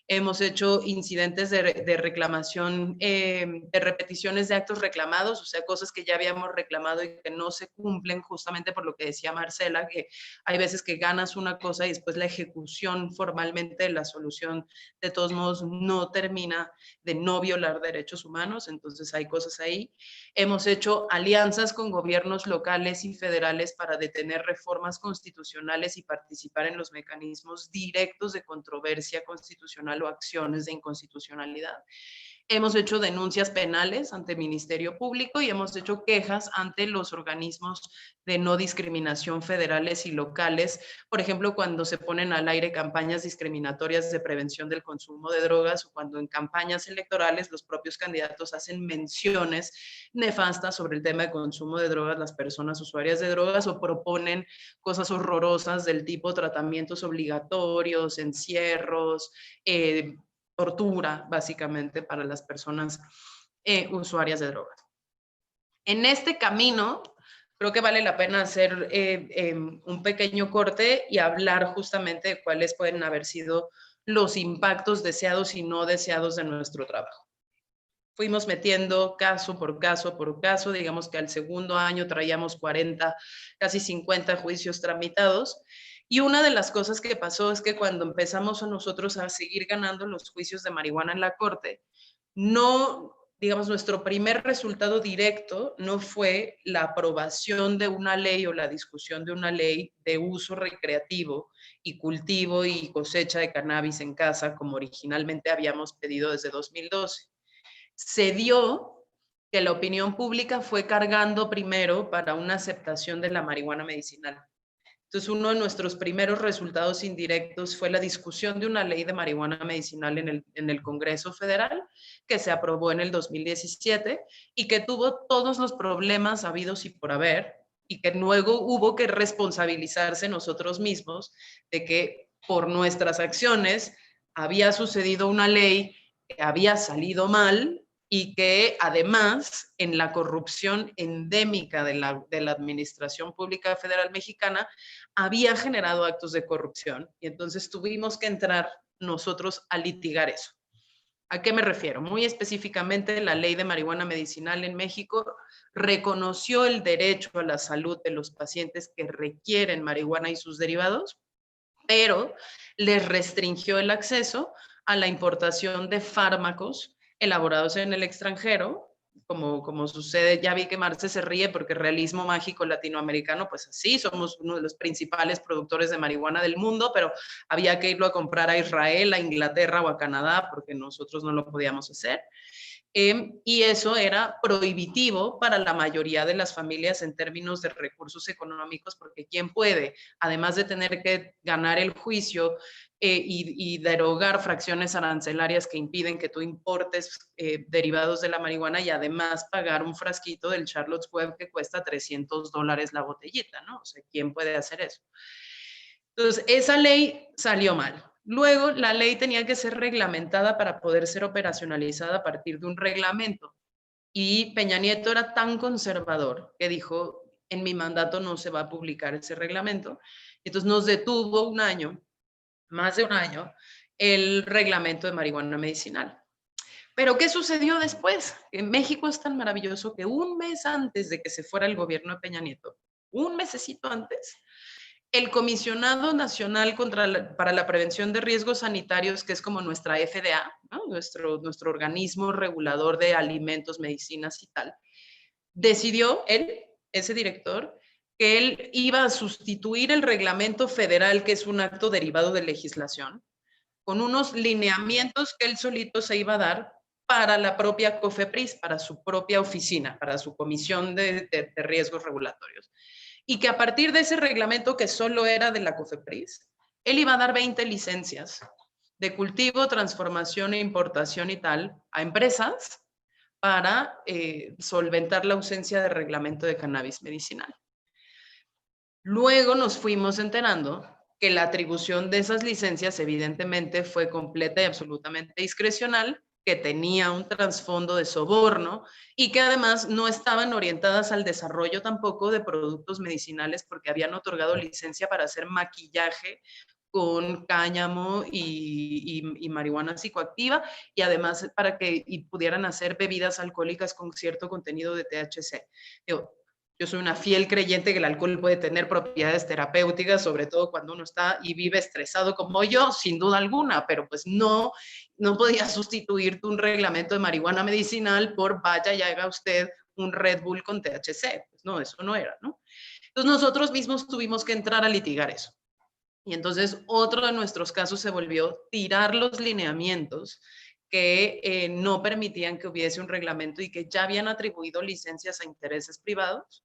Hemos hecho incidentes de reclamación, de repeticiones de actos reclamados, o sea, cosas que ya habíamos reclamado y que no se cumplen, justamente por lo que decía Marcela, que hay veces que ganas una cosa y después la ejecución formalmente de la solución de todos modos no termina de no violar derechos humanos, entonces hay cosas ahí. Hemos hecho alianzas con gobiernos locales y federales para detener reformas constitucionales y participar en los mecanismos directos de controversia constitucional o acciones de inconstitucionalidad. Hemos hecho denuncias penales ante el Ministerio Público y hemos hecho quejas ante los organismos de no discriminación federales y locales, por ejemplo, cuando se ponen al aire campañas discriminatorias de prevención del consumo de drogas o cuando en campañas electorales los propios candidatos hacen menciones nefastas sobre el tema de consumo de drogas, las personas usuarias de drogas, o proponen cosas horrorosas del tipo tratamientos obligatorios, encierros, tortura, básicamente, para las personas usuarias de drogas. En este camino, creo que vale la pena hacer un pequeño corte y hablar justamente de cuáles pueden haber sido los impactos deseados y no deseados de nuestro trabajo. Fuimos metiendo caso por caso por caso, digamos que al segundo año traíamos 40, casi 50 juicios tramitados. Y una de las cosas que pasó es que cuando empezamos nosotros a seguir ganando los juicios de marihuana en la Corte, no, digamos, nuestro primer resultado directo no fue la aprobación de una ley o la discusión de una ley de uso recreativo y cultivo y cosecha de cannabis en casa, como originalmente habíamos pedido desde 2012. Se dio que la opinión pública fue cargando primero para una aceptación de la marihuana medicinal. Entonces, uno de nuestros primeros resultados indirectos fue la discusión de una ley de marihuana medicinal en el Congreso Federal, que se aprobó en el 2017 y que tuvo todos los problemas habidos y por haber, y que luego hubo que responsabilizarse nosotros mismos de que por nuestras acciones había sucedido una ley que había salido mal y que además en la corrupción endémica de la Administración Pública Federal Mexicana había generado actos de corrupción y entonces tuvimos que entrar nosotros a litigar eso. ¿A qué me refiero? Muy específicamente, la ley de marihuana medicinal en México reconoció el derecho a la salud de los pacientes que requieren marihuana y sus derivados, pero les restringió el acceso a la importación de fármacos elaborados en el extranjero, como sucede. Ya vi que Marce se ríe porque realismo mágico latinoamericano, pues así, somos uno de los principales productores de marihuana del mundo, pero había que irlo a comprar a Israel, a Inglaterra o a Canadá porque nosotros no lo podíamos hacer. Y eso era prohibitivo para la mayoría de las familias en términos de recursos económicos, porque ¿quién puede, además de tener que ganar el juicio y derogar fracciones arancelarias que impiden que tú importes derivados de la marihuana y además pagar un frasquito del Charlotte's Web que cuesta $300 la botellita, ¿no? O sea, ¿quién puede hacer eso? Entonces, esa ley salió mal. Luego, la ley tenía que ser reglamentada para poder ser operacionalizada a partir de un reglamento. Y Peña Nieto era tan conservador que dijo, en mi mandato no se va a publicar ese reglamento. Entonces nos detuvo un año, más de un año, el reglamento de marihuana medicinal. Pero ¿qué sucedió después? En México es tan maravilloso que un mes antes de que se fuera el gobierno de Peña Nieto, un mesecito antes, el Comisionado Nacional para la Prevención de Riesgos Sanitarios, que es como nuestra FDA, ¿no? nuestro organismo regulador de alimentos, medicinas y tal, decidió, ese director, que él iba a sustituir el reglamento federal, que es un acto derivado de legislación, con unos lineamientos que él solito se iba a dar para la propia COFEPRIS, para su propia oficina, para su comisión de riesgos regulatorios. Y que a partir de ese reglamento que solo era de la COFEPRIS, él iba a dar 20 licencias de cultivo, transformación e importación y tal a empresas para solventar la ausencia de reglamento de cannabis medicinal. Luego nos fuimos enterando que la atribución de esas licencias evidentemente fue completa y absolutamente discrecional, que tenía un trasfondo de soborno y que además no estaban orientadas al desarrollo tampoco de productos medicinales porque habían otorgado licencia para hacer maquillaje con cáñamo y marihuana psicoactiva y además para que pudieran hacer bebidas alcohólicas con cierto contenido de THC. Yo soy una fiel creyente que el alcohol puede tener propiedades terapéuticas, sobre todo cuando uno está y vive estresado como yo, sin duda alguna, pero pues no podía sustituirte un reglamento de marihuana medicinal por vaya y haga usted un Red Bull con THC. Pues no, eso no era, ¿no? Entonces nosotros mismos tuvimos que entrar a litigar eso. Y entonces otro de nuestros casos se volvió tirar los lineamientos que no permitían que hubiese un reglamento y que ya habían atribuido licencias a intereses privados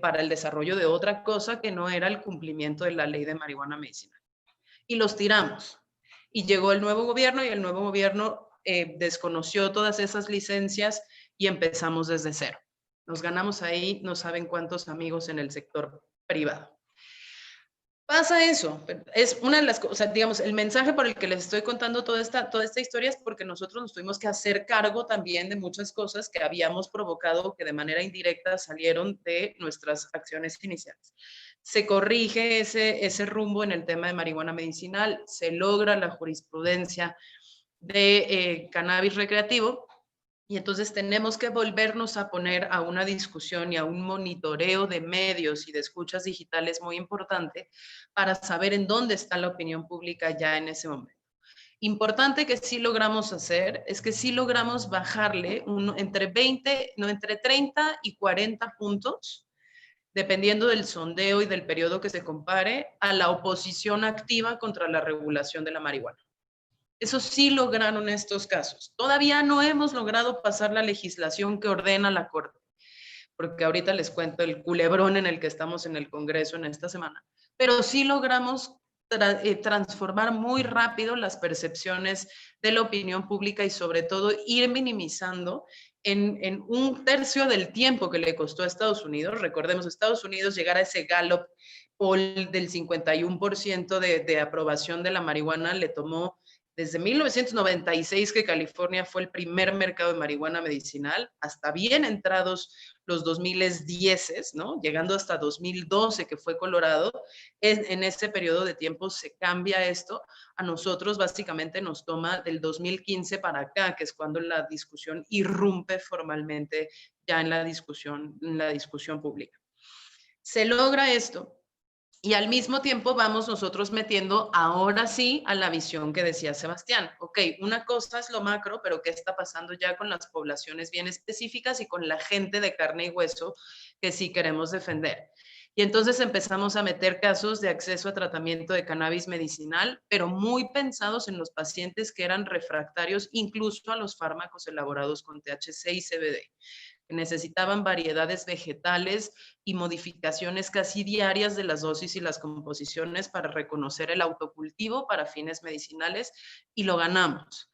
para el desarrollo de otra cosa que no era el cumplimiento de la ley de marihuana medicinal. Y los tiramos. Y llegó el nuevo gobierno y el nuevo gobierno desconoció todas esas licencias y empezamos desde cero. Nos ganamos ahí, no saben cuántos amigos en el sector privado. Pasa eso, es una de las cosas, digamos, el mensaje por el que les estoy contando toda esta historia es porque nosotros nos tuvimos que hacer cargo también de muchas cosas que habíamos provocado que de manera indirecta salieron de nuestras acciones iniciales. Se corrige ese rumbo en el tema de marihuana medicinal, se logra la jurisprudencia de cannabis recreativo. Y entonces tenemos que volvernos a poner a una discusión y a un monitoreo de medios y de escuchas digitales muy importante para saber en dónde está la opinión pública ya en ese momento. Importante que sí logramos hacer es que sí logramos bajarle entre 30 y 40 puntos, dependiendo del sondeo y del periodo que se compare, a la oposición activa contra la regulación de la marihuana. Eso sí lograron estos casos. Todavía no hemos logrado pasar la legislación que ordena la Corte, porque ahorita les cuento el culebrón en el que estamos en el Congreso en esta semana, pero sí logramos transformar muy rápido las percepciones de la opinión pública y sobre todo ir minimizando en un tercio del tiempo que le costó a Estados Unidos. Recordemos, Estados Unidos llegar a ese Gallup poll del 51% de aprobación de la marihuana le tomó desde 1996, que California fue el primer mercado de marihuana medicinal, hasta bien entrados los 2010, ¿no? Llegando hasta 2012, que fue Colorado, en ese periodo de tiempo se cambia esto. A nosotros básicamente nos toma del 2015 para acá, que es cuando la discusión irrumpe formalmente ya en la discusión pública. Se logra esto. Y al mismo tiempo vamos nosotros metiendo ahora sí a la visión que decía Sebastián. Ok, una cosa es lo macro, pero ¿qué está pasando ya con las poblaciones bien específicas y con la gente de carne y hueso que sí queremos defender? Y entonces empezamos a meter casos de acceso a tratamiento de cannabis medicinal, pero muy pensados en los pacientes que eran refractarios incluso a los fármacos elaborados con THC y CBD. Necesitaban variedades vegetales y modificaciones casi diarias de las dosis y las composiciones para reconocer el autocultivo para fines medicinales, y lo ganamos.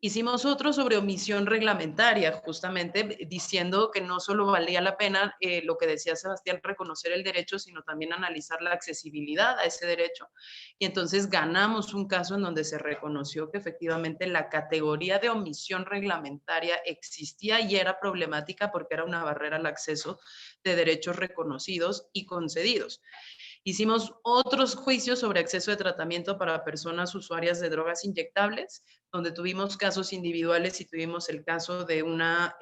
Hicimos otro sobre omisión reglamentaria, justamente diciendo que no solo valía la pena lo que decía Sebastián, reconocer el derecho, sino también analizar la accesibilidad a ese derecho. Y entonces ganamos un caso en donde se reconoció que efectivamente la categoría de omisión reglamentaria existía y era problemática porque era una barrera al acceso de derechos reconocidos y concedidos. Hicimos otros juicios sobre acceso de tratamiento para personas usuarias de drogas inyectables, donde tuvimos casos individuales y tuvimos el caso de una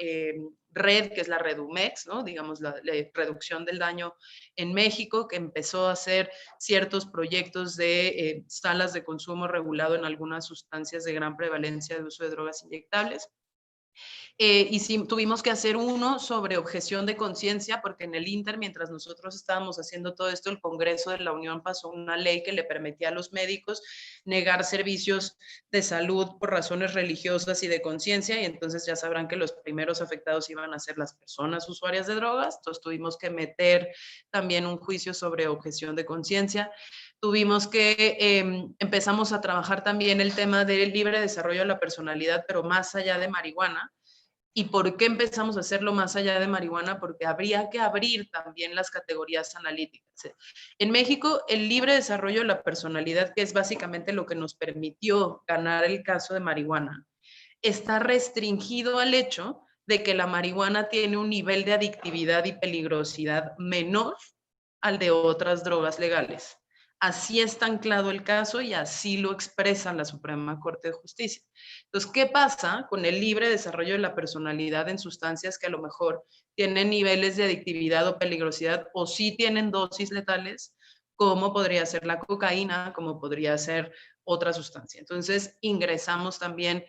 red, que es la Redumex, ¿no? Digamos, la reducción del daño en México, que empezó a hacer ciertos proyectos de salas de consumo regulado en algunas sustancias de gran prevalencia de uso de drogas inyectables. Y sí, tuvimos que hacer uno sobre objeción de conciencia, porque en el Inter, mientras nosotros estábamos haciendo todo esto, el Congreso de la Unión pasó una ley que le permitía a los médicos negar servicios de salud por razones religiosas y de conciencia, y entonces ya sabrán que los primeros afectados iban a ser las personas usuarias de drogas. Entonces tuvimos que meter también un juicio sobre objeción de conciencia. Tuvimos que empezamos a trabajar también el tema del libre desarrollo de la personalidad, pero más allá de marihuana. ¿Y por qué empezamos a hacerlo más allá de marihuana? Porque habría que abrir también las categorías analíticas. En México, el libre desarrollo de la personalidad, que es básicamente lo que nos permitió ganar el caso de marihuana, está restringido al hecho de que la marihuana tiene un nivel de adictividad y peligrosidad menor al de otras drogas legales. Así está anclado el caso y así lo expresa la Suprema Corte de Justicia. Entonces, ¿qué pasa con el libre desarrollo de la personalidad en sustancias que a lo mejor tienen niveles de adictividad o peligrosidad o sí tienen dosis letales, como podría ser la cocaína, como podría ser otra sustancia? Entonces, ingresamos también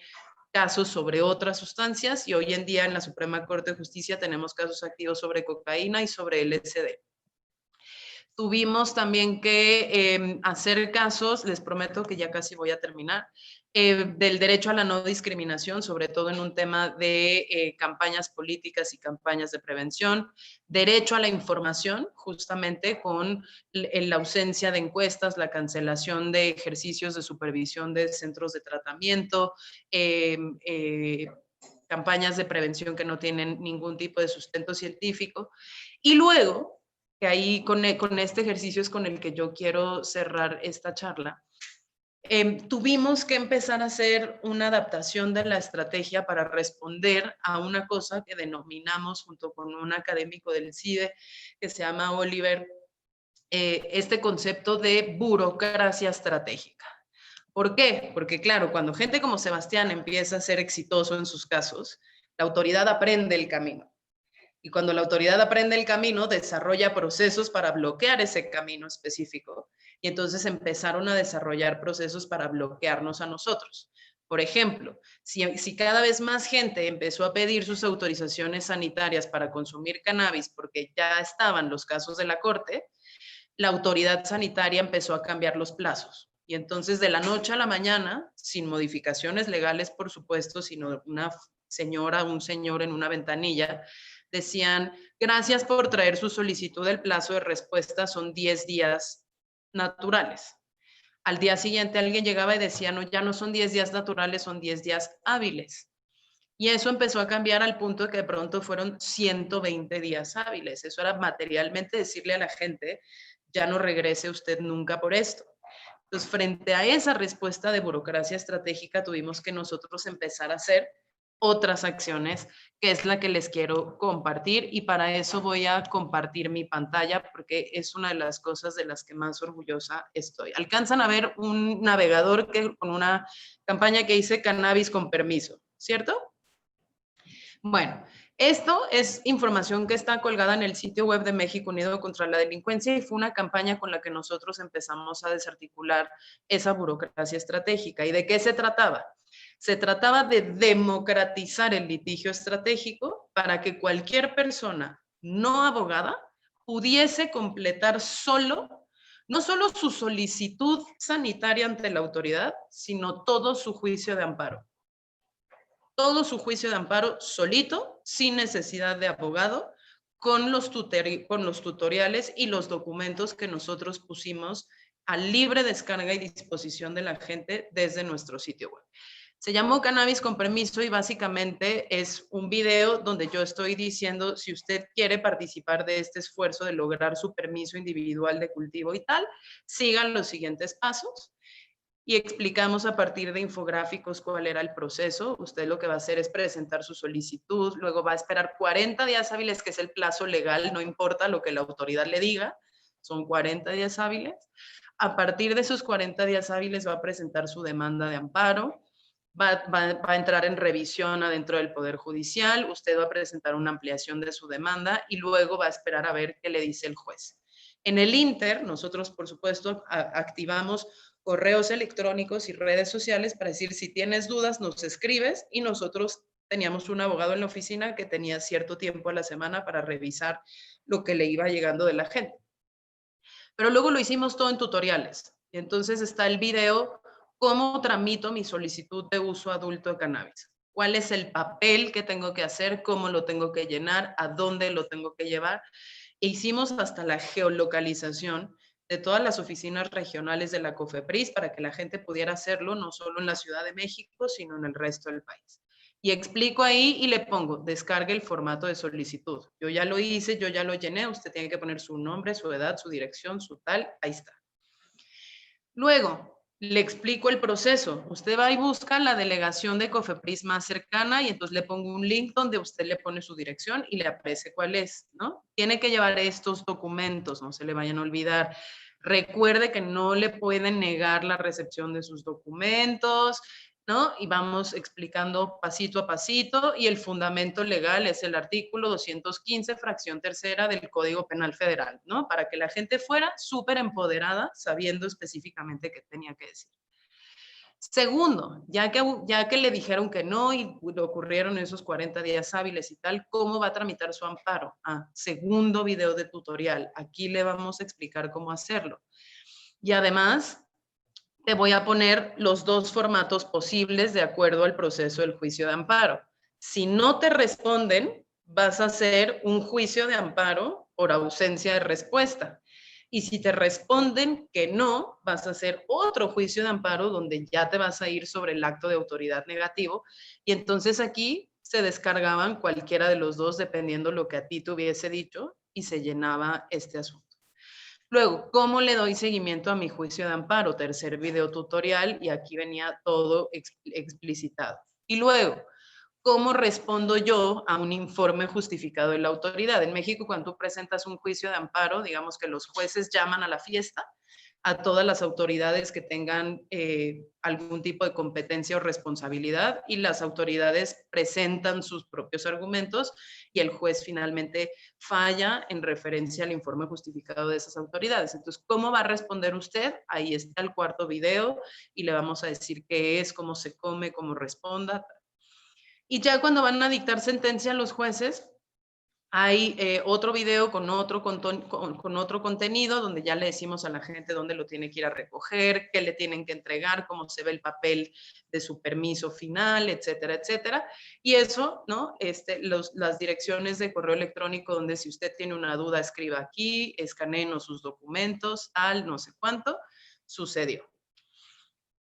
casos sobre otras sustancias y hoy en día en la Suprema Corte de Justicia tenemos casos activos sobre cocaína y sobre LSD. Tuvimos también que hacer casos, les prometo que ya casi voy a terminar, del derecho a la no discriminación, sobre todo en un tema de campañas políticas y campañas de prevención, derecho a la información, justamente con la ausencia de encuestas, la cancelación de ejercicios de supervisión de centros de tratamiento, campañas de prevención que no tienen ningún tipo de sustento científico. Y luego, que ahí con este ejercicio es con el que yo quiero cerrar esta charla, tuvimos que empezar a hacer una adaptación de la estrategia para responder a una cosa que denominamos junto con un académico del CIDE que se llama Oliver, este concepto de burocracia estratégica. ¿Por qué? Porque claro, cuando gente como Sebastián empieza a ser exitoso en sus casos, la autoridad aprende el camino. Y cuando la autoridad aprende el camino, desarrolla procesos para bloquear ese camino específico. Y entonces empezaron a desarrollar procesos para bloquearnos a nosotros. Por ejemplo, si cada vez más gente empezó a pedir sus autorizaciones sanitarias para consumir cannabis porque ya estaban los casos de la corte, la autoridad sanitaria empezó a cambiar los plazos. Y entonces de la noche a la mañana, sin modificaciones legales, por supuesto, sino una señora, un señor en una ventanilla, decían, gracias por traer su solicitud, el plazo de respuesta son 10 días naturales. Al día siguiente alguien llegaba y decía, no, ya no son 10 días naturales, son 10 días hábiles. Y eso empezó a cambiar al punto de que de pronto fueron 120 días hábiles. Eso era materialmente decirle a la gente, ya no regrese usted nunca por esto. Entonces, frente a esa respuesta de burocracia estratégica, tuvimos que nosotros empezar a hacer otras acciones, que es la que les quiero compartir, y para eso voy a compartir mi pantalla porque es una de las cosas de las que más orgullosa estoy. Alcanzan a ver un navegador con una campaña que dice cannabis con permiso, ¿cierto? Bueno, esto es información que está colgada en el sitio web de México Unido contra la Delincuencia y fue una campaña con la que nosotros empezamos a desarticular esa burocracia estratégica. ¿Y de qué se trataba? Se trataba de democratizar el litigio estratégico para que cualquier persona no abogada pudiese completar no solo su solicitud sanitaria ante la autoridad, sino todo su juicio de amparo. Todo su juicio de amparo solito, sin necesidad de abogado, con los tutoriales y los documentos que nosotros pusimos a libre descarga y disposición de la gente desde nuestro sitio web. Se llamó Cannabis con Permiso y básicamente es un video donde yo estoy diciendo si usted quiere participar de este esfuerzo de lograr su permiso individual de cultivo y tal, sigan los siguientes pasos. Y explicamos a partir de infográficos cuál era el proceso. Usted lo que va a hacer es presentar su solicitud, luego va a esperar 40 días hábiles, que es el plazo legal, no importa lo que la autoridad le diga, son 40 días hábiles. A partir de esos 40 días hábiles va a presentar su demanda de amparo, va a entrar en revisión adentro del Poder Judicial, usted va a presentar una ampliación de su demanda y luego va a esperar a ver qué le dice el juez. En el Inter, nosotros, por supuesto, activamos correos electrónicos y redes sociales para decir, si tienes dudas, nos escribes, y nosotros teníamos un abogado en la oficina que tenía cierto tiempo a la semana para revisar lo que le iba llegando de la gente. Pero luego lo hicimos todo en tutoriales. Y entonces está el video, cómo tramito mi solicitud de uso adulto de cannabis. ¿Cuál es el papel que tengo que hacer? ¿Cómo lo tengo que llenar? ¿A dónde lo tengo que llevar? E hicimos hasta la geolocalización de todas las oficinas regionales de la COFEPRIS para que la gente pudiera hacerlo no solo en la Ciudad de México, sino en el resto del país. Y explico ahí y le pongo, descargue el formato de solicitud. Yo ya lo hice, yo ya lo llené, usted tiene que poner su nombre, su edad, su dirección, su tal, ahí está. Luego, le explico el proceso. Usted va y busca la delegación de COFEPRIS más cercana y entonces le pongo un link donde usted le pone su dirección y le aparece cuál es, ¿no? Tiene que llevar estos documentos, no se le vayan a olvidar. Recuerde que no le pueden negar la recepción de sus documentos, ¿no? Y vamos explicando pasito a pasito, y el fundamento legal es el artículo 215, fracción tercera del Código Penal Federal, ¿no? Para que la gente fuera súper empoderada, sabiendo específicamente qué tenía que decir. Segundo, ya que le dijeron que no y le ocurrieron esos 40 días hábiles y tal, ¿cómo va a tramitar su amparo? Segundo video de tutorial. Aquí le vamos a explicar cómo hacerlo. Y además, te voy a poner los dos formatos posibles de acuerdo al proceso del juicio de amparo. Si no te responden, vas a hacer un juicio de amparo por ausencia de respuesta. Y si te responden que no, vas a hacer otro juicio de amparo donde ya te vas a ir sobre el acto de autoridad negativo. Y entonces aquí se descargaban cualquiera de los dos dependiendo lo que a ti te hubiese dicho y se llenaba este asunto. Luego, ¿cómo le doy seguimiento a mi juicio de amparo? Tercer video tutorial, y aquí venía todo explicitado. Y luego, ¿cómo respondo yo a un informe justificado de la autoridad? En México, cuando tú presentas un juicio de amparo, digamos que los jueces llaman a la fiesta a todas las autoridades que tengan algún tipo de competencia o responsabilidad, y las autoridades presentan sus propios argumentos y el juez finalmente falla en referencia al informe justificado de esas autoridades. Entonces, ¿cómo va a responder usted? Ahí está el cuarto video y le vamos a decir qué es, cómo se come, cómo responda. Y ya cuando van a dictar sentencia los jueces, hay otro video con otro contenido donde ya le decimos a la gente dónde lo tiene que ir a recoger, qué le tienen que entregar, cómo se ve el papel de su permiso final, etcétera, etcétera. Y eso, ¿no? Las direcciones de correo electrónico donde si usted tiene una duda, escriba aquí, escaneen sus documentos, tal, no sé cuánto, sucedió.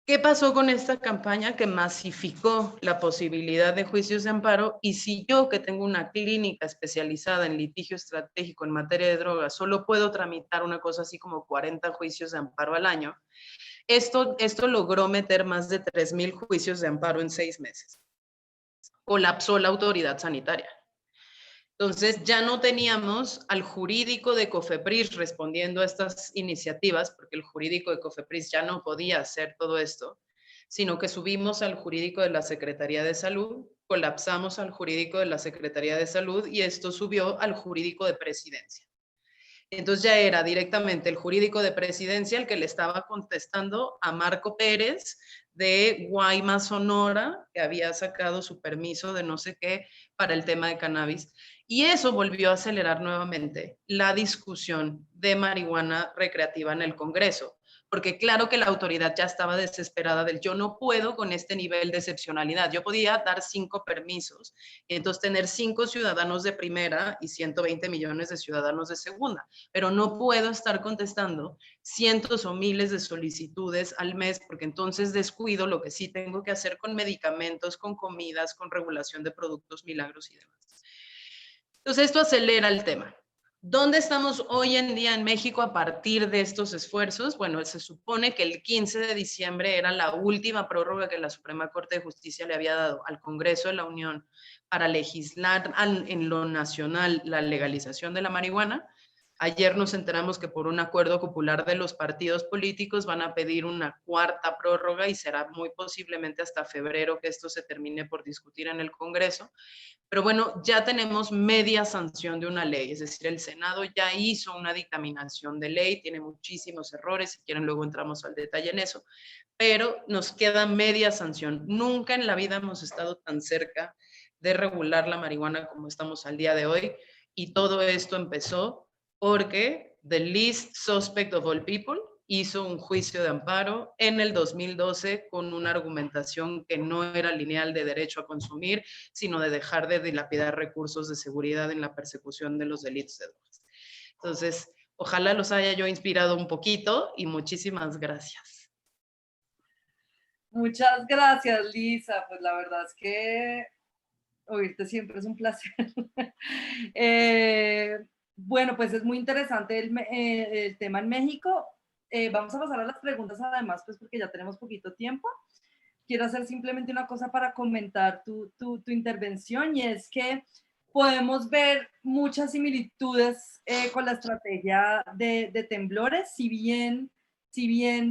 ¿Qué pasó con esta campaña que masificó la posibilidad de juicios de amparo? Y si yo, que tengo una clínica especializada en litigio estratégico en materia de drogas, solo puedo tramitar una cosa así como 40 juicios de amparo al año, esto logró meter más de 3,000 juicios de amparo en 6 meses. Colapsó la autoridad sanitaria. Entonces ya no teníamos al jurídico de COFEPRIS respondiendo a estas iniciativas, porque el jurídico de COFEPRIS ya no podía hacer todo esto, sino que subimos al jurídico de la Secretaría de Salud, colapsamos al jurídico de la Secretaría de Salud y esto subió al jurídico de Presidencia. Entonces ya era directamente el jurídico de Presidencia el que le estaba contestando a Marco Pérez de Guaymas, Sonora, que había sacado su permiso de no sé qué para el tema de cannabis. Y eso volvió a acelerar nuevamente la discusión de marihuana recreativa en el Congreso, porque claro que la autoridad ya estaba desesperada del yo no puedo con este nivel de excepcionalidad. Yo podía dar 5 permisos y entonces tener 5 ciudadanos de primera y 120 millones de ciudadanos de segunda, pero no puedo estar contestando cientos o miles de solicitudes al mes porque entonces descuido lo que sí tengo que hacer con medicamentos, con comidas, con regulación de productos milagros y demás. Entonces esto acelera el tema. ¿Dónde estamos hoy en día en México a partir de estos esfuerzos? Bueno, se supone que el 15 de diciembre era la última prórroga que la Suprema Corte de Justicia le había dado al Congreso de la Unión para legislar en lo nacional la legalización de la marihuana. Ayer nos enteramos que por un acuerdo popular de los partidos políticos van a pedir una 4ª prórroga y será muy posiblemente hasta febrero que esto se termine por discutir en el Congreso. Pero bueno, ya tenemos media sanción de una ley, es decir, el Senado ya hizo una dictaminación de ley, tiene muchísimos errores, si quieren luego entramos al detalle en eso, pero nos queda media sanción. Nunca en la vida hemos estado tan cerca de regular la marihuana como estamos al día de hoy, y todo esto empezó porque the least suspect of all people hizo un juicio de amparo en el 2012 con una argumentación que no era lineal de derecho a consumir, sino de dejar de dilapidar recursos de seguridad en la persecución de los delitos de drogas. Entonces, ojalá los haya yo inspirado un poquito y muchísimas gracias. Muchas gracias, Lisa. Pues la verdad es que oírte siempre es un placer. Bueno, pues es muy interesante el tema en México. Vamos a pasar a las preguntas además, pues porque ya tenemos poquito tiempo. Quiero hacer simplemente una cosa para comentar tu intervención, y es que podemos ver muchas similitudes con la estrategia de temblores, si bien,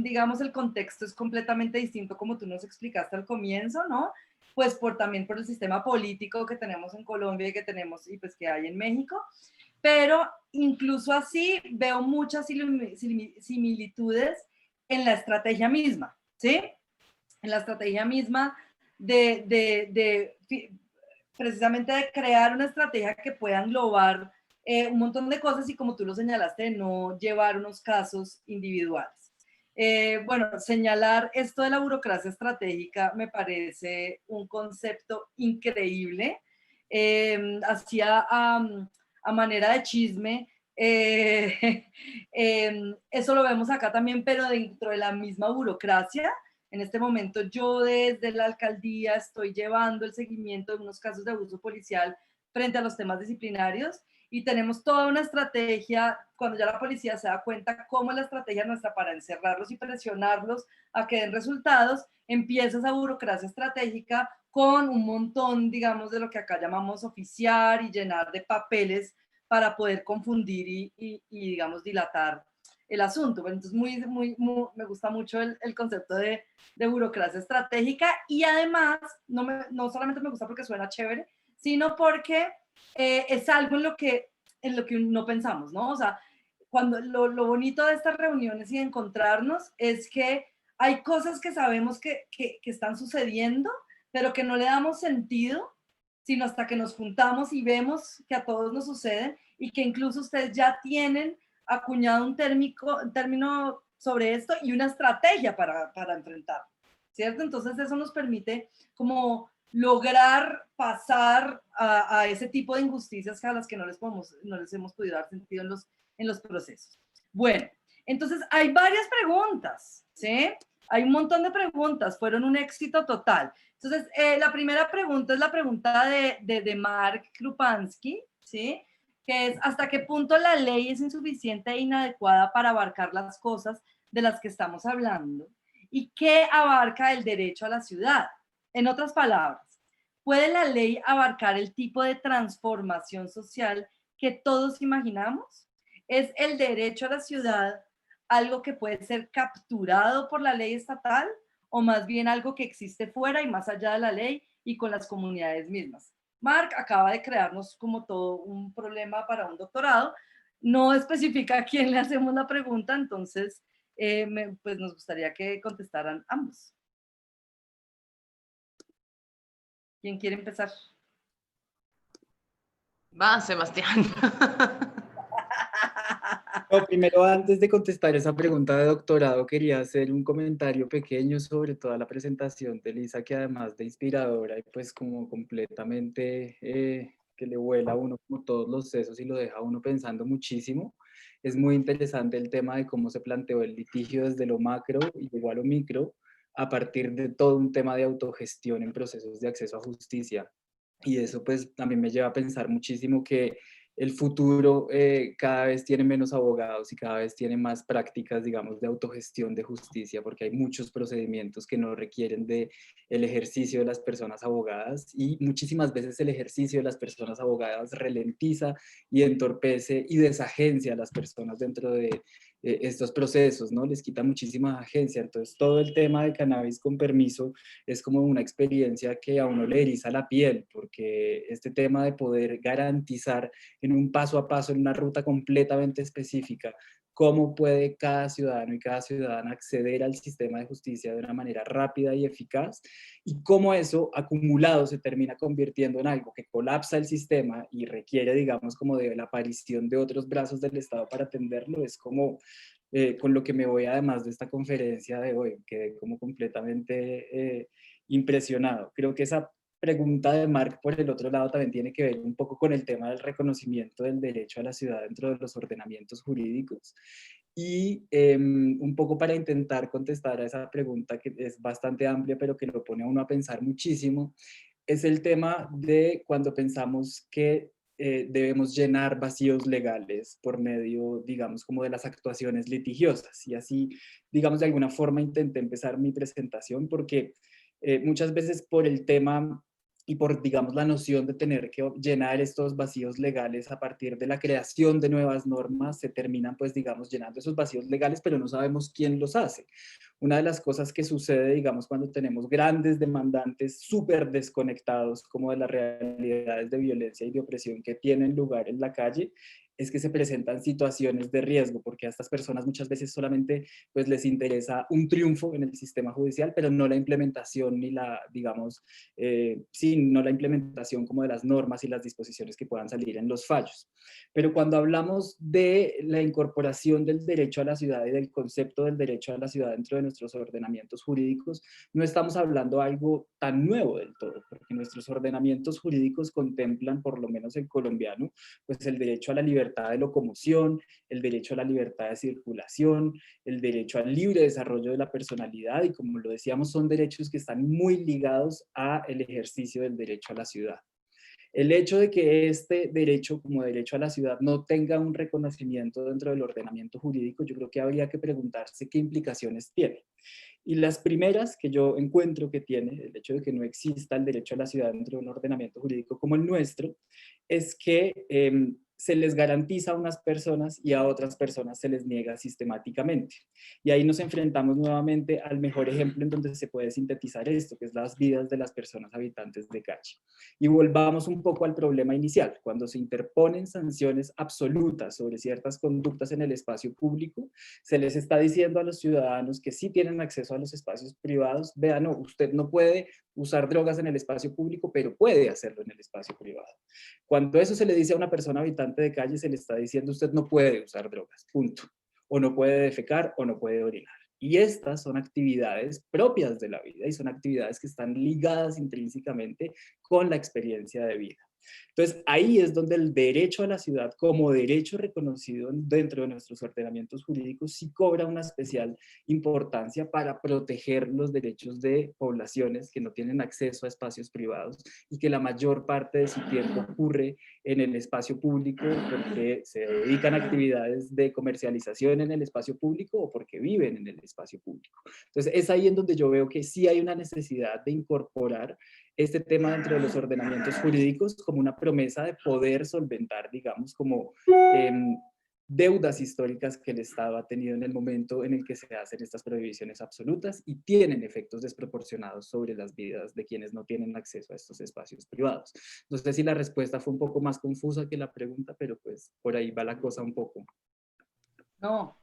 digamos, el contexto es completamente distinto, como tú nos explicaste al comienzo, ¿no? Pues también por el sistema político que tenemos en Colombia y que tenemos y pues que hay en México. Pero incluso así veo muchas similitudes en la estrategia misma, ¿sí? En la estrategia misma precisamente de crear una estrategia que pueda englobar un montón de cosas y, como tú lo señalaste, no llevar unos casos individuales. Bueno, señalar esto de la burocracia estratégica me parece un concepto increíble. Hacía a manera de chisme, eso lo vemos acá también, pero dentro de la misma burocracia. En este momento yo desde la alcaldía estoy llevando el seguimiento de unos casos de abuso policial frente a los temas disciplinarios, y tenemos toda una estrategia cuando ya la policía se da cuenta cómo es la estrategia nuestra para encerrarlos y presionarlos a que den resultados. Empieza esa burocracia estratégica con un montón, digamos, de lo que acá llamamos oficiar y llenar de papeles para poder confundir y digamos, dilatar el asunto. Bueno, entonces me gusta mucho el concepto de burocracia estratégica, y además no solamente me gusta porque suena chévere, sino porque es algo en lo que no pensamos, ¿no? O sea, cuando lo bonito de estas reuniones y de encontrarnos es que hay cosas que sabemos que están sucediendo, pero que no le damos sentido, sino hasta que nos juntamos y vemos que a todos nos sucede, y que incluso ustedes ya tienen acuñado un término sobre esto y una estrategia para enfrentar, ¿cierto? Entonces eso nos permite como lograr pasar a ese tipo de injusticias a las que no les hemos podido dar sentido en los procesos. Bueno, entonces hay varias preguntas, ¿sí? Hay un montón de preguntas, fueron un éxito total. Entonces, la primera pregunta es la pregunta de Mark Krupansky, ¿sí? Que es, ¿hasta qué punto la ley es insuficiente e inadecuada para abarcar las cosas de las que estamos hablando? ¿Y qué abarca el derecho a la ciudad? En otras palabras, ¿puede la ley abarcar el tipo de transformación social que todos imaginamos? ¿Es el derecho a la ciudad algo que puede ser capturado por la ley estatal o más bien algo que existe fuera y más allá de la ley y con las comunidades mismas? Mark acaba de crearnos como todo un problema para un doctorado. No especifica a quién le hacemos la pregunta, entonces pues nos gustaría que contestaran ambos. ¿Quién quiere empezar? Va, Sebastián. No, primero, antes de contestar esa pregunta de doctorado, quería hacer un comentario pequeño sobre toda la presentación de Lisa, que además de inspiradora y pues como completamente que le vuela a uno como todos los sesos y lo deja a uno pensando muchísimo. Es muy interesante el tema de cómo se planteó el litigio desde lo macro y luego a lo micro, a partir de todo un tema de autogestión en procesos de acceso a justicia. Y eso pues también me lleva a pensar muchísimo que el futuro cada vez tiene menos abogados y cada vez tiene más prácticas, digamos, de autogestión de justicia, porque hay muchos procedimientos que no requieren de el ejercicio de las personas abogadas y muchísimas veces el ejercicio de las personas abogadas ralentiza y entorpece y desagencia a las personas dentro de estos procesos, ¿no? Les quita muchísima agencia. Entonces, todo el tema de cannabis con permiso es como una experiencia que a uno le eriza la piel, porque este tema de poder garantizar en un paso a paso, en una ruta completamente específica, cómo puede cada ciudadano y cada ciudadana acceder al sistema de justicia de una manera rápida y eficaz, y cómo eso acumulado se termina convirtiendo en algo que colapsa el sistema y requiere, digamos, como de la aparición de otros brazos del Estado para atenderlo, es como con lo que me voy además de esta conferencia de hoy, quedé como completamente impresionado. Creo que esa pregunta de Mark por el otro lado también tiene que ver un poco con el tema del reconocimiento del derecho a la ciudad dentro de los ordenamientos jurídicos. Y un poco para intentar contestar a esa pregunta que es bastante amplia, pero que lo pone a uno a pensar muchísimo, es el tema de cuando pensamos que debemos llenar vacíos legales por medio, digamos, como de las actuaciones litigiosas. Y así, digamos, de alguna forma intenté empezar mi presentación porque muchas veces por el tema y por, digamos, la noción de tener que llenar estos vacíos legales a partir de la creación de nuevas normas, se terminan, pues, digamos, llenando esos vacíos legales, pero no sabemos quién los hace. Una de las cosas que sucede, digamos, cuando tenemos grandes demandantes súper desconectados como de las realidades de violencia y de opresión que tienen lugar en la calle, es que se presentan situaciones de riesgo, porque a estas personas muchas veces solamente pues, les interesa un triunfo en el sistema judicial, pero no la implementación ni la, digamos, sí, no la implementación como de las normas y las disposiciones que puedan salir en los fallos. Pero cuando hablamos de la incorporación del derecho a la ciudad y del concepto del derecho a la ciudad dentro de nuestros ordenamientos jurídicos, no estamos hablando de algo tan nuevo del todo, porque nuestros ordenamientos jurídicos contemplan, por lo menos el colombiano, pues el derecho a la libertad de locomoción, el derecho a la libertad de circulación, el derecho al libre desarrollo de la personalidad y, como lo decíamos, son derechos que están muy ligados al ejercicio del derecho a la ciudad. El hecho de que este derecho, como derecho a la ciudad, no tenga un reconocimiento dentro del ordenamiento jurídico, yo creo que habría que preguntarse qué implicaciones tiene. Y las primeras que yo encuentro que tiene el hecho de que no exista el derecho a la ciudad dentro de un ordenamiento jurídico como el nuestro, es que se les garantiza a unas personas y a otras personas se les niega sistemáticamente. Y ahí nos enfrentamos nuevamente al mejor ejemplo en donde se puede sintetizar esto, que es las vidas de las personas habitantes de calle. Y volvamos un poco al problema inicial. Cuando se interponen sanciones absolutas sobre ciertas conductas en el espacio público, se les está diciendo a los ciudadanos que sí tienen acceso a los espacios privados, vean, no, usted no puede usar drogas en el espacio público, pero puede hacerlo en el espacio privado. Cuando eso se le dice a una persona habitante de calle, se le está diciendo usted no puede usar drogas, punto. O no puede defecar o no puede orinar. Y estas son actividades propias de la vida y son actividades que están ligadas intrínsecamente con la experiencia de vida. Entonces, ahí es donde el derecho a la ciudad, como derecho reconocido dentro de nuestros ordenamientos jurídicos, sí cobra una especial importancia para proteger los derechos de poblaciones que no tienen acceso a espacios privados y que la mayor parte de su tiempo ocurre en el espacio público porque se dedican a actividades de comercialización en el espacio público o porque viven en el espacio público. Entonces, es ahí en donde yo veo que sí hay una necesidad de incorporar este tema dentro de los ordenamientos jurídicos como una promesa de poder solventar, digamos, como deudas históricas que el Estado ha tenido en el momento en el que se hacen estas prohibiciones absolutas y tienen efectos desproporcionados sobre las vidas de quienes no tienen acceso a estos espacios privados. No sé si la respuesta fue un poco más confusa que la pregunta, pero pues por ahí va la cosa un poco. No.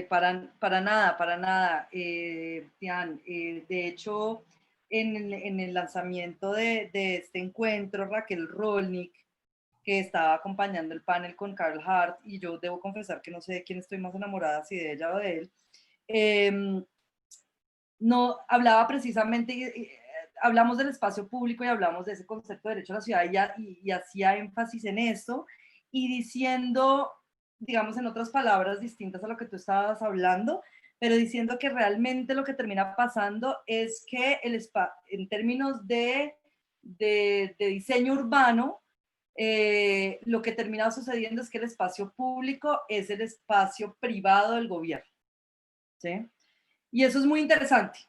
Para nada, para nada, Tian. De hecho, en el lanzamiento de este encuentro, Raquel Rolnick, que estaba acompañando el panel con Carl Hart, y yo debo confesar que no sé de quién estoy más enamorada, si de ella o de él, no, hablaba precisamente, hablamos del espacio público y hablamos de ese concepto de derecho a la ciudad y hacía énfasis en esto y diciendo, digamos en otras palabras distintas a lo que tú estabas hablando, pero diciendo que realmente lo que termina pasando es que en términos de diseño urbano, lo que termina sucediendo es que el espacio público es el espacio privado del gobierno, ¿sí? Y eso es muy interesante.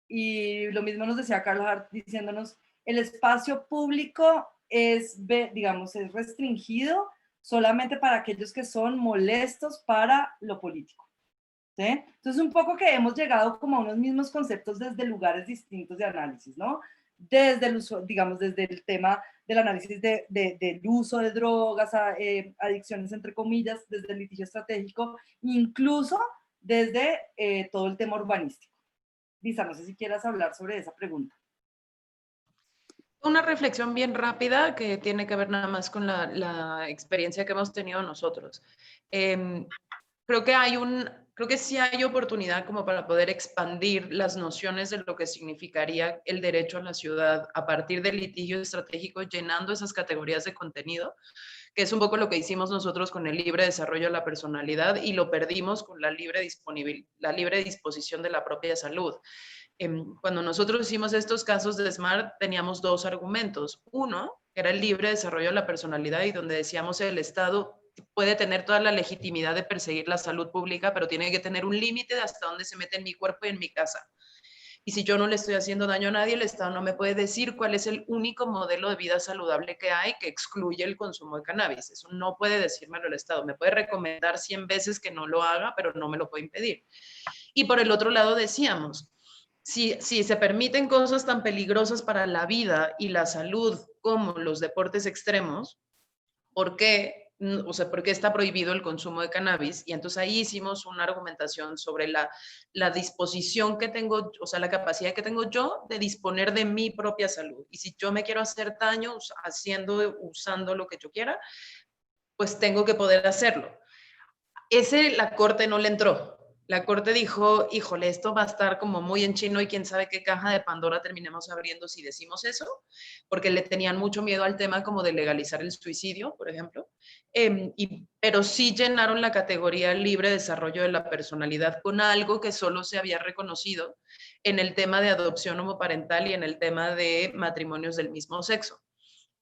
Y lo mismo nos decía Carl Hart diciéndonos, el espacio público es, digamos, es restringido solamente para aquellos que son molestos para lo político, ¿sí? Entonces, un poco que hemos llegado como a unos mismos conceptos desde lugares distintos de análisis, ¿no? Desde el uso, digamos, desde el tema del análisis del uso de drogas, adicciones entre comillas, desde el litigio estratégico, incluso desde todo el tema urbanístico. Lisa, no sé si quieras hablar sobre esa pregunta. Una reflexión bien rápida que tiene que ver nada más con la experiencia que hemos tenido nosotros. Creo que sí hay oportunidad como para poder expandir las nociones de lo que significaría el derecho a la ciudad a partir del litigio estratégico, llenando esas categorías de contenido, que es un poco lo que hicimos nosotros con el libre desarrollo de la personalidad y lo perdimos con la libre disposición de la propia salud. Cuando nosotros hicimos estos casos de SMART, teníamos dos argumentos. Uno, que era el libre desarrollo de la personalidad y donde decíamos el Estado puede tener toda la legitimidad de perseguir la salud pública, pero tiene que tener un límite de hasta dónde se mete en mi cuerpo y en mi casa. Y si yo no le estoy haciendo daño a nadie, el Estado no me puede decir cuál es el único modelo de vida saludable que hay que excluye el consumo de cannabis. Eso no puede decírmelo el Estado. Me puede recomendar 100 veces que no lo haga, pero no me lo puede impedir. Y por el otro lado decíamos, si se permiten cosas tan peligrosas para la vida y la salud como los deportes extremos, ¿por qué? O sea, ¿por qué está prohibido el consumo de cannabis? Y entonces ahí hicimos una argumentación sobre la disposición que tengo, o sea, la capacidad que tengo yo de disponer de mi propia salud. Y si yo me quiero hacer daño usando lo que yo quiera, pues tengo que poder hacerlo. La Corte no le entró. La Corte dijo, híjole, esto va a estar como muy en chino y quién sabe qué caja de Pandora terminemos abriendo si decimos eso, porque le tenían mucho miedo al tema como de legalizar el suicidio, por ejemplo, pero sí llenaron la categoría libre desarrollo de la personalidad con algo que solo se había reconocido en el tema de adopción homoparental y en el tema de matrimonios del mismo sexo.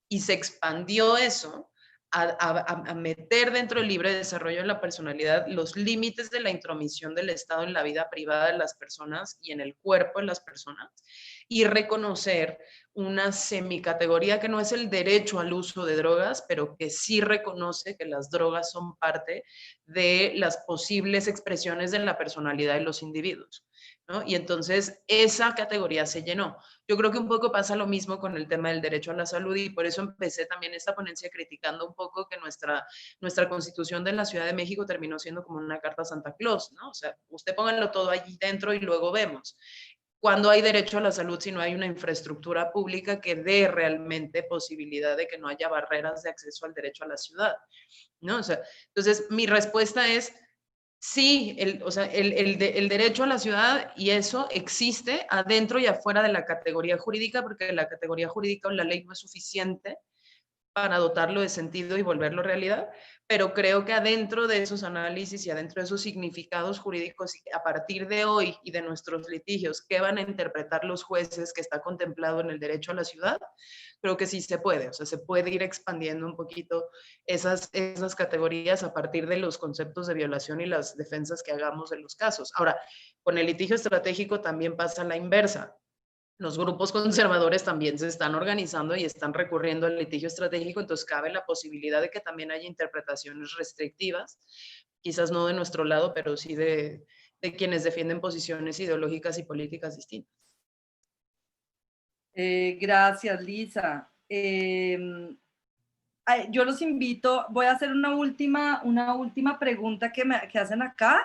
Y se expandió eso a meter dentro del libre desarrollo de la personalidad los límites de la intromisión del Estado en la vida privada de las personas y en el cuerpo de las personas y reconocer una semicategoría que no es el derecho al uso de drogas, pero que sí reconoce que las drogas son parte de las posibles expresiones de la personalidad de los individuos, ¿no? Y entonces esa categoría se llenó. Yo creo que un poco pasa lo mismo con el tema del derecho a la salud y por eso empecé también esta ponencia criticando un poco que nuestra Constitución de la Ciudad de México terminó siendo como una carta a Santa Claus, ¿no? O sea, usted pónganlo todo allí dentro y luego vemos. ¿Cuándo hay derecho a la salud si no hay una infraestructura pública que dé realmente posibilidad de que no haya barreras de acceso al derecho a la ciudad? ¿No? O sea, entonces mi respuesta es, Sí, o sea, el derecho a la ciudad, y eso existe adentro y afuera de la categoría jurídica, porque la categoría jurídica o la ley no es suficiente para dotarlo de sentido y volverlo realidad, pero creo que adentro de esos análisis y adentro de esos significados jurídicos, a partir de hoy y de nuestros litigios, ¿qué van a interpretar los jueces que está contemplado en el derecho a la ciudad? Creo que sí se puede, o sea, se puede ir expandiendo un poquito esas categorías a partir de los conceptos de violación y las defensas que hagamos de los casos. Ahora, con el litigio estratégico también pasa la inversa. Los grupos conservadores también se están organizando y están recurriendo al litigio estratégico, entonces cabe la posibilidad de que también haya interpretaciones restrictivas, quizás no de nuestro lado, pero sí de quienes defienden posiciones ideológicas y políticas distintas. Gracias, Lisa. Yo los invito, voy a hacer una última pregunta que hacen acá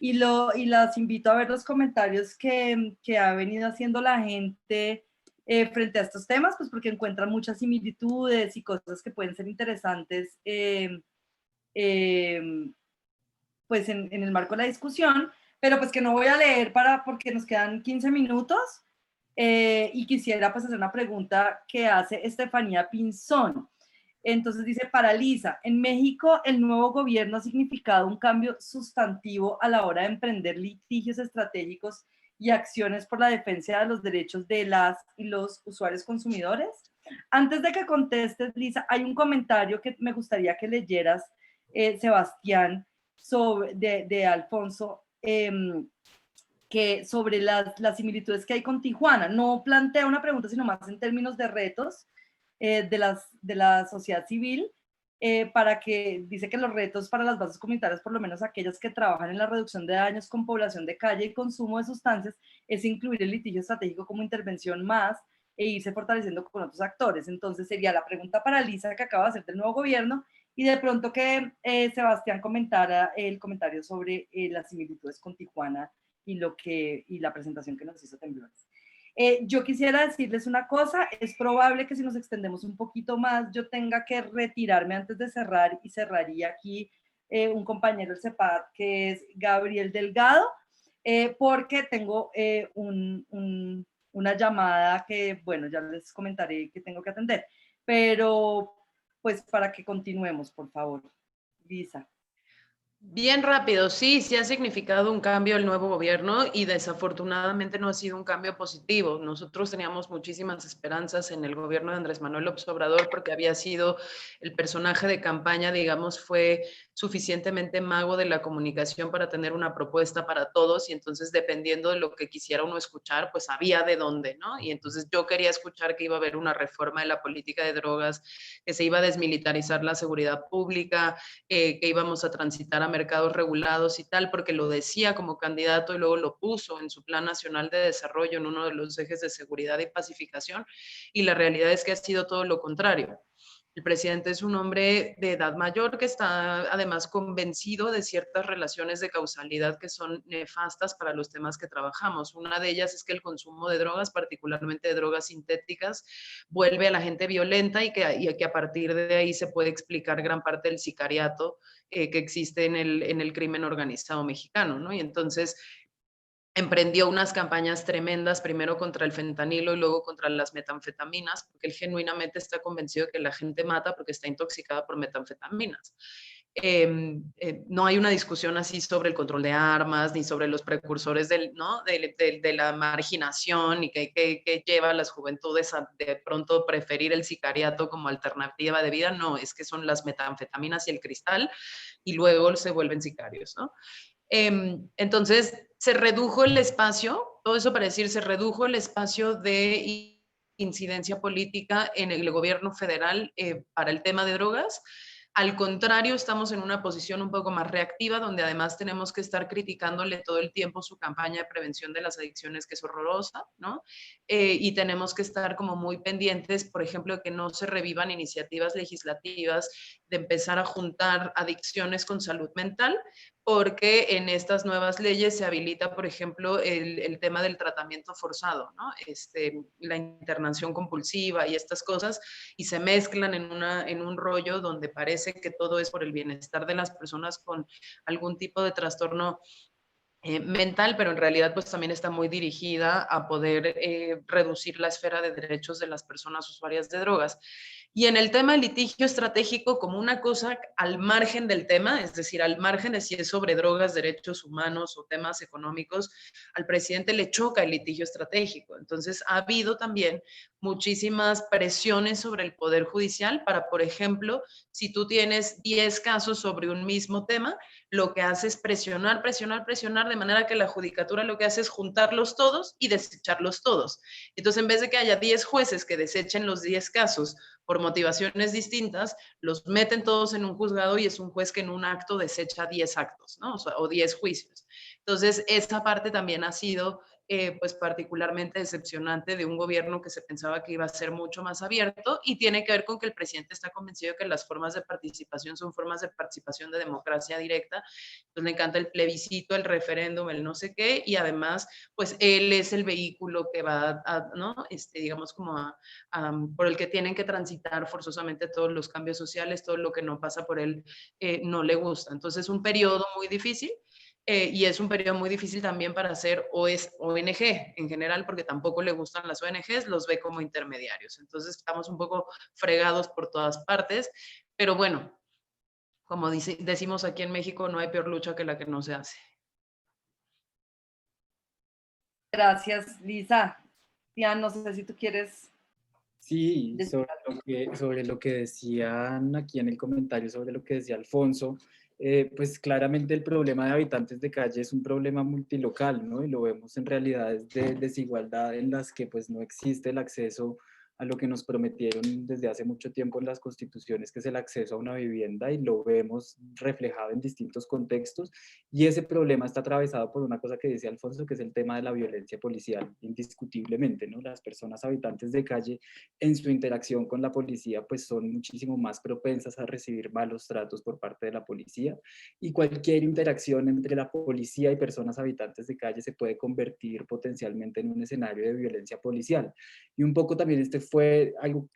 y las invito a ver los comentarios que ha venido haciendo la gente frente a estos temas, pues porque encuentran muchas similitudes y cosas que pueden ser interesantes pues en el marco de la discusión, pero pues que no voy a leer porque nos quedan 15 minutos y quisiera pues hacer una pregunta que hace Estefanía Pinzón. Entonces dice, para Lisa, en México el nuevo gobierno ha significado un cambio sustantivo a la hora de emprender litigios estratégicos y acciones por la defensa de los derechos de las y los usuarios consumidores. Antes de que contestes, Lisa, hay un comentario que me gustaría que leyeras, Sebastián, de Alfonso, que sobre las similitudes que hay con Tijuana. No plantea una pregunta, sino más en términos de retos de la sociedad civil, para que dice que los retos para las bases comunitarias, por lo menos aquellas que trabajan en la reducción de daños con población de calle y consumo de sustancias, es incluir el litigio estratégico como intervención más e irse fortaleciendo con otros actores. Entonces sería la pregunta para Lisa, que acaba de hacer del nuevo gobierno, y de pronto que Sebastián comentara el comentario sobre las similitudes con Tijuana y la presentación que nos hizo Temblores. Yo quisiera decirles una cosa, es probable que si nos extendemos un poquito más, yo tenga que retirarme antes de cerrar, y cerraría aquí un compañero del CEPAD, que es Gabriel Delgado, porque tengo una llamada que, bueno, ya les comentaré que tengo que atender, pero pues para que continuemos, por favor, Lisa. Bien rápido, sí, sí ha significado un cambio el nuevo gobierno y desafortunadamente no ha sido un cambio positivo. Nosotros teníamos muchísimas esperanzas en el gobierno de Andrés Manuel López Obrador porque había sido el personaje de campaña, digamos, fue suficientemente mago de la comunicación para tener una propuesta para todos y entonces dependiendo de lo que quisiera uno escuchar, pues había de dónde, ¿no? Y entonces yo quería escuchar que iba a haber una reforma de la política de drogas, que se iba a desmilitarizar la seguridad pública, que íbamos a transitar a mercados regulados y tal, porque lo decía como candidato y luego lo puso en su Plan Nacional de Desarrollo en uno de los ejes de seguridad y pacificación, y la realidad es que ha sido todo lo contrario. El presidente es un hombre de edad mayor que está además convencido de ciertas relaciones de causalidad que son nefastas para los temas que trabajamos. Una de ellas es que el consumo de drogas, particularmente de drogas sintéticas, vuelve a la gente violenta y que a partir de ahí se puede explicar gran parte del sicariato que existe en el crimen organizado mexicano, ¿no? Y entonces emprendió unas campañas tremendas, primero contra el fentanilo y luego contra las metanfetaminas, porque él genuinamente está convencido de que la gente mata porque está intoxicada por metanfetaminas. No hay una discusión así sobre el control de armas, ni sobre los precursores ¿no? de la marginación y que lleva a las juventudes a de pronto preferir el sicariato como alternativa de vida. No, es que son las metanfetaminas y el cristal y luego se vuelven sicarios, ¿no? Entonces, se redujo el espacio, todo eso para decir, se redujo el espacio de incidencia política en el gobierno federal para el tema de drogas. Al contrario, estamos en una posición un poco más reactiva, donde además tenemos que estar criticándole todo el tiempo su campaña de prevención de las adicciones, que es horrorosa, ¿no? Y tenemos que estar como muy pendientes, por ejemplo, de que no se revivan iniciativas legislativas de empezar a juntar adicciones con salud mental, porque en estas nuevas leyes se habilita, por ejemplo, el tema del tratamiento forzado, ¿no? La internación compulsiva y estas cosas, y se mezclan en un rollo donde parece que todo es por el bienestar de las personas con algún tipo de trastorno mental, pero en realidad pues también está muy dirigida a poder reducir la esfera de derechos de las personas usuarias de drogas. Y en el tema del litigio estratégico, como una cosa al margen del tema, es decir, al margen de si es sobre drogas, derechos humanos o temas económicos, al presidente le choca el litigio estratégico. Entonces, ha habido también muchísimas presiones sobre el Poder Judicial para, por ejemplo, si tú tienes 10 casos sobre un mismo tema, lo que hace es presionar, presionar, presionar, de manera que la judicatura lo que hace es juntarlos todos y desecharlos todos. Entonces, en vez de que haya 10 jueces que desechen los 10 casos por motivaciones distintas, los meten todos en un juzgado y es un juez que en un acto desecha 10 actos, ¿no? O 10 juicios. Entonces, esta parte también ha sido pues particularmente decepcionante de un gobierno que se pensaba que iba a ser mucho más abierto, y tiene que ver con que el presidente está convencido que las formas de participación son formas de participación de democracia directa. Entonces le encanta el plebiscito, el referéndum, el no sé qué, y además pues él es el vehículo que va a, ¿no? Digamos como por el que tienen que transitar forzosamente todos los cambios sociales, todo lo que no pasa por él no le gusta. Entonces es un periodo muy difícil. Y es un periodo muy difícil también para hacer ONG en general, porque tampoco le gustan las ONGs, los ve como intermediarios. Entonces estamos un poco fregados por todas partes, pero bueno, como decimos aquí en México, no hay peor lucha que la que no se hace. Gracias, Lisa. Tian, no sé si tú quieres Sí, decir sobre lo que decían aquí en el comentario, sobre lo que decía Alfonso, pues claramente el problema de habitantes de calle es un problema multilocal, ¿no? Y lo vemos en realidades de desigualdad en las que pues no existe el acceso a lo que nos prometieron desde hace mucho tiempo en las constituciones, que es el acceso a una vivienda, y lo vemos reflejado en distintos contextos. Y ese problema está atravesado por una cosa que decía Alfonso, que es el tema de la violencia policial, indiscutiblemente, ¿no? Las personas habitantes de calle en su interacción con la policía, pues son muchísimo más propensas a recibir malos tratos por parte de la policía, y cualquier interacción entre la policía y personas habitantes de calle se puede convertir potencialmente en un escenario de violencia policial. Y un poco también fue algo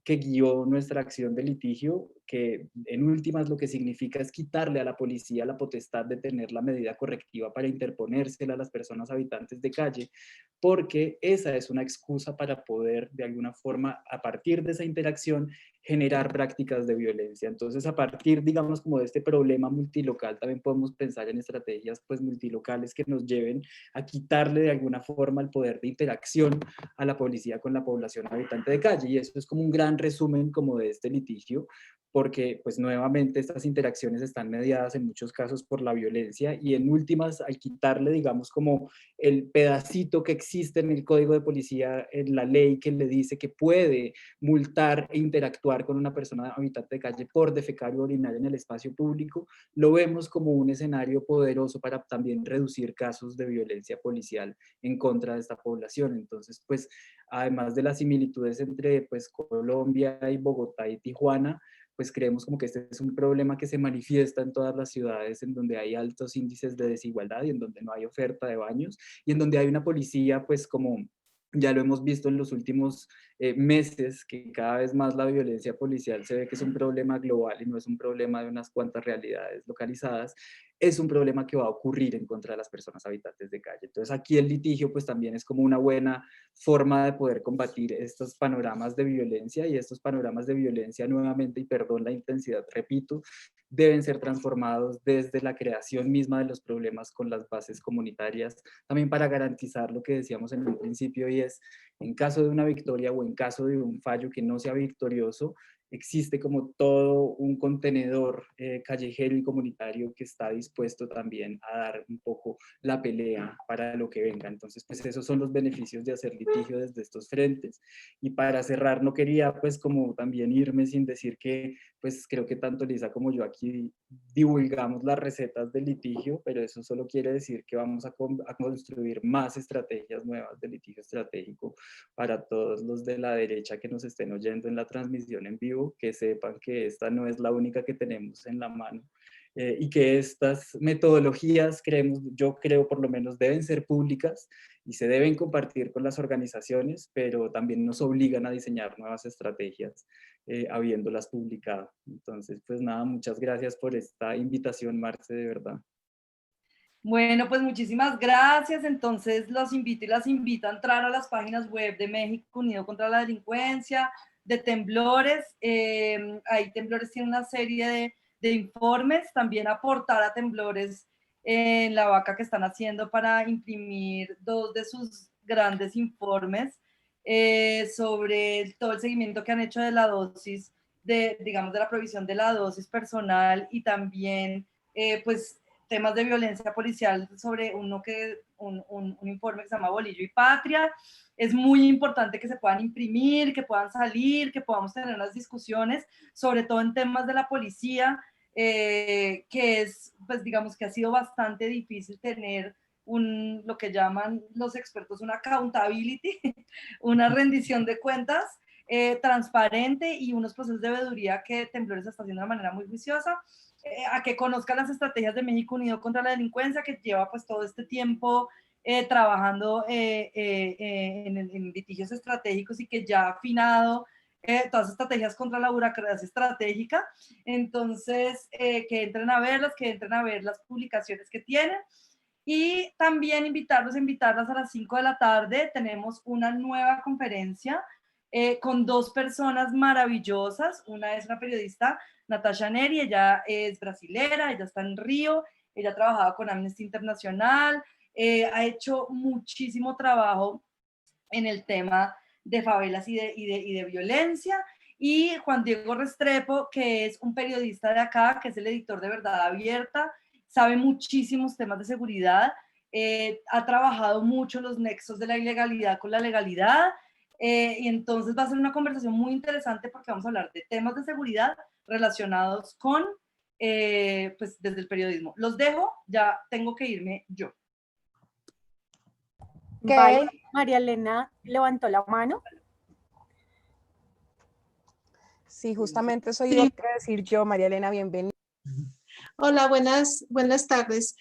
que guió nuestra acción de litigio, que en últimas lo que significa es quitarle a la policía la potestad de tener la medida correctiva para interponérsela a las personas habitantes de calle, porque esa es una excusa para poder de alguna forma, a partir de esa interacción, generar prácticas de violencia. Entonces, a partir, digamos, como de este problema multilocal, también podemos pensar en estrategias pues multilocales que nos lleven a quitarle de alguna forma el poder de interacción a la policía con la población habitante de calle. Y eso es como un gran resumen como de este litigio, porque pues nuevamente estas interacciones están mediadas en muchos casos por la violencia, y en últimas, al quitarle, digamos, como el pedacito que existe en el código de policía, en la ley que le dice que puede multar e interactuar con una persona habitante de calle por defecar o orinar en el espacio público, lo vemos como un escenario poderoso para también reducir casos de violencia policial en contra de esta población. Entonces, pues, además de las similitudes entre pues Colombia y Bogotá y Tijuana, pues creemos como que este es un problema que se manifiesta en todas las ciudades en donde hay altos índices de desigualdad y en donde no hay oferta de baños, y en donde hay una policía, pues como ya lo hemos visto en los últimos meses, que cada vez más la violencia policial se ve que es un problema global y no es un problema de unas cuantas realidades localizadas, es un problema que va a ocurrir en contra de las personas habitantes de calle. Entonces aquí el litigio pues también es como una buena forma de poder combatir estos panoramas de violencia, y estos panoramas de violencia nuevamente, y perdón la intensidad, repito, deben ser transformados desde la creación misma de los problemas con las bases comunitarias, también para garantizar lo que decíamos en un principio, y es, en caso de una victoria o en caso de un fallo que no sea victorioso, existe como todo un contenedor callejero y comunitario que está dispuesto también a dar un poco la pelea para lo que venga. Entonces, pues esos son los beneficios de hacer litigio desde estos frentes. Y para cerrar, no quería pues como también irme sin decir que pues creo que tanto Lisa como yo aquí divulgamos las recetas de litigio, pero eso solo quiere decir que vamos a construir más estrategias nuevas de litigio estratégico para todos los de la derecha que nos estén oyendo en la transmisión en vivo, que sepan que esta no es la única que tenemos en la mano. Y que estas metodologías, yo creo por lo menos, deben ser públicas y se deben compartir con las organizaciones, pero también nos obligan a diseñar nuevas estrategias habiéndolas publicado. Entonces, pues nada, muchas gracias por esta invitación, Marce, de verdad. Bueno, pues muchísimas gracias. Entonces los invito y las invito a entrar a las páginas web de México Unido contra la Delincuencia, de Temblores. Ahí Temblores tiene una serie de informes, también aportar a Temblores en la vaca que están haciendo para imprimir 2 de sus grandes informes sobre todo el seguimiento que han hecho de la dosis, digamos, de la provisión de la dosis personal y también, pues, temas de violencia policial sobre un informe que se llama Bolillo y Patria. Es muy importante que se puedan imprimir, que puedan salir, que podamos tener unas discusiones, sobre todo en temas de la policía, que es, pues digamos que ha sido bastante difícil tener lo que llaman los expertos una accountability, una rendición de cuentas transparente y unos procesos de veeduría que Temblores está haciendo de manera muy juiciosa. A que conozcan las estrategias de México Unido contra la Delincuencia, que lleva pues todo este tiempo trabajando en litigios estratégicos y que ya ha afinado todas las estrategias contra la burocracia estratégica. Entonces, que entren a verlas, que entren a ver las publicaciones que tienen. Y también invitarlas a las 5 de la tarde. Tenemos una nueva conferencia con 2 personas maravillosas. Una es una periodista, Natasha Neri, ella es brasilera, ella está en Río, ella ha trabajado con Amnesty Internacional, ha hecho muchísimo trabajo en el tema de favelas y de violencia. Y Juan Diego Restrepo, que es un periodista de acá, que es el editor de Verdad Abierta, sabe muchísimos temas de seguridad, ha trabajado mucho los nexos de la ilegalidad con la legalidad, y entonces va a ser una conversación muy interesante porque vamos a hablar de temas de seguridad relacionados con, pues desde el periodismo. Los dejo, ya tengo que irme yo. Vale, María Elena levantó la mano. Sí, justamente eso iba a decir yo, María Elena, bienvenida. Hola, buenas tardes.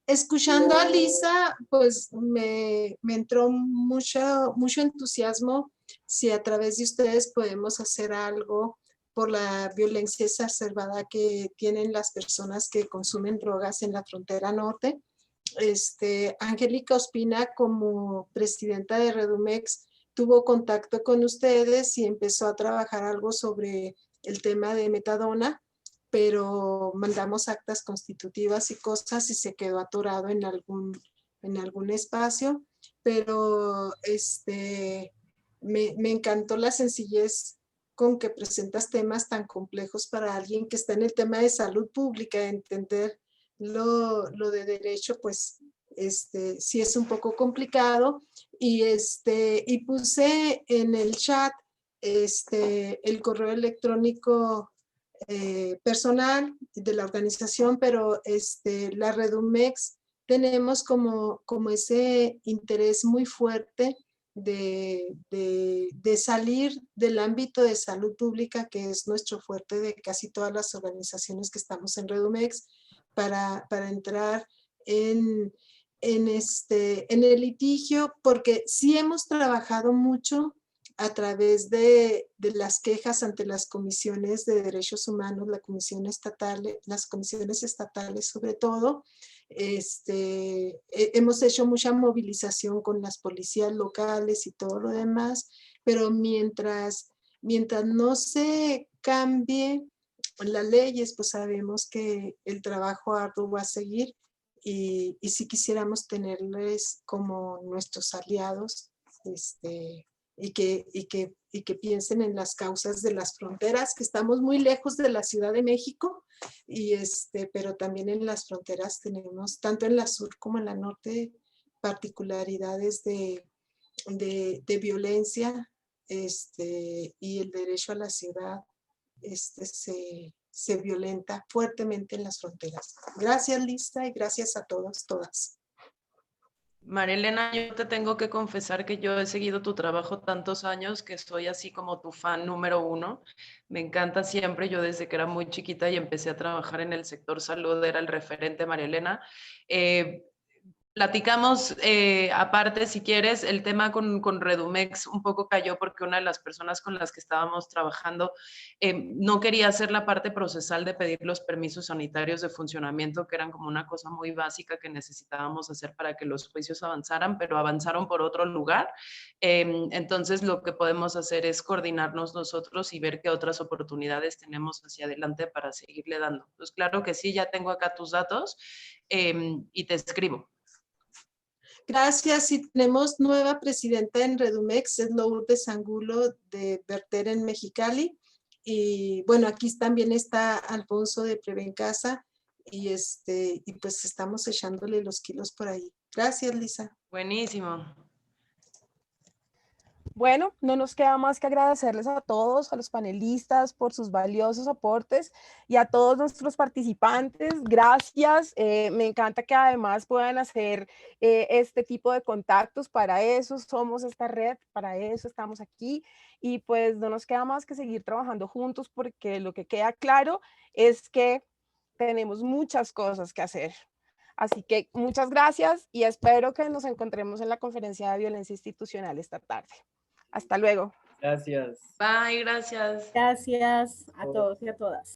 Escuchando a Lisa, pues me entró mucho entusiasmo si a través de ustedes podemos hacer algo por la violencia exacerbada que tienen las personas que consumen drogas en la frontera norte. Angélica Ospina, como presidenta de Redumex, tuvo contacto con ustedes y empezó a trabajar algo sobre el tema de metadona, pero mandamos actas constitutivas y cosas y se quedó atorado en algún espacio, pero me encantó la sencillez con que presentas temas tan complejos para alguien que está en el tema de salud pública. Entender lo de derecho, pues sí es un poco complicado, y puse en el chat el correo electrónico personal de la organización, pero la Redumex tenemos como ese interés muy fuerte de salir del ámbito de salud pública, que es nuestro fuerte de casi todas las organizaciones que estamos en Redumex, para entrar en el litigio, porque sí hemos trabajado mucho a través de las quejas ante las comisiones de derechos humanos, las comisiones estatales sobre todo. Hemos hecho mucha movilización con las policías locales y todo lo demás, pero mientras no se cambie las leyes, pues sabemos que el trabajo arduo va a seguir, y si quisiéramos tenerles como nuestros aliados, y que piensen en las causas de las fronteras, que estamos muy lejos de la Ciudad de México, pero también en las fronteras tenemos, tanto en la sur como en la norte, particularidades de violencia, y el derecho a la ciudad se violenta fuertemente en las fronteras. Gracias, Lisa, y gracias a todos, todas. María Elena, yo te tengo que confesar que yo he seguido tu trabajo tantos años que soy así como tu fan número uno. Me encanta siempre, yo desde que era muy chiquita y empecé a trabajar en el sector salud, era el referente María Elena. Platicamos aparte, si quieres, el tema con Redumex un poco cayó porque una de las personas con las que estábamos trabajando no quería hacer la parte procesal de pedir los permisos sanitarios de funcionamiento, que eran como una cosa muy básica que necesitábamos hacer para que los juicios avanzaran, pero avanzaron por otro lugar. Entonces, lo que podemos hacer es coordinarnos nosotros y ver qué otras oportunidades tenemos hacia adelante para seguirle dando. Pues claro que sí, ya tengo acá tus datos y te escribo. Gracias. Y tenemos nueva presidenta en Redumex, es Lourdes Angulo de Berter en Mexicali. Y bueno, aquí también está Alfonso de Prevencasa y pues estamos echándole los kilos por ahí. Gracias, Lisa. Buenísimo. Bueno, no nos queda más que agradecerles a todos, a los panelistas por sus valiosos aportes y a todos nuestros participantes. Gracias. Me encanta que además puedan hacer este tipo de contactos. Para eso somos esta red, para eso estamos aquí. Y pues no nos queda más que seguir trabajando juntos porque lo que queda claro es que tenemos muchas cosas que hacer. Así que muchas gracias y espero que nos encontremos en la conferencia de violencia institucional esta tarde. Hasta luego. Gracias. Bye, gracias. Gracias a todos y a todas.